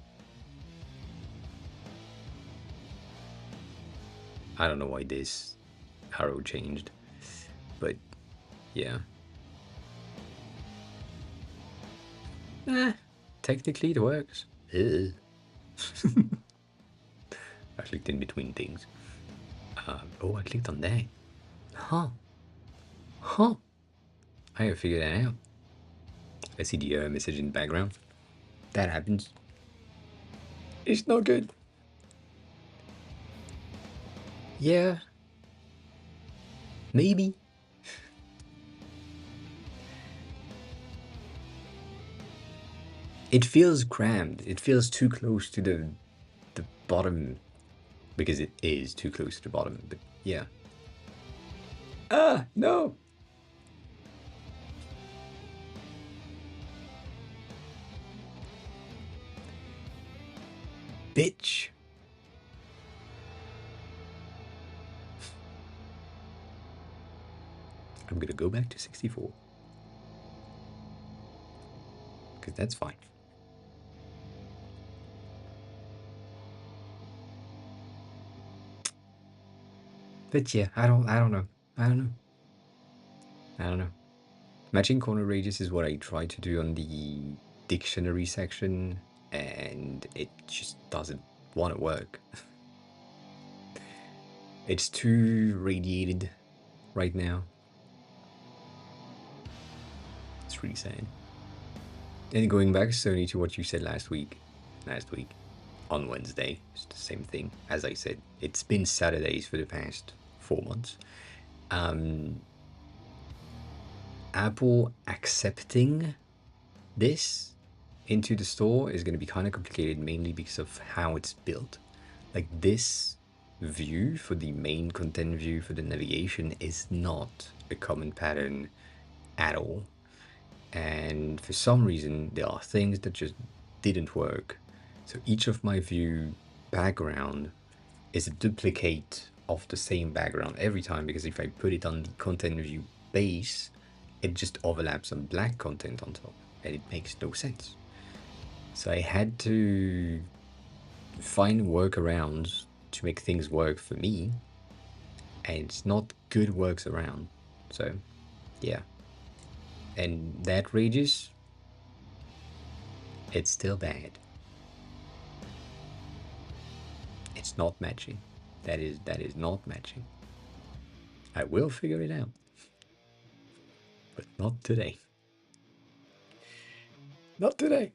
I don't know why this arrow changed, but yeah. Technically it works. I clicked in between things. Oh, I clicked on that. Huh. I gotta figure that out. I see the message in the background. That happens. It's not good. Yeah. Maybe. It feels crammed. It feels too close to the bottom, because it is too close to the bottom, but yeah. Ah, no. Bitch. I'm gonna go back to 64. Because that's fine. But yeah, I don't know. I don't know. Matching corner radius is what I try to do on the dictionary section, and it just doesn't want to work. It's too radiated right now. It's really sad. And going back, Sony, to what you said last week on Wednesday, it's the same thing. As I said, it's been Saturdays for the past 4 months. Apple accepting this into the store is going to be kind of complicated, mainly because of how it's built. Like, this view for the main content view for the navigation is not a common pattern at all. And for some reason, there are things that just didn't work. So each of my view background is a duplicate of the same background every time, because if I put it on the content view base, it just overlaps some black content on top, and it makes no sense. So I had to find workarounds to make things work for me, and it's not good works around. So yeah. And that radius It's still bad. It's not matching. That is not matching. I will figure it out. But not today. Not today.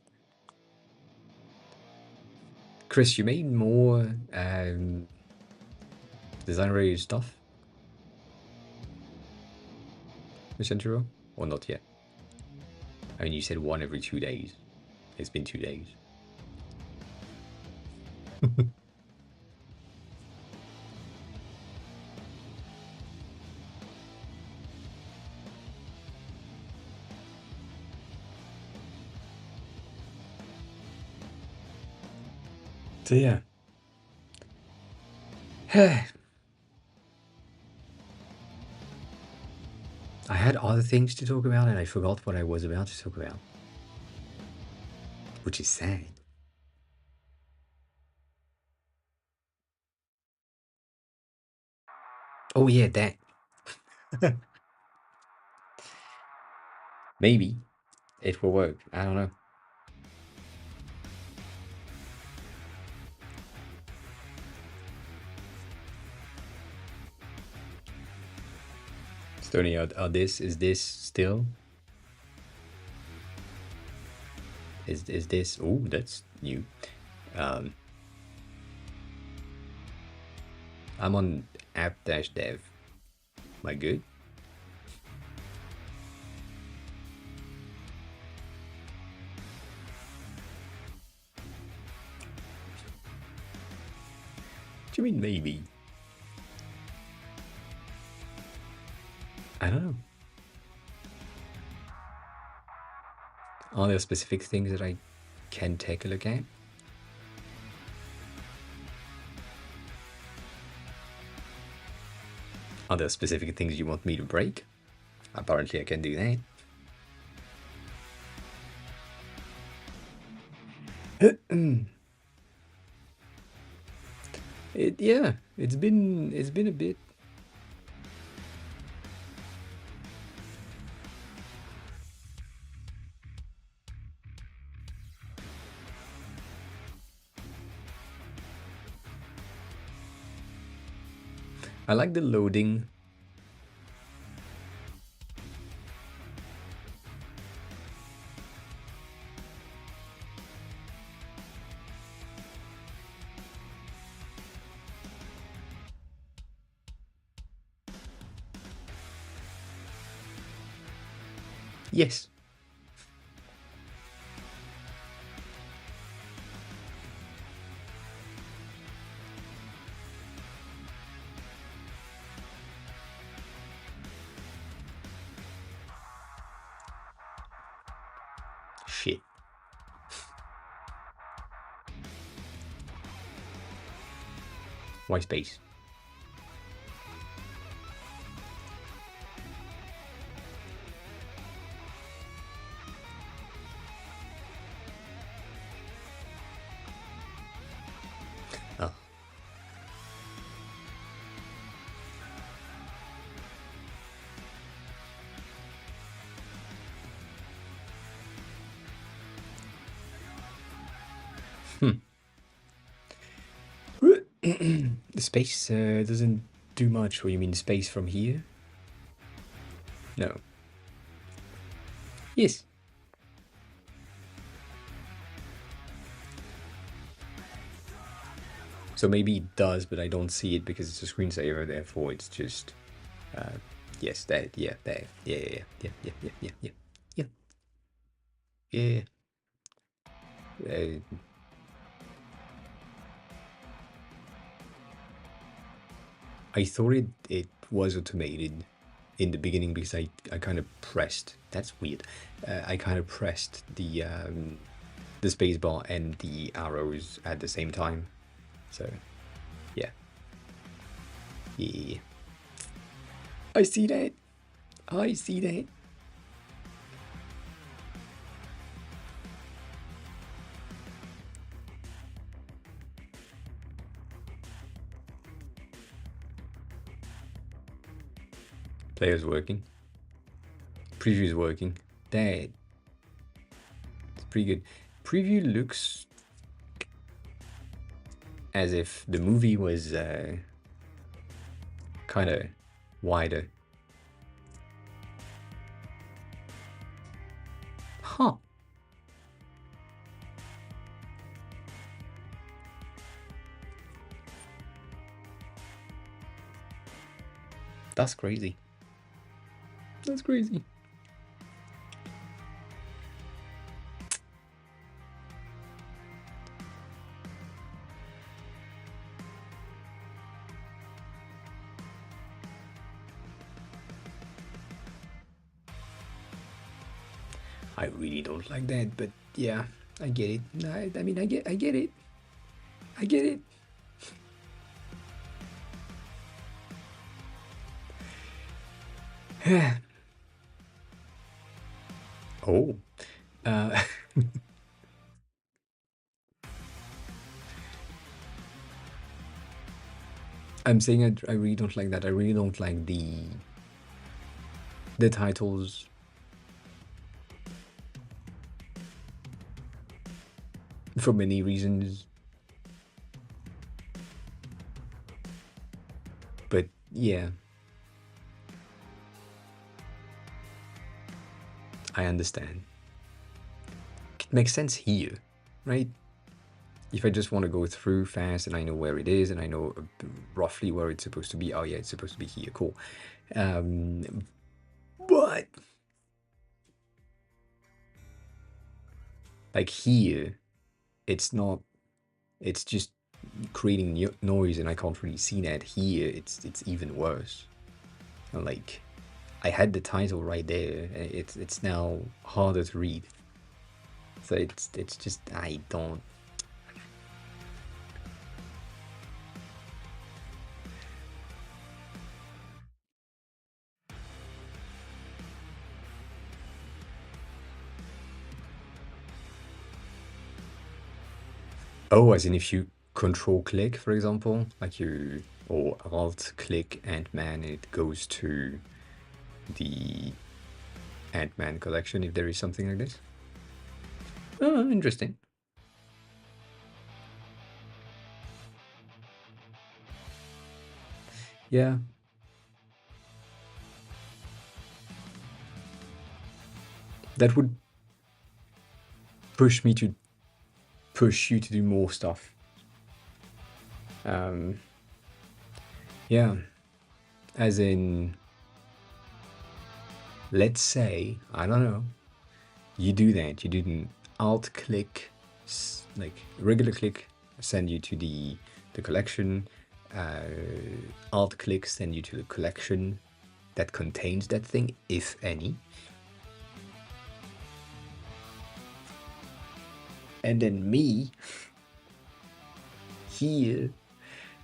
Chris, you made more design-related stuff Central, or not yet? I mean, you said one every 2 days. It's been 2 days. So yeah. I had other things to talk about and I forgot what I was about to talk about. Which is sad. Oh yeah, that. Maybe it will work. I don't know. Stony, is this still? Is this? Oh, that's new. I'm on app-dev. Am I good? What do you mean maybe? I don't know. Are there specific things that I can take a look at? Are there specific things you want me to break? Apparently I can do that. Yeah, it's been a bit. I like the loading. Yes. Shit. Why space? Oh. The space doesn't do much. What you mean, space from here? No. Yes. So maybe it does, but I don't see it because it's a screensaver. Therefore, it's just yes, that, yeah, that, yeah. I thought it was automated in the beginning because I kind of pressed. That's weird. I kind of pressed the space bar and the arrows at the same time. So, yeah. Yeah. I see that. I see that. Player's working. Preview is working. That. It's pretty good. preview looks as if the movie was kind of wider. Huh. That's crazy. That's crazy. I really don't like that, but yeah, I get it. I mean, I get it. I get it. Oh. I'm saying I really don't like that. I really don't like the titles. For many reasons. But yeah. I understand. It makes sense here, right? If I just want to go through fast and I know where it is and I know roughly where it's supposed to be, oh yeah, it's supposed to be here, cool. But like here, it's not, it's just creating noise and I can't really see that. Here, it's even worse. And like, I had the title right there. It's now harder to read. So it's just, I don't. Oh, as in if you control click, for example, like you, or alt click Ant-Man, it goes to the Ant-Man collection, if there is something like this. Oh, interesting. Yeah. That would push me to push you to do more stuff. Yeah. As in, let's say, I don't know, you do that, you didn't alt click, like regular click, send you to the collection, alt click send you to the collection that contains that thing, if any. And then me, here,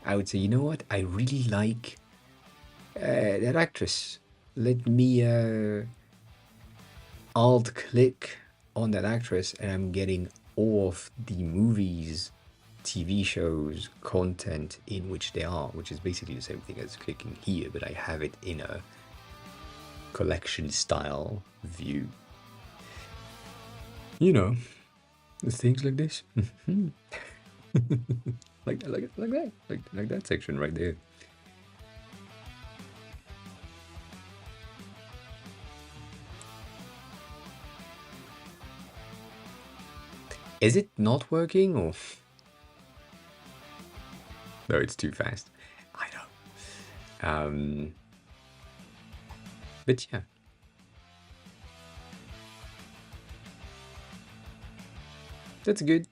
I would say, you know what, I really like that actress. Let me alt click on that actress and I'm getting all of the movies, TV shows, content in which they are, which is basically the same thing as clicking here, but I have it in a collection style view. You know, things like this. like that section right there. Is it not working or? No, it's too fast. I know. But yeah. That's good.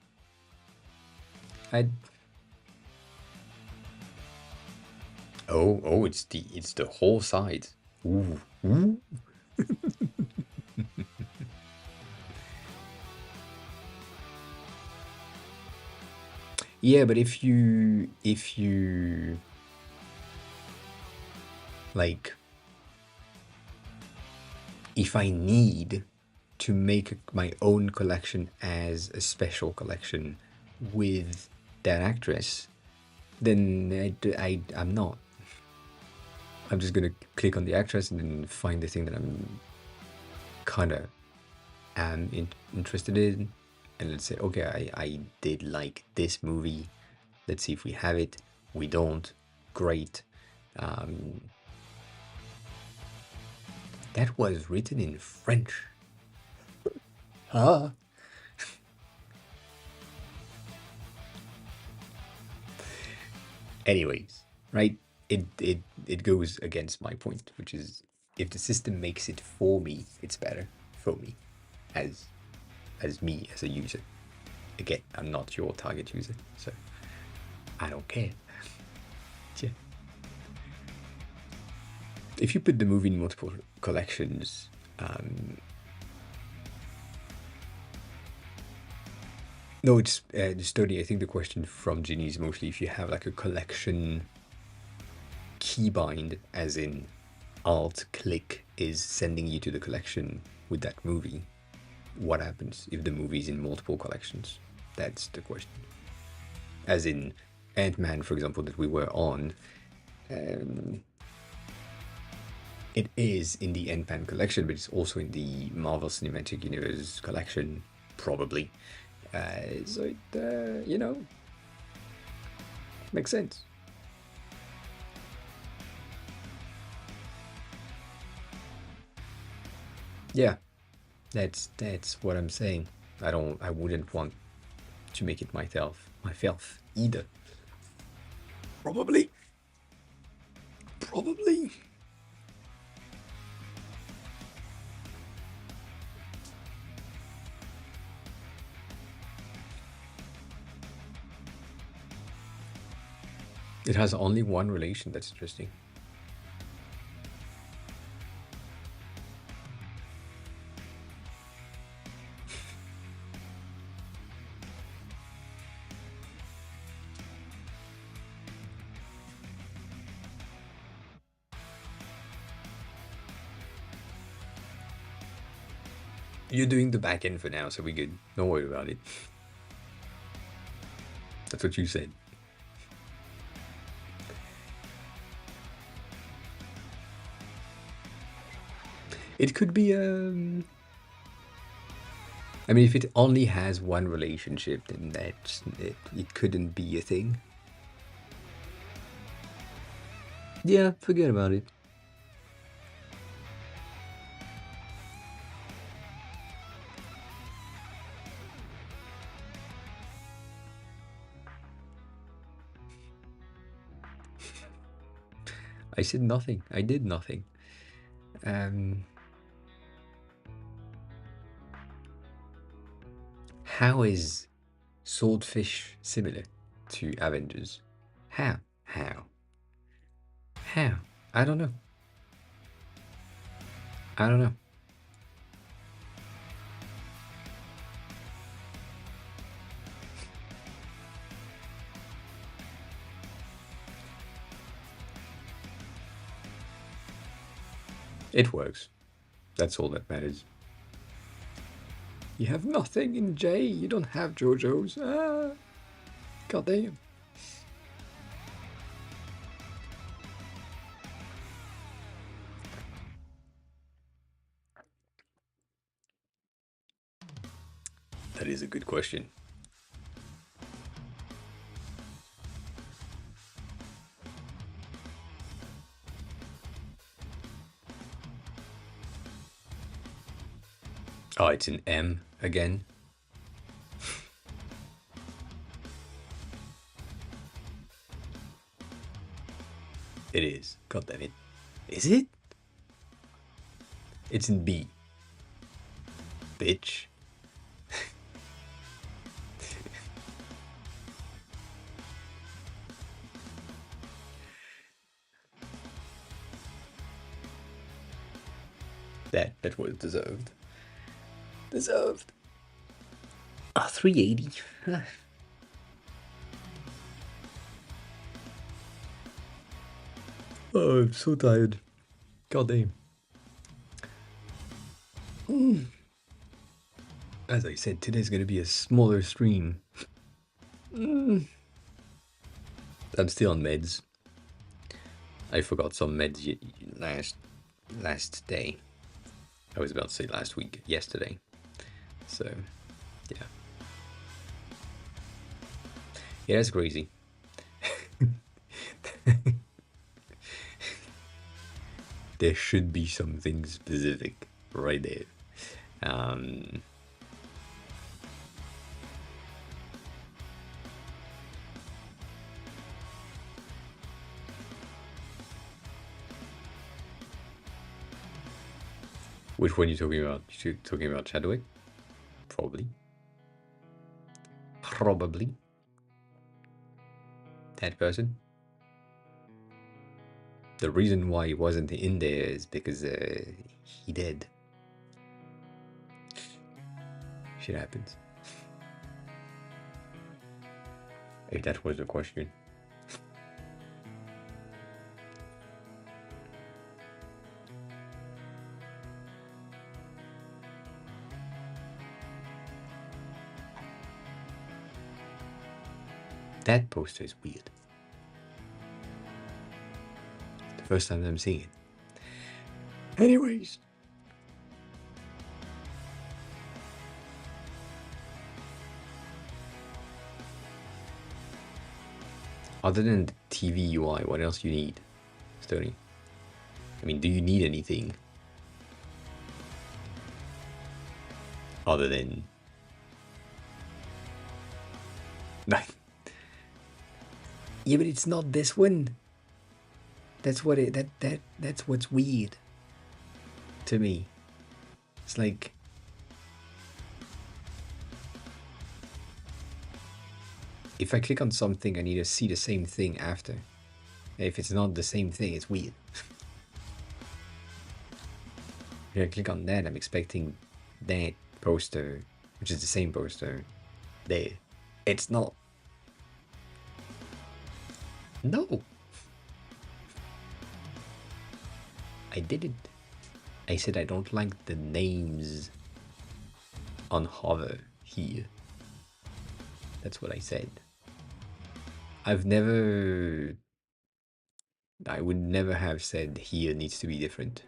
Oh, it's the whole side. Ooh. Ooh. Yeah, but if you like, if I need to make my own collection as a special collection with that actress, then I'm not. I'm just gonna click on the actress and then find the thing that I'm kind of am interested in, and let's say, okay, I did like this movie. Let's see if we have it. We don't. Great. That was written in French. Huh? Anyways, right? It goes against my point, which is if the system makes it for me, it's better for me as me as a user. Again, I'm not your target user, so I don't care. Yeah. If you put the movie in multiple collections, no, it's Stony. I think the question from Ginny is mostly if you have like a collection keybind, as in Alt click is sending you to the collection with that movie. What happens if the movie is in multiple collections? That's the question. As in Ant-Man, for example, that we were on. It is in the Ant-Man collection, but it's also in the Marvel Cinematic Universe collection, probably. So it, you know, makes sense. Yeah, that's what I'm saying. I wouldn't want to make it myself either. Probably. It has only one relation. That's interesting. You're doing the back end for now, so we're good. Don't worry about it. That's what you said. It could be I mean, if it only has one relationship, then it couldn't be a thing. Yeah, forget about it. I said nothing. I did nothing. How is Swordfish similar to Avengers? How? I don't know. It works. That's all that matters. You have nothing in J. You don't have JoJo's. Ah, goddamn. That is a good question. Oh, it's an M again. It is. God damn it. Is it? It's in B. Bitch. That was deserved. Deserved. 380. Oh, I'm so tired. God damn. As I said, today's gonna be a smaller stream. I'm still on meds. I forgot some meds last day. I was about to say last week, yesterday. So, yeah. Yeah, that's crazy. There should be something specific right there. Which one are you talking about? You talking about Chadwick? Probably. Probably. That person. The reason why he wasn't in there is because he did. Shit happens. If that was the question. That poster is weird. The first time I'm seeing it. Anyways. Other than the TV UI, what else do you need, Stoney? I mean, do you need anything? Other than... Yeah, but it's not this one. That's what that's what's weird to me. It's like if I click on something, I need to see the same thing after. If it's not the same thing, it's weird. If I click on that, I'm expecting that poster, which is the same poster, there. It's not. No. I didn't. I said I don't like the names on hover here. That's what I said. I would never have said here needs to be different.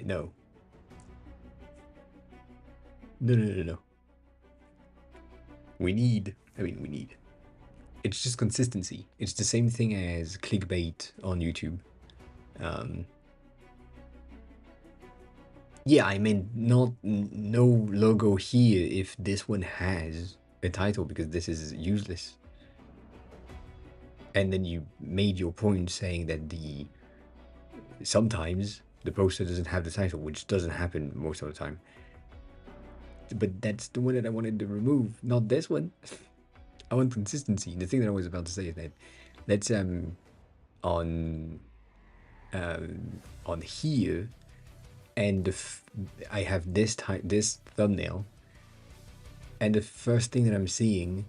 No. No. We need. It's just consistency. It's the same thing as clickbait on YouTube. Yeah, I mean, no logo here if this one has a title, because this is useless. And then you made your point saying that sometimes the poster doesn't have the title, which doesn't happen most of the time. But that's the one that I wanted to remove, not this one. I want consistency. The thing that I was about to say is that let's on here, and I have this thumbnail, and the first thing that I'm seeing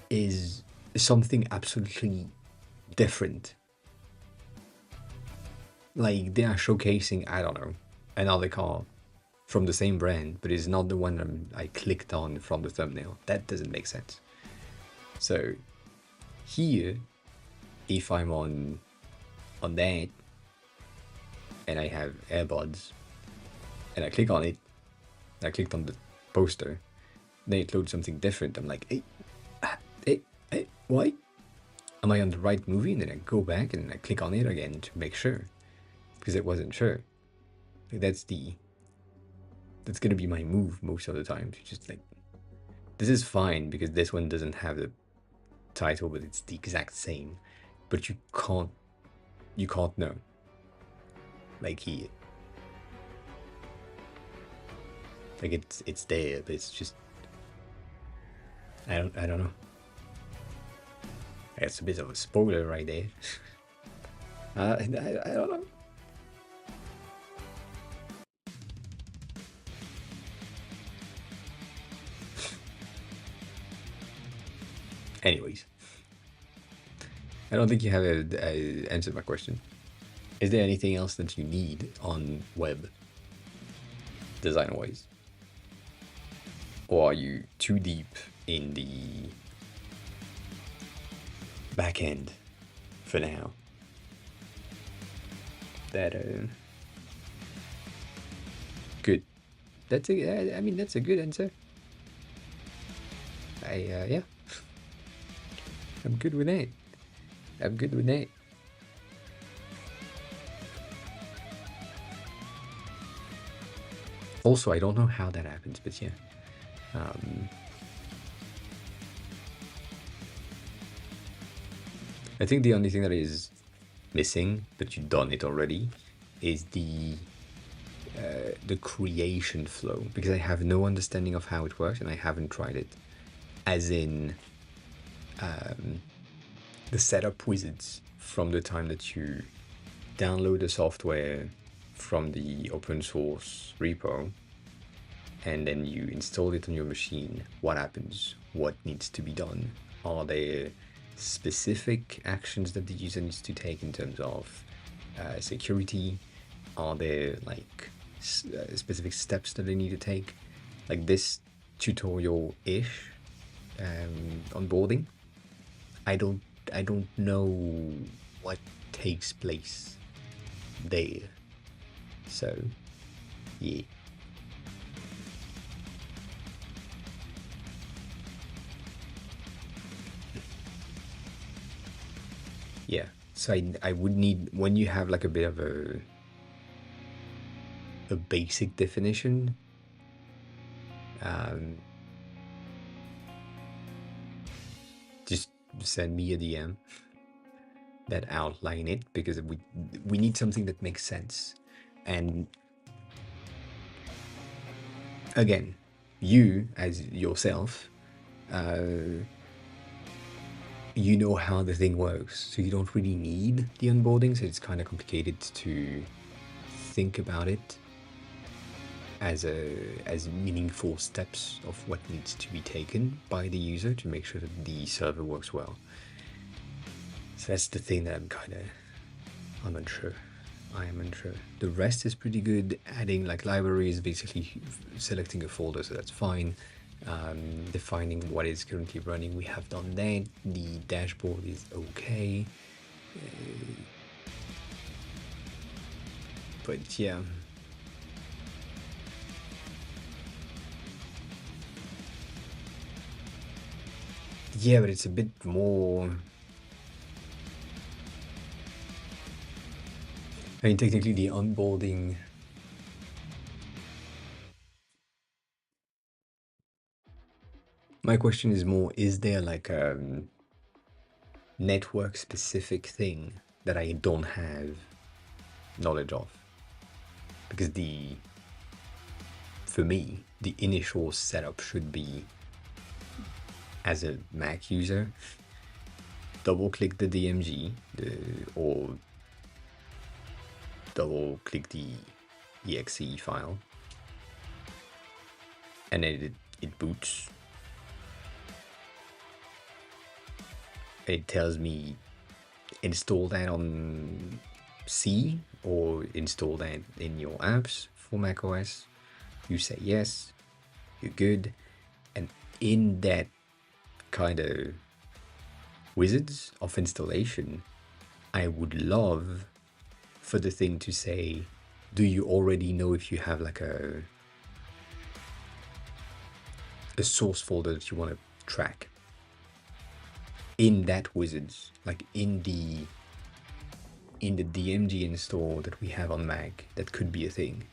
is something absolutely different. Like they are showcasing, I don't know, another car from the same brand, but it's not the one I clicked on from the thumbnail. That doesn't make sense. So here, if I'm on that, and I have AirPods, and I click on it, I clicked on the poster, then it loads something different. I'm like, hey, why? Am I on the right movie? And then I go back and I click on it again to make sure, because it wasn't sure. Like that's gonna be my move most of the time. To just like, this is fine because this one doesn't have the title, but it's the exact same. But you can't know. Like here, like it's there, but it's just I don't know. That's a bit of a spoiler right there. I don't know. Anyways, I don't think you have answered my question. Is there anything else that you need on web, design-wise? Or are you too deep in the back end for now? That good. That's a good answer. Yeah, I'm good with it. I'm good with it. Also, I don't know how that happens, but yeah. I think the only thing that is missing, but you've done it already, is the creation flow, because I have no understanding of how it works and I haven't tried it. As in, the setup wizards from the time that you download the software from the open source repo and then you install it on your machine. What happens? What needs to be done? Are there specific actions that the user needs to take in terms of security? Are there like specific steps that they need to take? Like this tutorial-ish onboarding. I don't know what takes place there. So, yeah. Yeah. So I would need, when you have like a bit of a basic definition, just send me a DM that outline it, because we need something that makes sense. And again, you as yourself, you know how the thing works, so you don't really need the onboarding. So it's kind of complicated to think about it as meaningful steps of what needs to be taken by the user to make sure that the server works well. So that's the thing that I'm unsure. I am unsure. The rest is pretty good. Adding like libraries, basically selecting a folder, so that's fine. Defining what is currently running, we have done that. The dashboard is okay. But yeah. Yeah, but it's a bit more... I mean, technically the onboarding... My question is more, is there like a network specific thing that I don't have knowledge of? Because for me, the initial setup should be, as a Mac user, double click the DMG or double click the exe file, and then it boots. It tells me install that on C or install that in your apps for macOS. You say yes, you're good, and in that kind of wizards of installation, I would love for the thing to say, do you already know if you have like a source folder that you want to track in that wizards, like in the DMG install that we have on Mac? That could be a thing.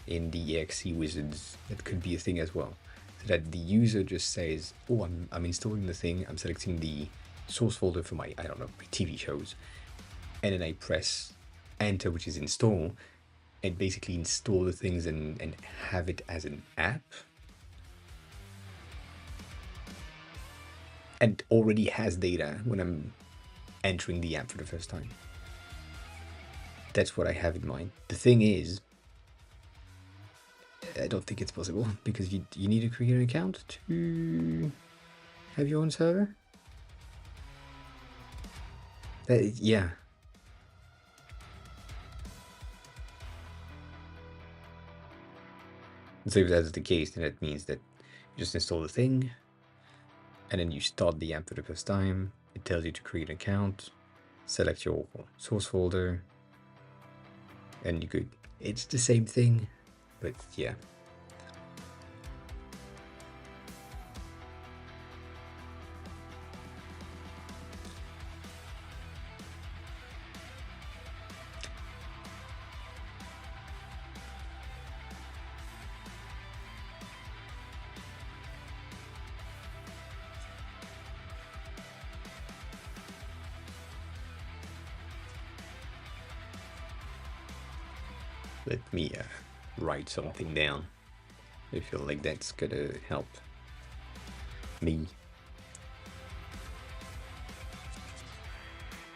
In the exe wizards, that could be a thing as well, so that the user just says, oh, I'm installing the thing, I'm selecting the source folder for my, I don't know, my TV shows, and then I press enter, which is install, and basically install the things and have it as an app, and already has data when I'm entering the app for the first time. That's what I have in mind. The thing is, I don't think it's possible, because you need to create an account to have your own server. Yeah. So if that's the case, then it means that you just install the thing, and then you start the app for the first time. It tells you to create an account, select your source folder, and you're good. It's the same thing, but yeah. Let me write something down. I feel like that's gonna help me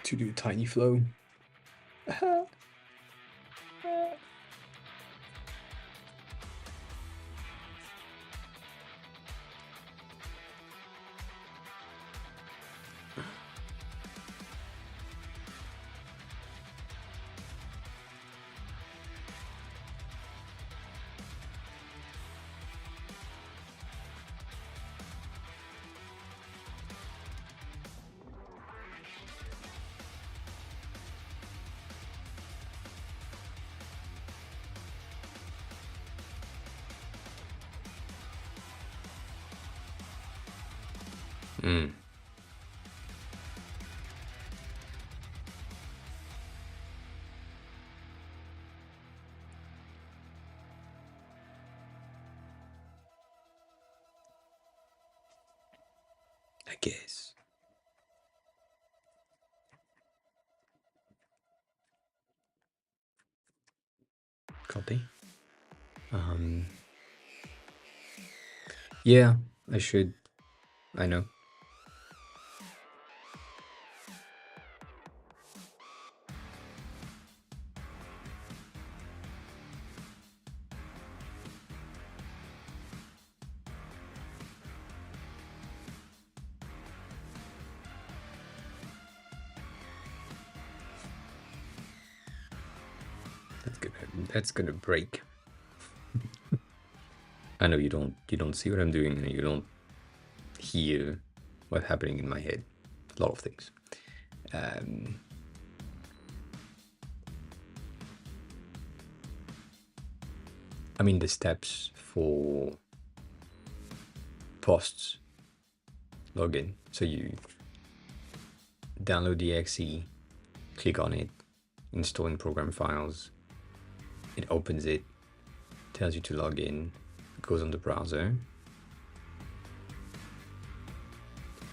to do a tiny flow. I guess. Copy. Yeah, I should. I know. That's gonna break. I know you don't see what I'm doing, and you don't hear what's happening in my head. A lot of things. I mean the steps for posts login. So you download the exe, click on it, install in program files. It opens it, tells you to log in, it goes on the browser.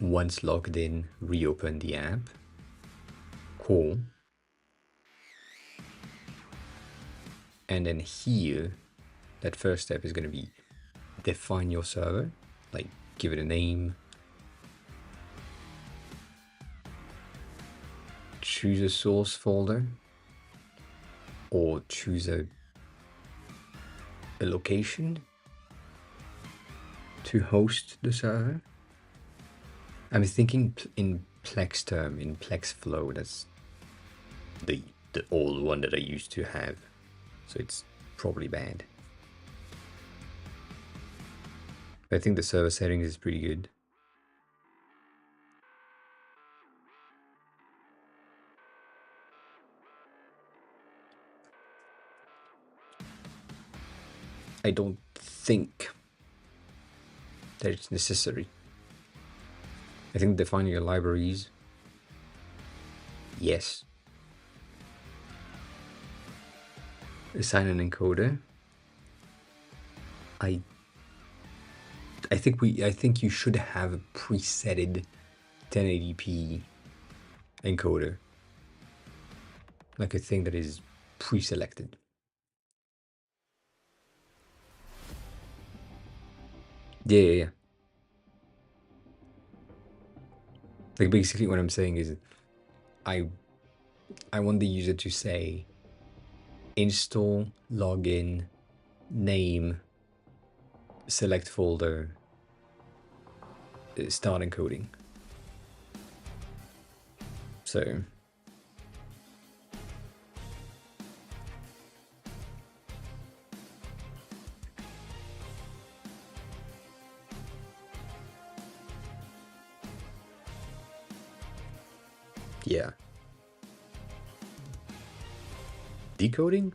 Once logged in, reopen the app, call, and then here, that first step is going to be define your server, like give it a name, choose a source folder, or choose a location to host the server. I'm thinking in Plex term, in Plex flow. That's the old one that I used to have, so it's probably bad. But I think the server settings is pretty good. I don't think that it's necessary. I think defining your libraries, yes. Assign an encoder. I think you should have a presetted 1080p encoder, like a thing that is pre-selected. Yeah. Like basically what I'm saying is I want the user to say install, login, name, select folder, start encoding. So yeah. Decoding?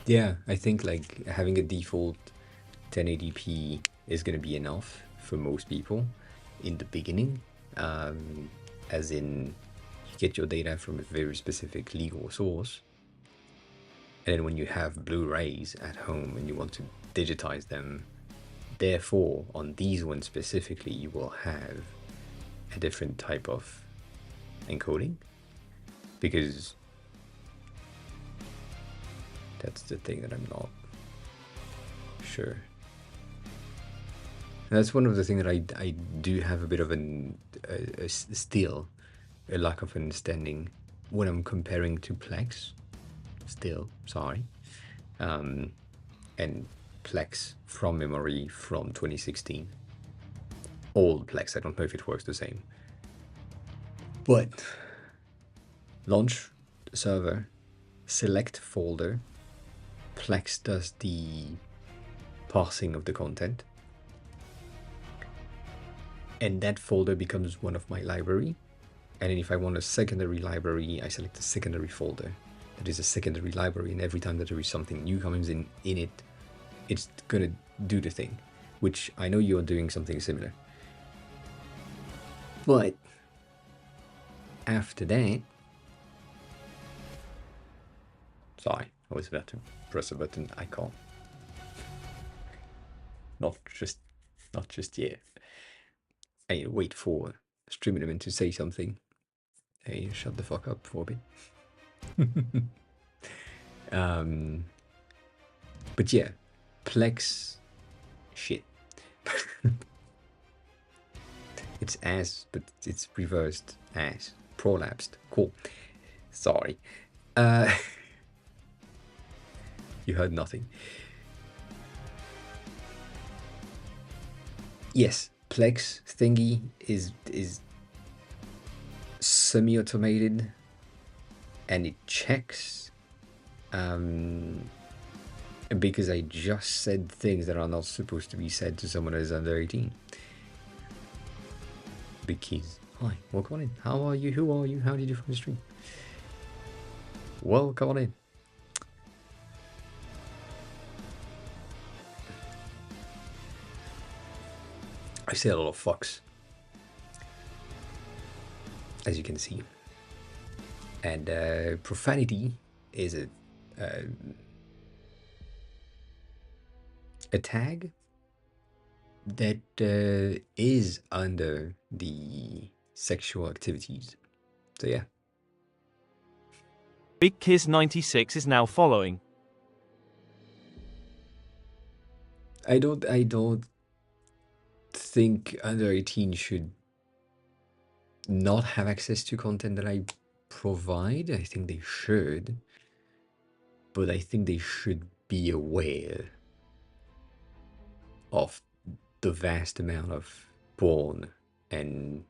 Yeah, I think like having a default 1080p is going to be enough for most people in the beginning, as in you get your data from a very specific legal source, and then when you have Blu-rays at home and you want to digitize them, therefore on these ones specifically you will have a different type of encoding, because that's the thing that I'm not sure. And that's one of the things that I do have a bit of still a lack of understanding when I'm comparing to Plex. Still, sorry. And Plex from memory from 2016. Old Plex, I don't know if it works the same. But launch server, select folder, Plex does the parsing of the content, and that folder becomes one of my library. And then if I want a secondary library, I select the secondary folder. That is a secondary library, and every time that there is something new comes in it, it's gonna do the thing, which I know you're doing something similar. But after that, sorry, I was about to press a button. I can't. Not just yet. I wait for stream element to say something. Hey, shut the fuck up for a bit. But yeah, Plex shit. It's as, but it's reversed as. Prolapsed. Cool. Sorry. You heard nothing. Yes, Plex thingy is semi-automated, and it checks because I just said things that are not supposed to be said to someone that is under 18. Big keys. Hi, welcome on in. How are you? Who are you? How did you find the stream? Welcome on in. I say a lot of fucks, as you can see, and profanity is a tag that is under the sexual activities. So yeah. Big Kiz 96 is now following. I don't think under 18 should not have access to content that I provide. I think they should, but I think they should be aware of the vast amount of porn and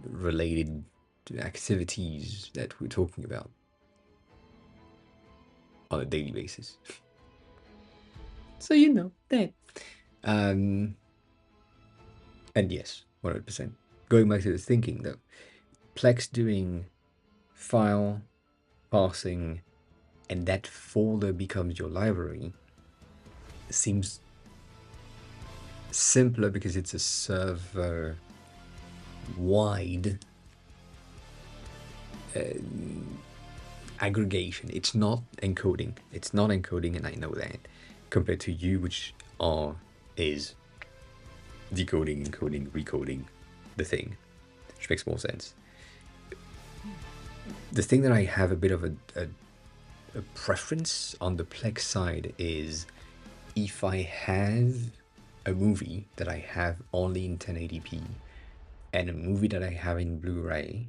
related activities that we're talking about on a daily basis. So you know that. And yes, 100%. Going back to the thinking though, Plex doing file, parsing, and that folder becomes your library seems simpler because it's a server wide aggregation. It's not encoding. It's not encoding, and I know that, compared to you, which is decoding, encoding, recoding the thing, which makes more sense. The thing that I have a bit of a preference on the Plex side is if I have a movie that I have only in 1080p and a movie that I have in Blu-ray,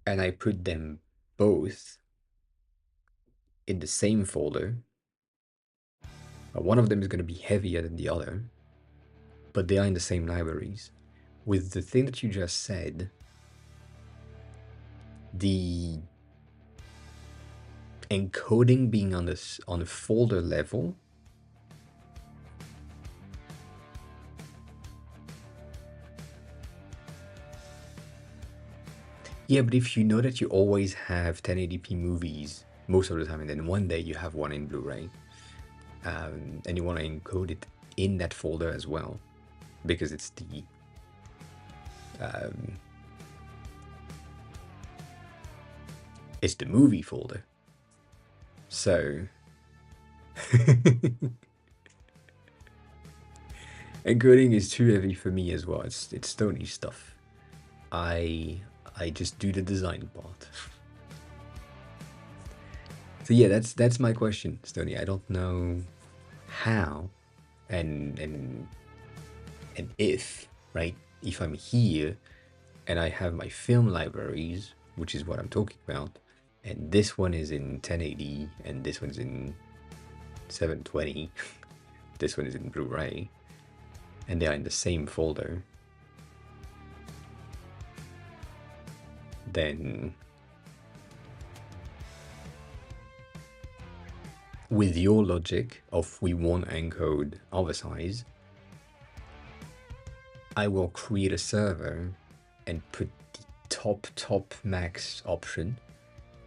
and I put them both in the same folder, one of them is going to be heavier than the other, but they are in the same libraries. With the thing that you just said, the encoding being on a folder level, yeah, but if you know that you always have 1080p movies most of the time, and then one day you have one in Blu-ray, and you want to encode it in that folder as well, because it's the movie folder. So Encoding is too heavy for me as well. It's stony stuff. I just do the design part. So yeah, that's my question, Stony. I don't know how and if, right? If I'm here and I have my film libraries, which is what I'm talking about, and this one is in 1080 and this one's in 720, this one is in Blu-ray, and they are in the same folder, then with your logic of we won't encode oversize, I will create a server and put the top max option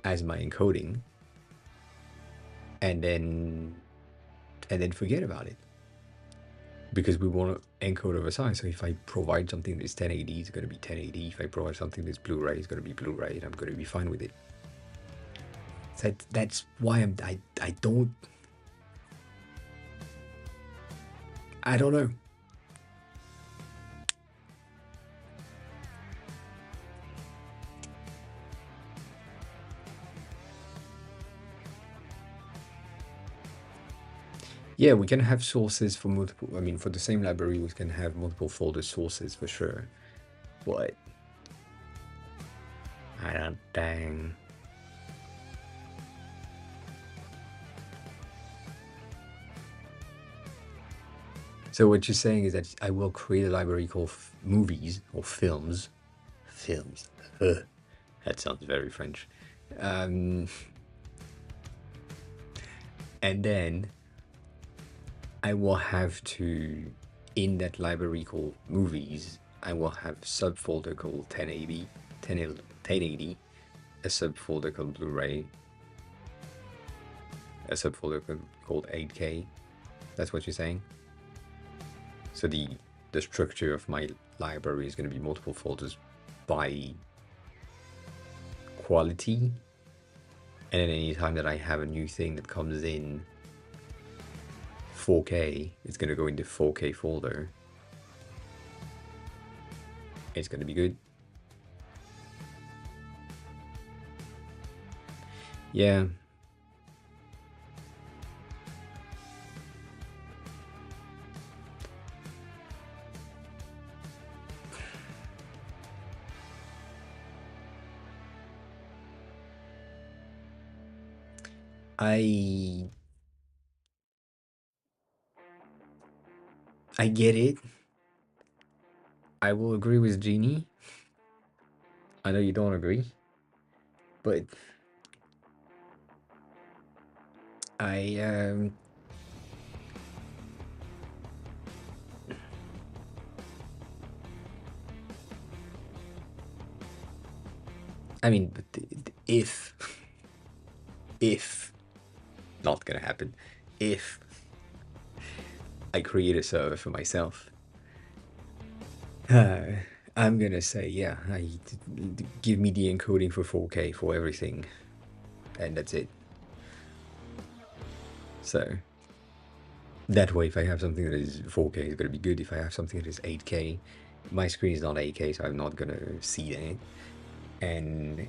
as my encoding, and then forget about it, because we want to encode oversize. So if I provide something that's 1080, it's going to be 1080. If I provide something that's Blu-ray, it's going to be Blu-ray, and I'm going to be fine with it. So that's why I don't know. Yeah, we can have sources for multiple, I mean, for the same library, we can have multiple folder sources for sure. But I don't dang. So what you're saying is that I will create a library called movies or films. Films. That sounds very French. And then I will have to, in that library called movies, I will have subfolder called 1080, a subfolder called Blu-ray, a subfolder called 8K. That's what you're saying? So the structure of my library is going to be multiple folders by quality, and then anytime that I have a new thing that comes in 4K, it's going to go in the 4K folder. It's going to be good. Yeah. I get it. I will agree with Jeannie. I know you don't agree, but I mean, but if not gonna happen, if I create a server for myself, I'm gonna say, yeah, give me the encoding for 4K for everything, and that's it. So that way, if I have something that is 4K, it's gonna be good. If I have something that is 8K, my screen is not 8K, so I'm not gonna see that. And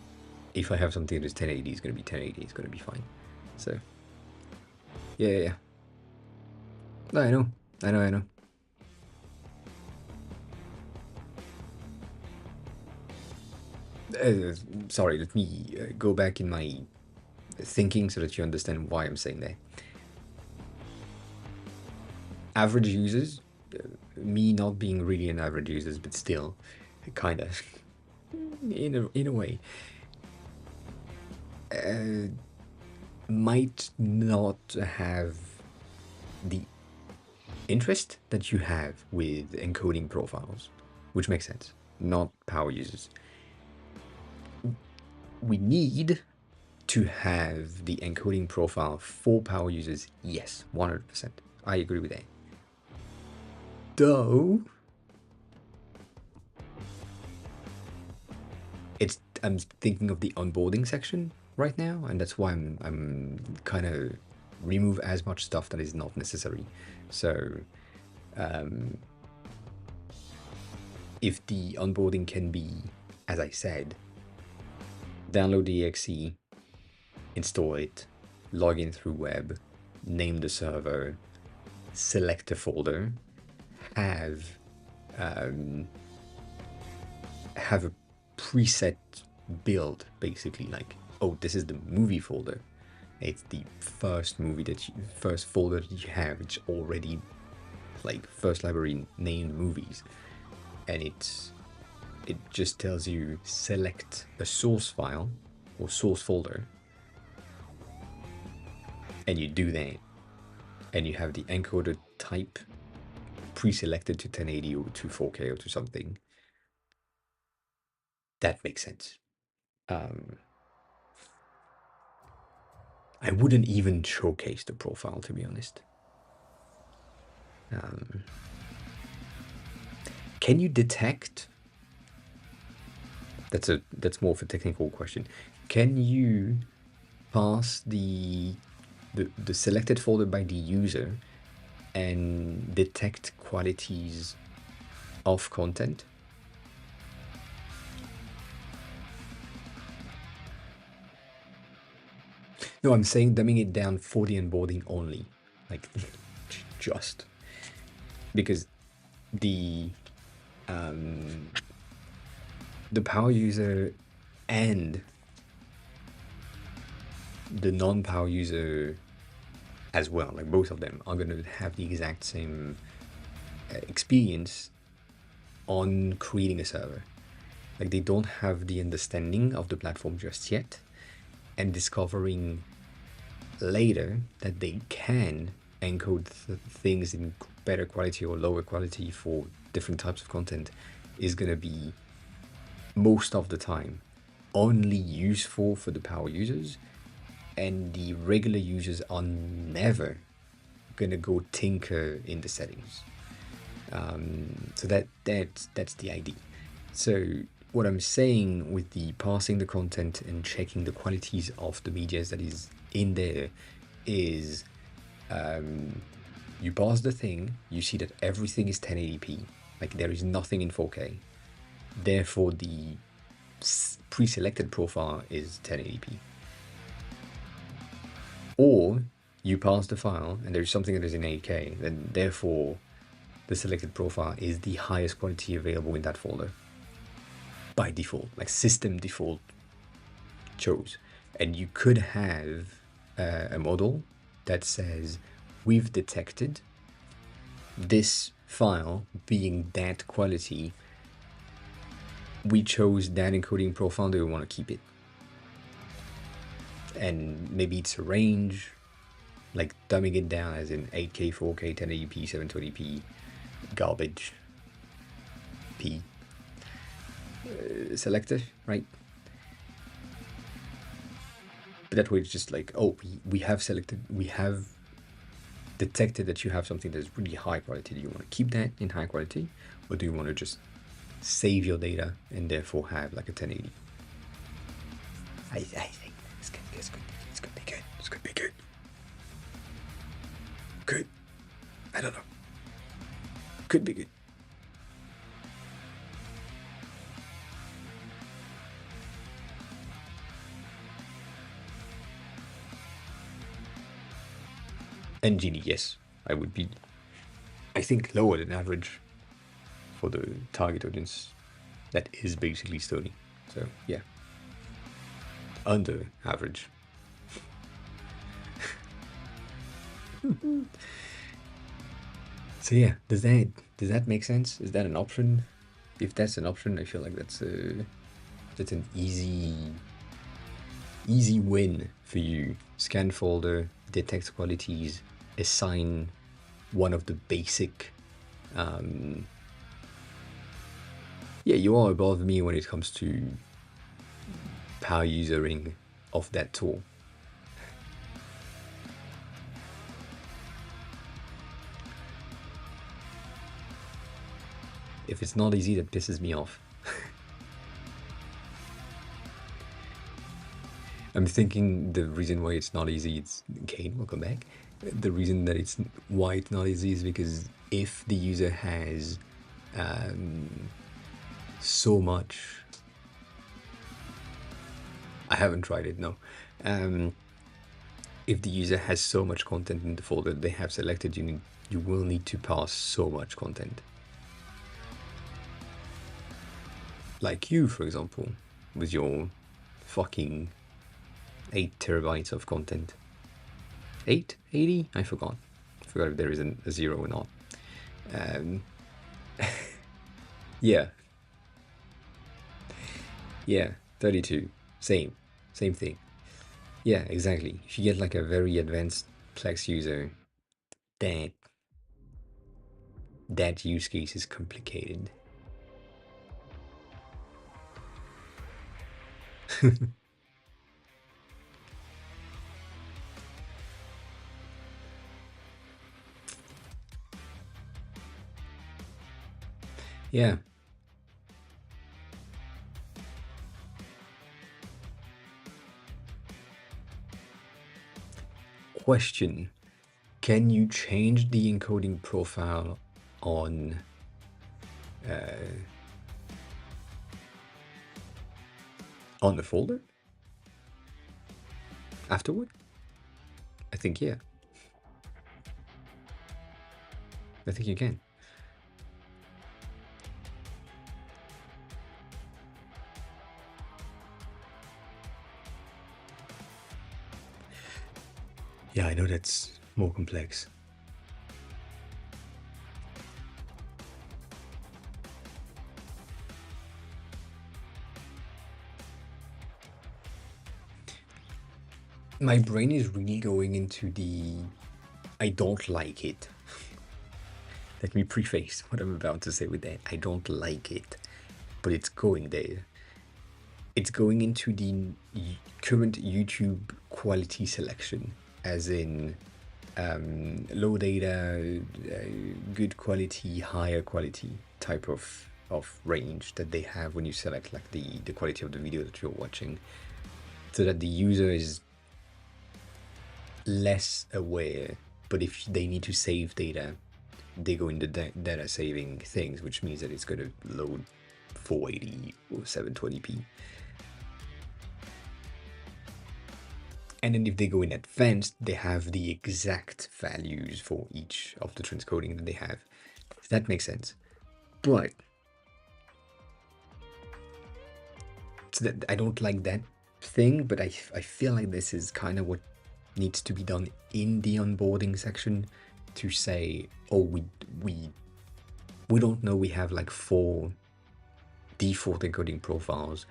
if I have something that is 1080, it's gonna be 1080. It's gonna be fine. So yeah. No, I know. Sorry, let me go back in my thinking so that you understand why I'm saying that. Average users, me not being really an average user, but still, kind of, in a way, might not have the interest that you have with encoding profiles, which makes sense. Not power users. We need to have the encoding profile for power users. Yes, 100%. I agree with that. Though I'm thinking of the onboarding section right now, and that's why I'm kind of remove as much stuff that is not necessary. So if the onboarding can be, as I said, download the exe, install it, log in through web, name the server, select a folder, have a preset build, basically, like, oh, this is the movie folder. It's the first folder that you have. It's already like first library named movies, and it just tells you select a source file or source folder, and you do that, and you have the encoder type pre-selected to 1080 or to 4K or to something. That makes sense. I wouldn't even showcase the profile, to be honest. Can you detect? That's more of a technical question. Can you pass the selected folder by the user and detect qualities of content? No, I'm saying dumbing it down for the onboarding only, like just because the power user and the non-power user as well, like both of them are going to have the exact same experience on creating a server. Like they don't have the understanding of the platform just yet, and discovering later that they can encode things in better quality or lower quality for different types of content is going to be most of the time only useful for the power users, and the regular users are never going to go tinker in the settings. So that's the idea. So what I'm saying with the parsing the content and checking the qualities of the media that is in there is you parse the thing, you see that everything is 1080p, like there is nothing in 4K. Therefore, the pre-selected profile is 1080p. Or you parse the file and there's something that is in 8K, then therefore the selected profile is the highest quality available in that folder by default, like system default chose. And you could have a model that says we've detected this file being that quality, we chose that encoding profile, do we want to keep it? And maybe it's a range, like dumbing it down as in 8K, 4K, 1080p, 720p, garbage, P, selector, right? But that way it's just like, oh, we have detected that you have something that's really high quality. Do you want to keep that in high quality, or do you want to just save your data and therefore have like a 1080? I think it's good. It's gonna be good. It's gonna be good. Good. I don't know. Could be good. And Genie, yes, I would be, I think, lower than average for the target audience that is basically Stony. So yeah, under average. So yeah, does that make sense? Is that an option? If that's an option, I feel like that's an easy win for you. Scan folder, detect qualities, assign one of the basic. Yeah, you are above me when it comes to power usering of that tool. If it's not easy, that pisses me off. I'm thinking the reason why it's not easy, it's Kane, welcome back. The reason that why it's not easy is because if the user has so much. I haven't tried it, no. If the user has so much content in the folder they have selected, you will need to pass so much content. Like you, for example, with your fucking 8 terabytes of content. 8? 80? I forgot. I forgot if there is a zero or not. Yeah. Yeah, 32. Same thing. Yeah, exactly. If you get like a very advanced Plex user, that use case is complicated. Yeah. Question. Can you change the encoding profile on the folder afterward? I think, yeah. I think you can. Yeah, I know that's more complex. My brain is really going into the I don't like it. Let me preface what I'm about to say with that. I don't like it, but it's going there. It's going into the current YouTube quality selection, as in low data, good quality, higher quality type of range that they have when you select like the quality of the video that you're watching, so that the user is less aware. But if they need to save data, they go into data saving things, which means that it's going to load 480 or 720p. And then if they go in advanced, they have the exact values for each of the transcoding that they have. If that makes sense. But so that I don't like that thing, but I feel like this is kind of what needs to be done in the onboarding section, to say, oh, we don't know, we have like 4 default encoding profiles.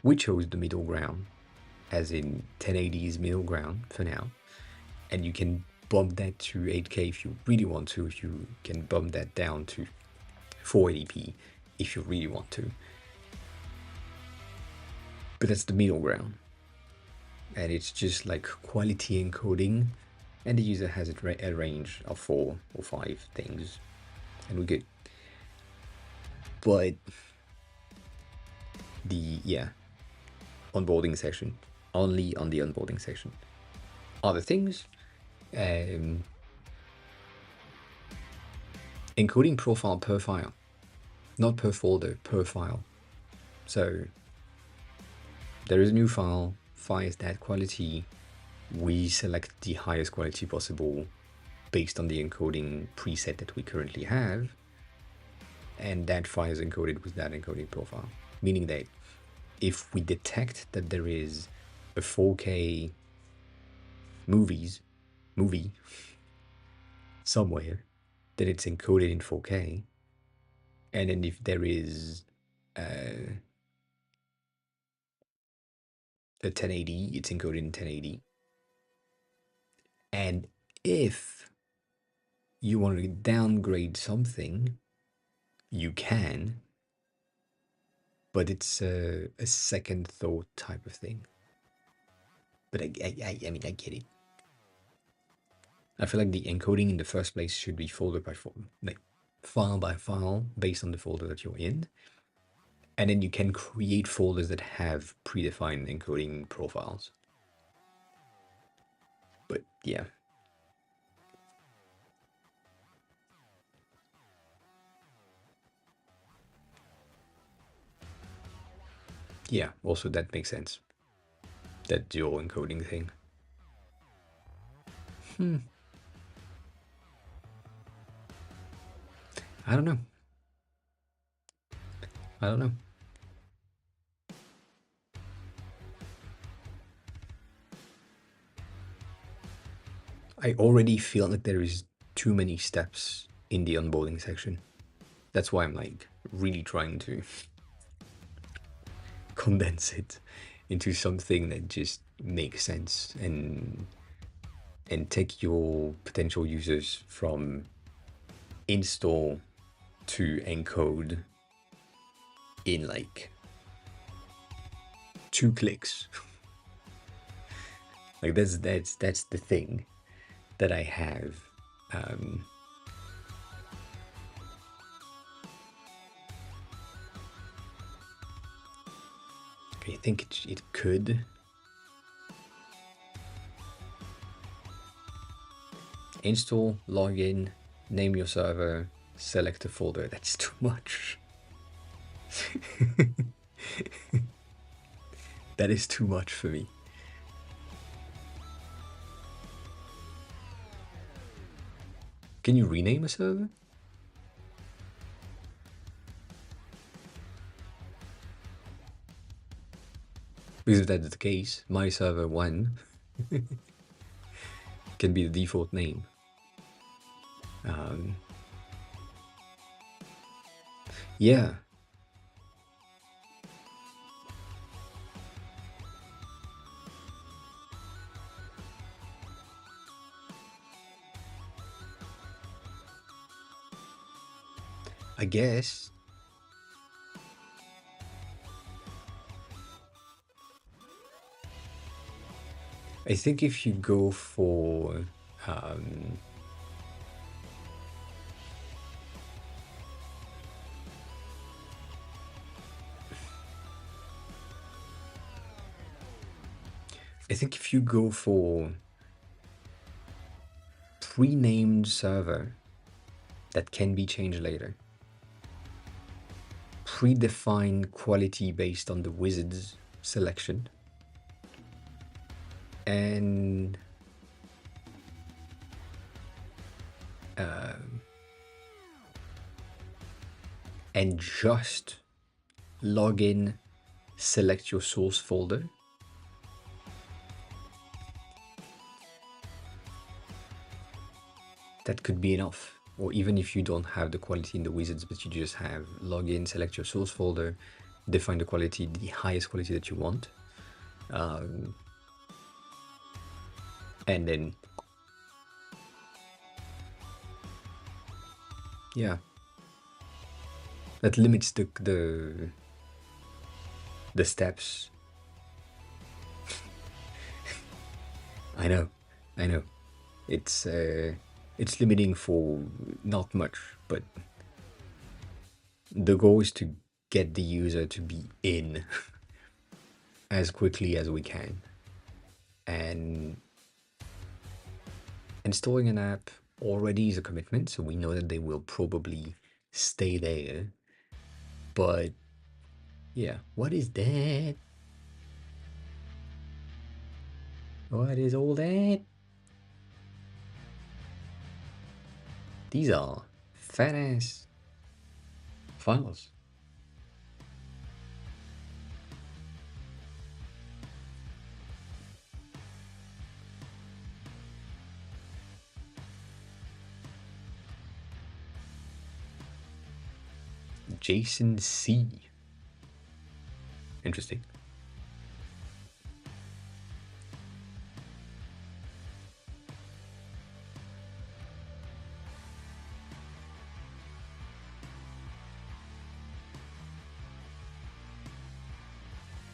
We chose the middle ground, as in 1080 is middle ground for now, and you can bump that to 8K if you really want to. If you can bump that down to 480p if you really want to. But that's the middle ground, and it's just like quality encoding, and the user has a range of 4 or 5 things, and we're good. But the onboarding section, only on the onboarding section. Other things, encoding profile per file, not per folder, per file. So there is a new file is that quality, we select the highest quality possible based on the encoding preset that we currently have, and that file is encoded with that encoding profile, meaning that if we detect that there is a 4K movie somewhere, then it's encoded in 4K, and then if there is a 1080, it's encoded in 1080. And if you want to downgrade something, you can, but it's a second thought type of thing. But I mean, I get it. I feel like the encoding in the first place should be folder by folder, like file by file, based on the folder that you're in. And then you can create folders that have predefined encoding profiles. But yeah. Yeah, also that makes sense. That dual encoding thing. I don't know. I don't know. I already feel like there is too many steps in the onboarding section. That's why I'm like really trying to condense it into something that just makes sense and take your potential users from install to encode in like 2 clicks. Like that's the thing that I have. I think it could. Install, login, name your server, select a folder. That's too much. That is too much for me. Can you rename a server? Because if that's the case, my server 1 can be the default name. Yeah. I guess. I think if you go for pre-named server that can be changed later, predefined quality based on the wizard's selection, and just log in, select your source folder. That could be enough. Or even if you don't have the quality in the wizards, but you just have log in, select your source folder, define the quality, the highest quality that you want, and then yeah, that limits the steps. I know. It's limiting for not much, but the goal is to get the user to be in as quickly as we can. And installing an app already is a commitment, so we know that they will probably stay there. But yeah, what is that? What is all that? These are fat ass files. Jason C. Interesting.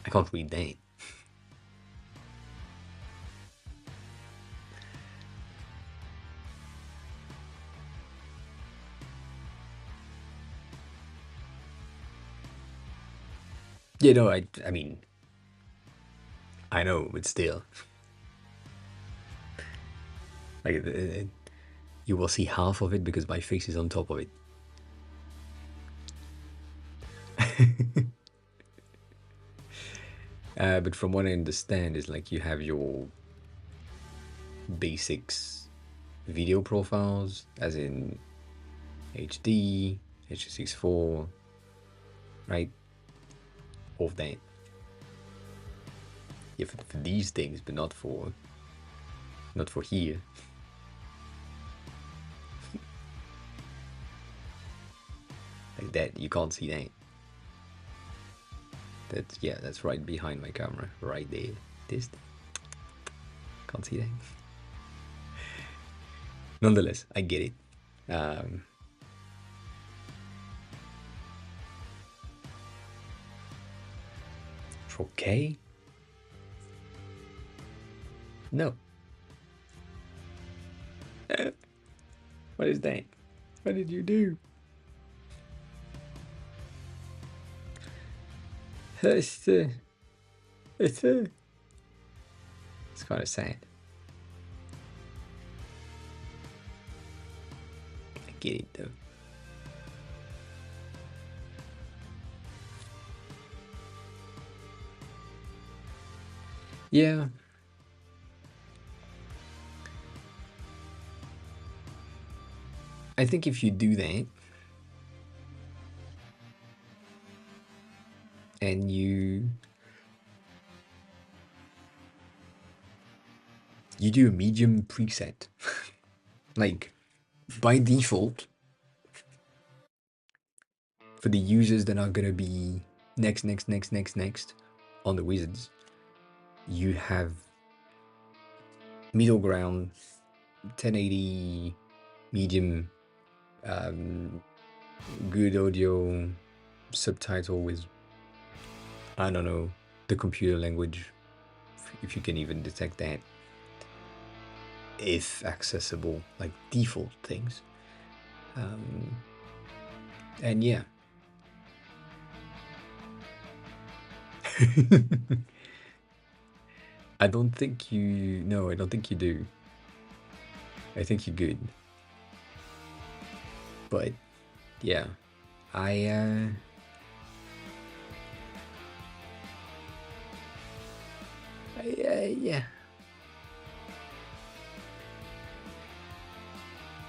I can't read that. Yeah, no, I mean, I know, but still. Like, you will see half of it because my face is on top of it. But from what I understand is like you have your basics video profiles, as in HD, H.264, right? All of that. Yeah, for these things, but not for here. Like that, you can't see that. That's right behind my camera, right there. This can't see that. Nonetheless, I get it. Okay. No. What is that? What did you do? It's kind of sad. I get it though. Yeah. I think if you do that, and you do a medium preset, like by default, for the users that are gonna be next on the wizards, you have middle ground, 1080, medium, good audio, subtitle with, I don't know, the computer language, if you can even detect that, if accessible, like default things. And yeah. I don't think you do. I think you're good. But yeah, yeah.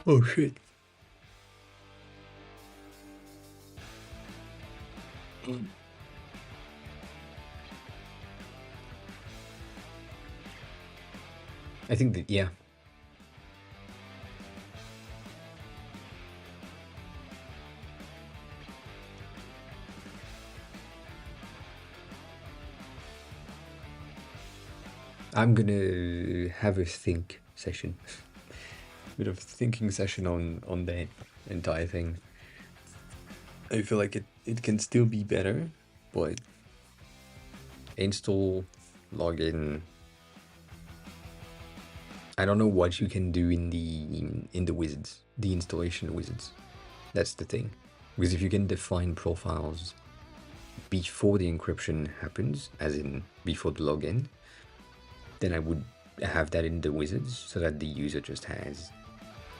Oh shit. I think that, yeah. I'm gonna have a think session. A bit of thinking session on that entire thing. I feel like it can still be better, but install, login. I don't know what you can do in the wizards, the installation wizards. That's the thing. Because if you can define profiles before the encryption happens, as in before the login, then I would have that in the wizards so that the user just has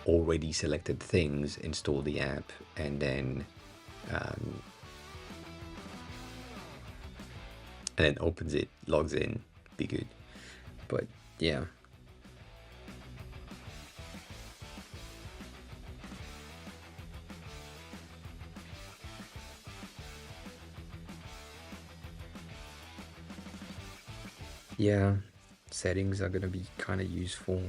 already selected things, install the app, and then opens it, logs in, be good. But yeah. Yeah, settings are gonna be kind of useful.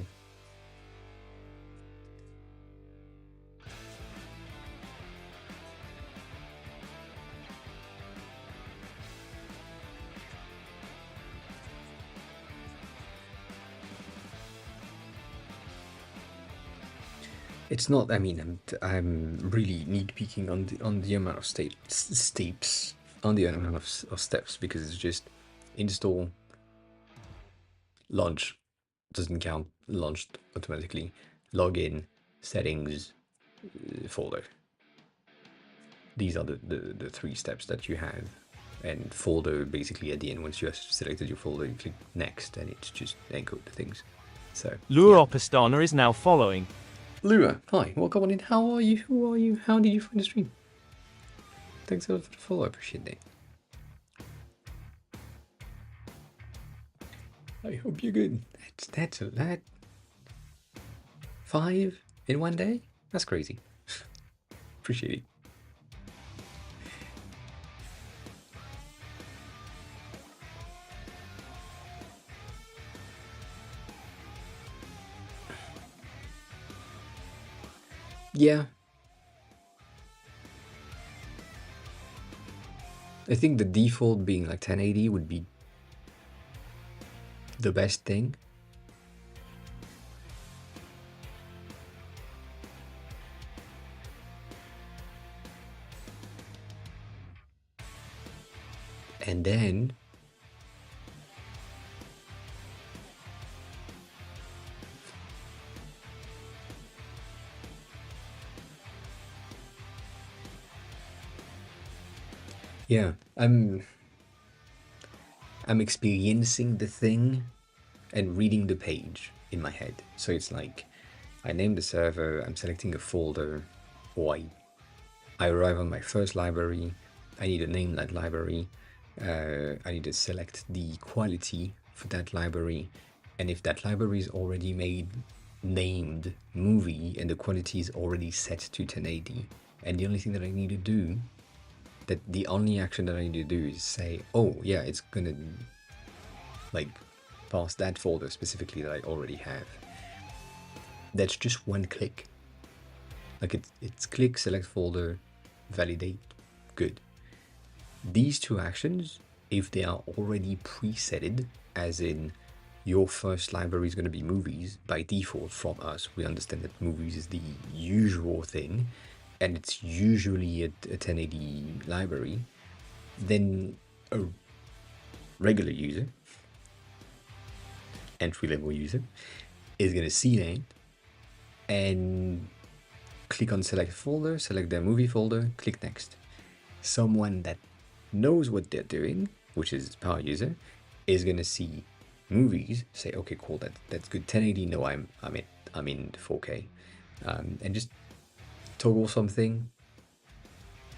It's not. I mean, I'm really nitpicking on the amount of steps, on the amount of steps, because it's just install, launch, doesn't count, launched automatically, login, settings, folder. These are the three steps that you have, and folder basically at the end. Once you have selected your folder, you click next, and it's just encode the things. So Lure Opistana is now following. Lura, hi, welcome on in. How are you? Who are you? How did you find the stream? Thanks a lot for the follow, I appreciate that. I hope you're good. That's a lot. 5 in one day? That's crazy. Appreciate it. Yeah. I think the default being like 1080 would be the best thing. And then yeah, I'm experiencing the thing and reading the page in my head. So it's like I name the server, I'm selecting a folder, or I arrive on my first library, I need to name that library, I need to select the quality for that library, and if that library is already named movie and the quality is already set to 1080, and the only thing that I need to do, that the only action that I need to do is say, oh yeah, it's gonna like pass that folder specifically that I already have. That's just one click. Like it's click, select folder, validate, good. These two actions, if they are already presetted, as in your first library is going to be movies, by default from us, we understand that movies is the usual thing, and it's usually a 1080 library, then a regular user, entry-level user, is going to see that and click on select folder, select their movie folder, click next. Someone that knows what they're doing, which is power user, is going to see movies, say, okay, cool, that's good, 1080, no, I'm in 4K, and just toggle something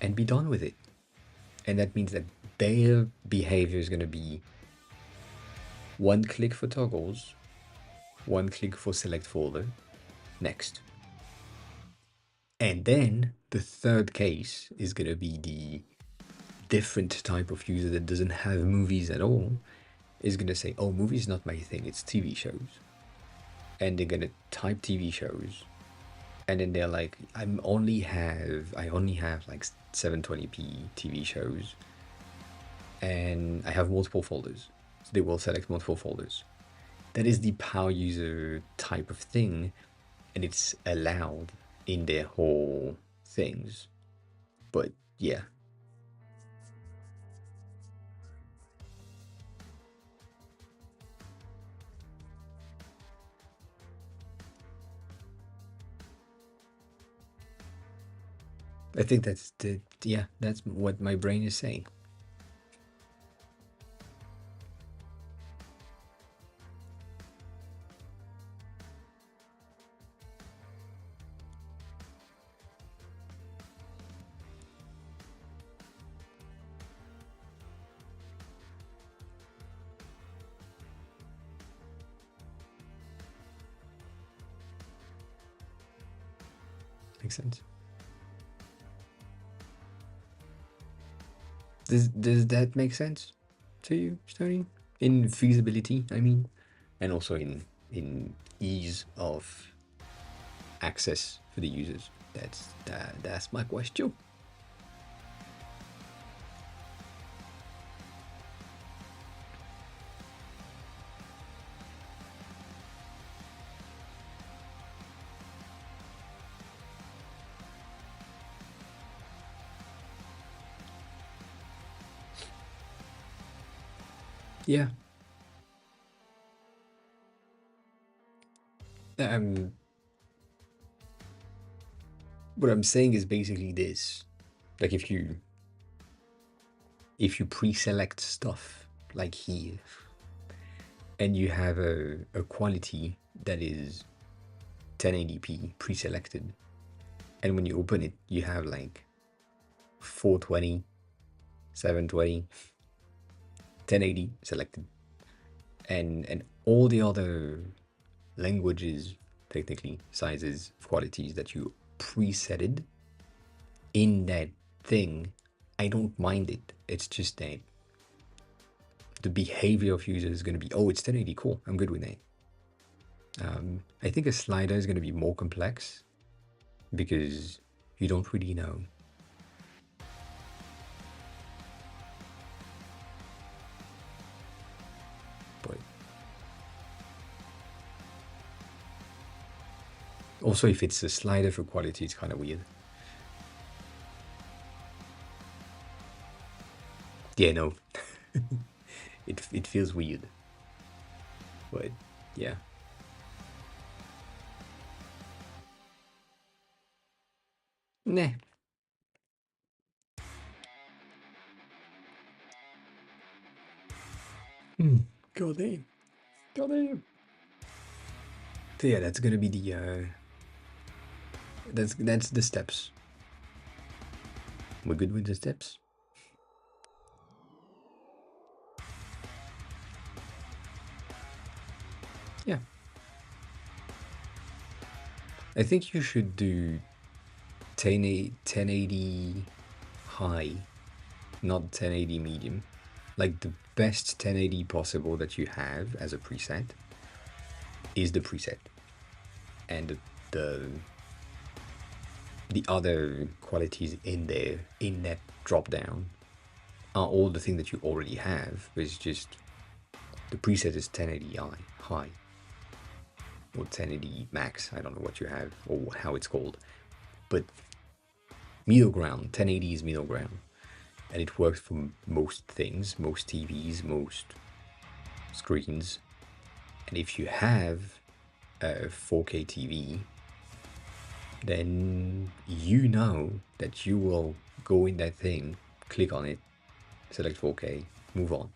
and be done with it. And that means that their behavior is going to be one click for toggles, one click for select folder, next. And then the third case is going to be the different type of user that doesn't have movies at all, is going to say, oh, movies not my thing, it's TV shows. And they're going to type TV shows. And then they're like, I only have like 720p TV shows. And I have multiple folders. So they will select multiple folders. That is the power user type of thing. And it's allowed in their whole things. But yeah. I think that's that's what my brain is saying. Makes sense. Does that make sense to you, Stony? In feasibility, I mean, and also in ease of access for the users. That's my question. Yeah. What I'm saying is basically this. Like if you pre-select stuff like here, and you have a quality that is 1080p pre-selected, and when you open it, you have like 420, 720, 1080 selected, and all the other languages, technically, sizes, qualities that you presetted in that thing, I don't mind it. It's just that the behavior of users is going to be, oh, it's 1080, cool, I'm good with that. I think a slider is going to be more complex because you don't really know. But also, if it's a slider for quality, it's kind of weird. Yeah, no. It feels weird. But yeah. Nah. God damn. God damn. So yeah, that's gonna be the that's the steps. We're good with the steps? Yeah. I think you should do 1080 high, not 1080 medium. Like the best 1080 possible that you have as a preset is the preset. And the other qualities in there, in that drop down, are all the things that you already have. It's just the preset is 1080 high or 1080 max. I don't know what you have or how it's called, but middle ground, 1080 is middle ground, and it works for most things, most TVs, most screens. And if you have a 4K TV, then you know that you will go in that thing, click on it, select 4K, move on.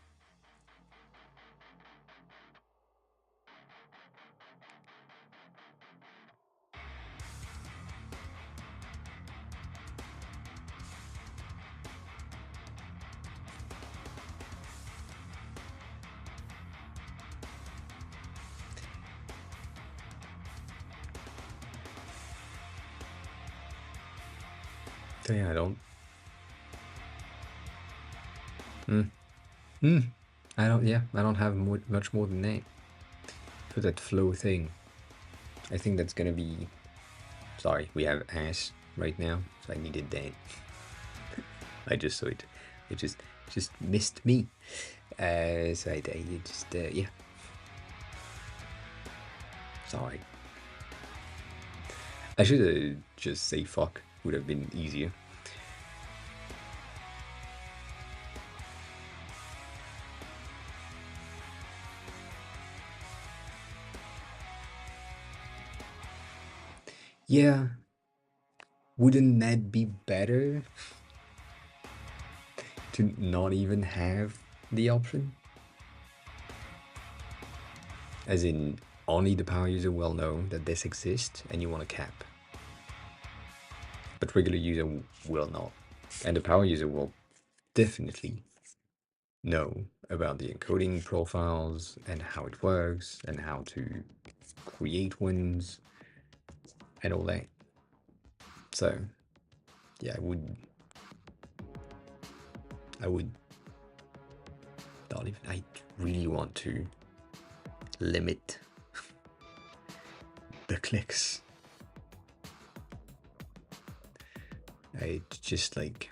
So yeah, I don't. I don't have much more than that for that flow thing. I think that's gonna be. Sorry, we have ass right now, so I needed that. I just saw it. It just missed me. So I just yeah. Sorry. I should have just say fuck. Would have been easier. Yeah. Wouldn't that be better to not even have the option? As in, only the power user will know that this exists and you want a cap. But regular user will not. And the power user will definitely know about the encoding profiles and how it works and how to create ones and all that. So yeah, I would not even, I really want to limit the clicks. I just like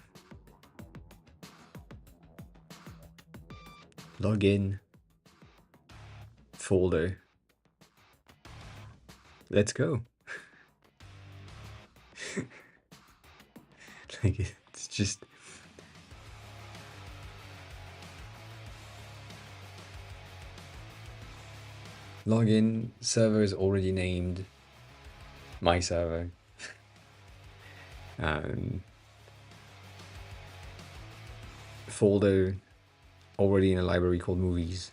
login, folder, let's go. Like it's just login, server is already named my server. Folder already in a library called movies.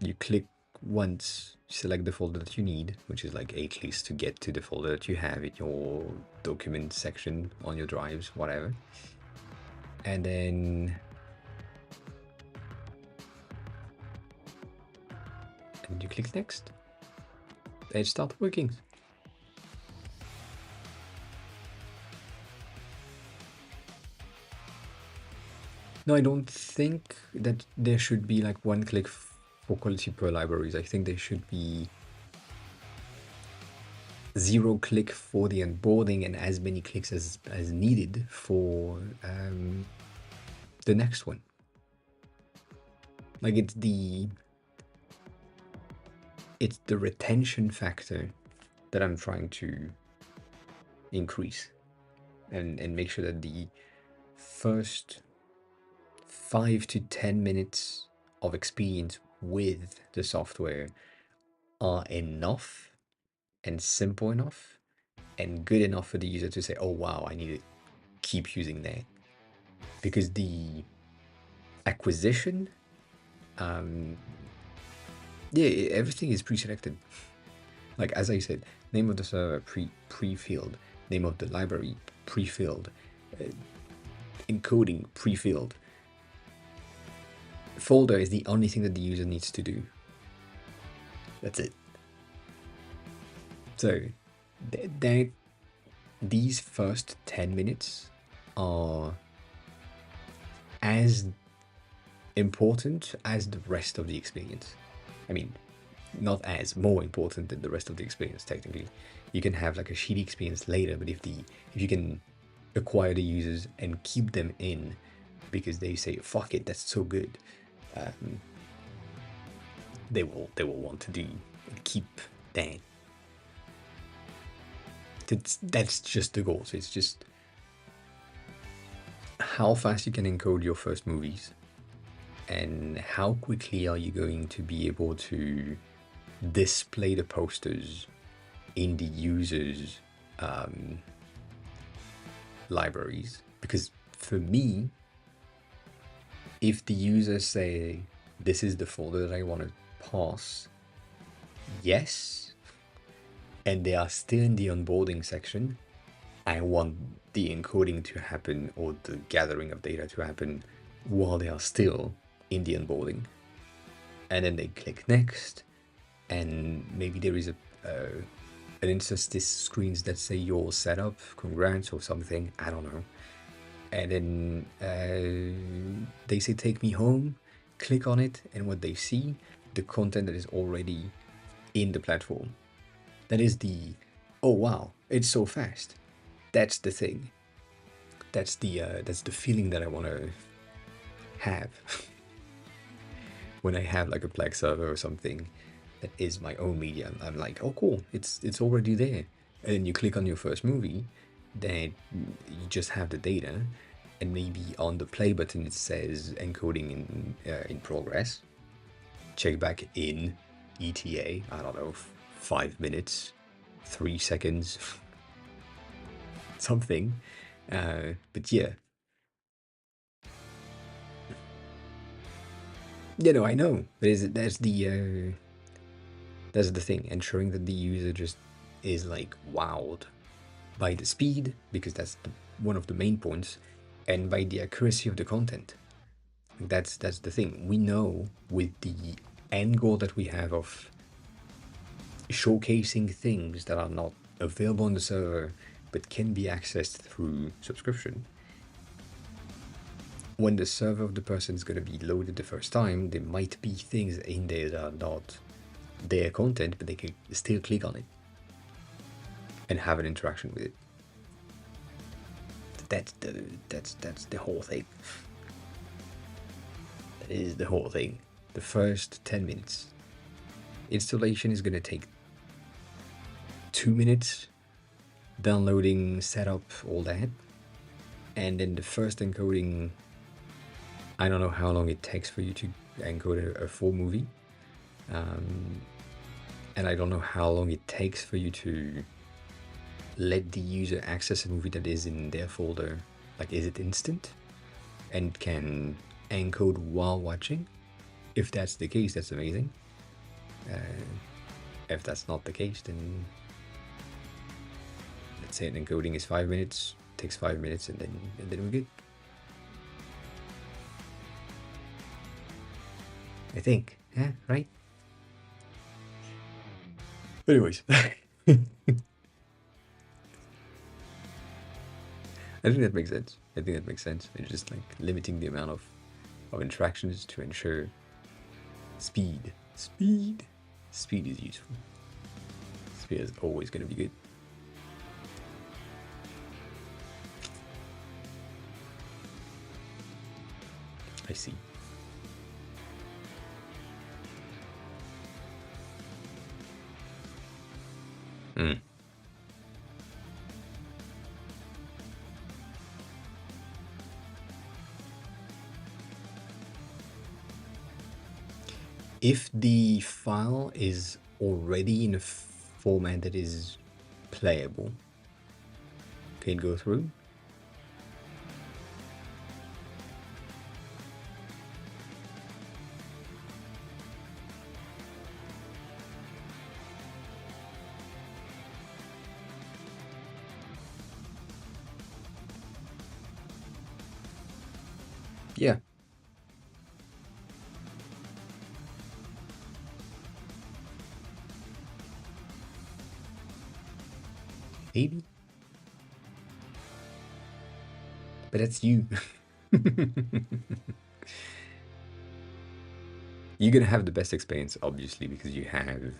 You click once, select the folder that you need, which is like a list to get to the folder that you have in your document section on your drives, whatever. And then and you click next. It starts working. No, I don't think that there should be like one click for quality per libraries. I think there should be 0 click for the onboarding and as many clicks as needed for the next one. Like it's the retention factor that I'm trying to increase and make sure that the first 5 to 10 minutes of experience with the software are enough and simple enough and good enough for the user to say, oh wow, I need to keep using that. Because the acquisition, yeah, everything is pre-selected. Like as I said, name of the server pre-filled, name of the library pre-filled, encoding pre-filled. Folder is the only thing that the user needs to do. That's it. So these first 10 minutes are as important as the rest of the experience. I mean, not as, more important than the rest of the experience, technically. You can have like a shitty experience later, but if you can acquire the users and keep them in because they say, fuck it, that's so good, they will want to do and keep that. That's just the goal. So it's just how fast you can encode your first movies and how quickly are you going to be able to display the posters in the users' libraries. Because for me, if the users say, this is the folder that I want to pass, yes, and they are still in the onboarding section, I want the encoding to happen or the gathering of data to happen while they are still in the onboarding. And then they click next, and maybe there is an interstice screens that say you're set up, congrats or something, I don't know. And then they say take me home, click on it, and what they see, the content that is already in the platform. That is the, oh wow, it's so fast. That's the thing. That's the feeling that I want to have when I have like a Plex server or something that is my own media. I'm like, oh cool, it's already there. And then you click on your first movie, then you just have the data, and maybe on the play button it says encoding in progress. Check back in ETA, I don't know, 5 minutes, 3 seconds, something. But yeah. Yeah, no, I know. But that's the thing, ensuring that the user just is like wowed by the speed, because that's one of the main points, and by the accuracy of the content. That's the thing. We know with the end goal that we have of showcasing things that are not available on the server but can be accessed through subscription. When the server of the person is going to be loaded the first time, there might be things in there that are not their content, but they can still click on it and have an interaction with it. That's the whole thing. That is the whole thing. The first 10 minutes. Installation is going to take 2 minutes. Downloading, setup, all that. And then the first encoding, I don't know how long it takes for you to encode a full movie. And I don't know how long it takes for you to let the user access a movie that is in their folder. Like, is it instant and can encode while watching? If that's the case, that's amazing. If that's not the case, then let's say an encoding is 5 minutes, takes 5 minutes, and then we're good. I think, yeah, right? Anyways. I think that makes sense. I think that makes sense. It's just like limiting the amount of interactions to ensure speed. Speed is useful. Speed is always going to be good. I see. If the file is already in a format that is playable, can it go through? Yeah. Maybe. But that's you. You're gonna have the best experience, obviously, because you have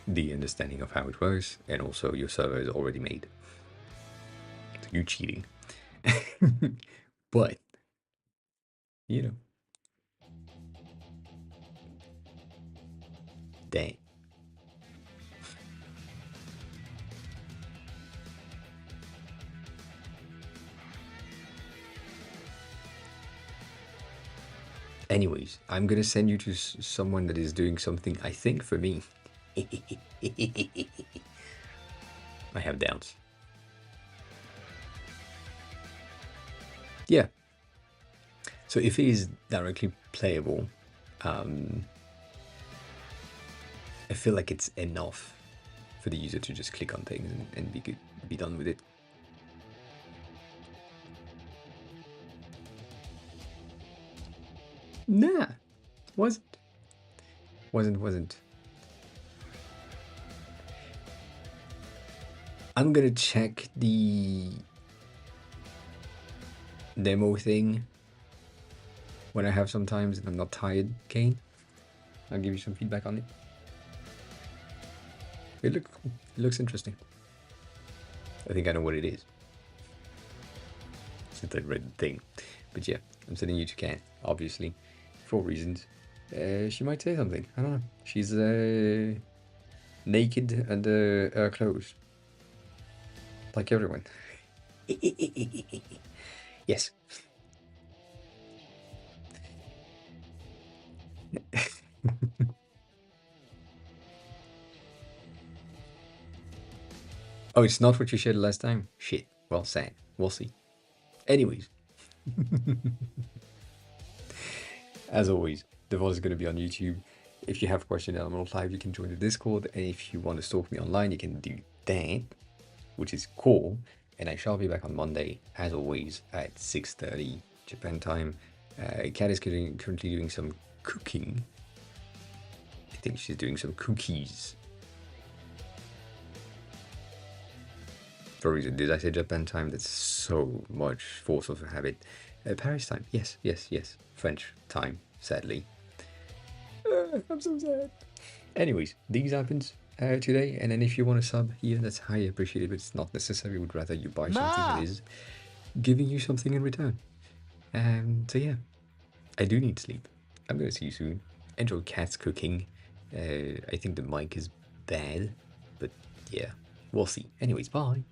the understanding of how it works, and also your server is already made. So you're cheating. But, you know. Dang. Anyways, I'm gonna send you to someone that is doing something, I think, for me. I have doubts. Yeah. So if it is directly playable, I feel like it's enough for the user to just click on things and be good, be done with it. Nah, wasn't. I'm gonna check the demo thing when I have some time and I'm not tired, Kane. I'll give you some feedback on it. It looks cool. It looks interesting. I think I know what it is, since I read the thing. But yeah, I'm sending you to Kane, obviously, for reasons. She might say something. I don't know. She's naked under her clothes, like everyone. Yes. Oh, it's not what you shared last time? Shit. Well, sad. We'll see. Anyways. As always, the VOD is going to be on YouTube. If you have questions in Elemental Live, you can join the Discord. And if you want to stalk me online, you can do that, which is cool. And I shall be back on Monday, as always, at 6:30 Japan time. Kat is currently doing some cooking. I think she's doing some cookies. For a reason, did I say Japan time? That's so much force of habit. Paris time, yes. French time, sadly. I'm so sad. Anyways, these happens today, and then if you want to sub here, that's highly appreciated, but it's not necessary. Would rather you buy something that is giving you something in return. So yeah, I do need sleep. I'm gonna see you soon. Enjoy Cat's cooking. I think the mic is bad, but yeah, we'll see. Anyways, bye.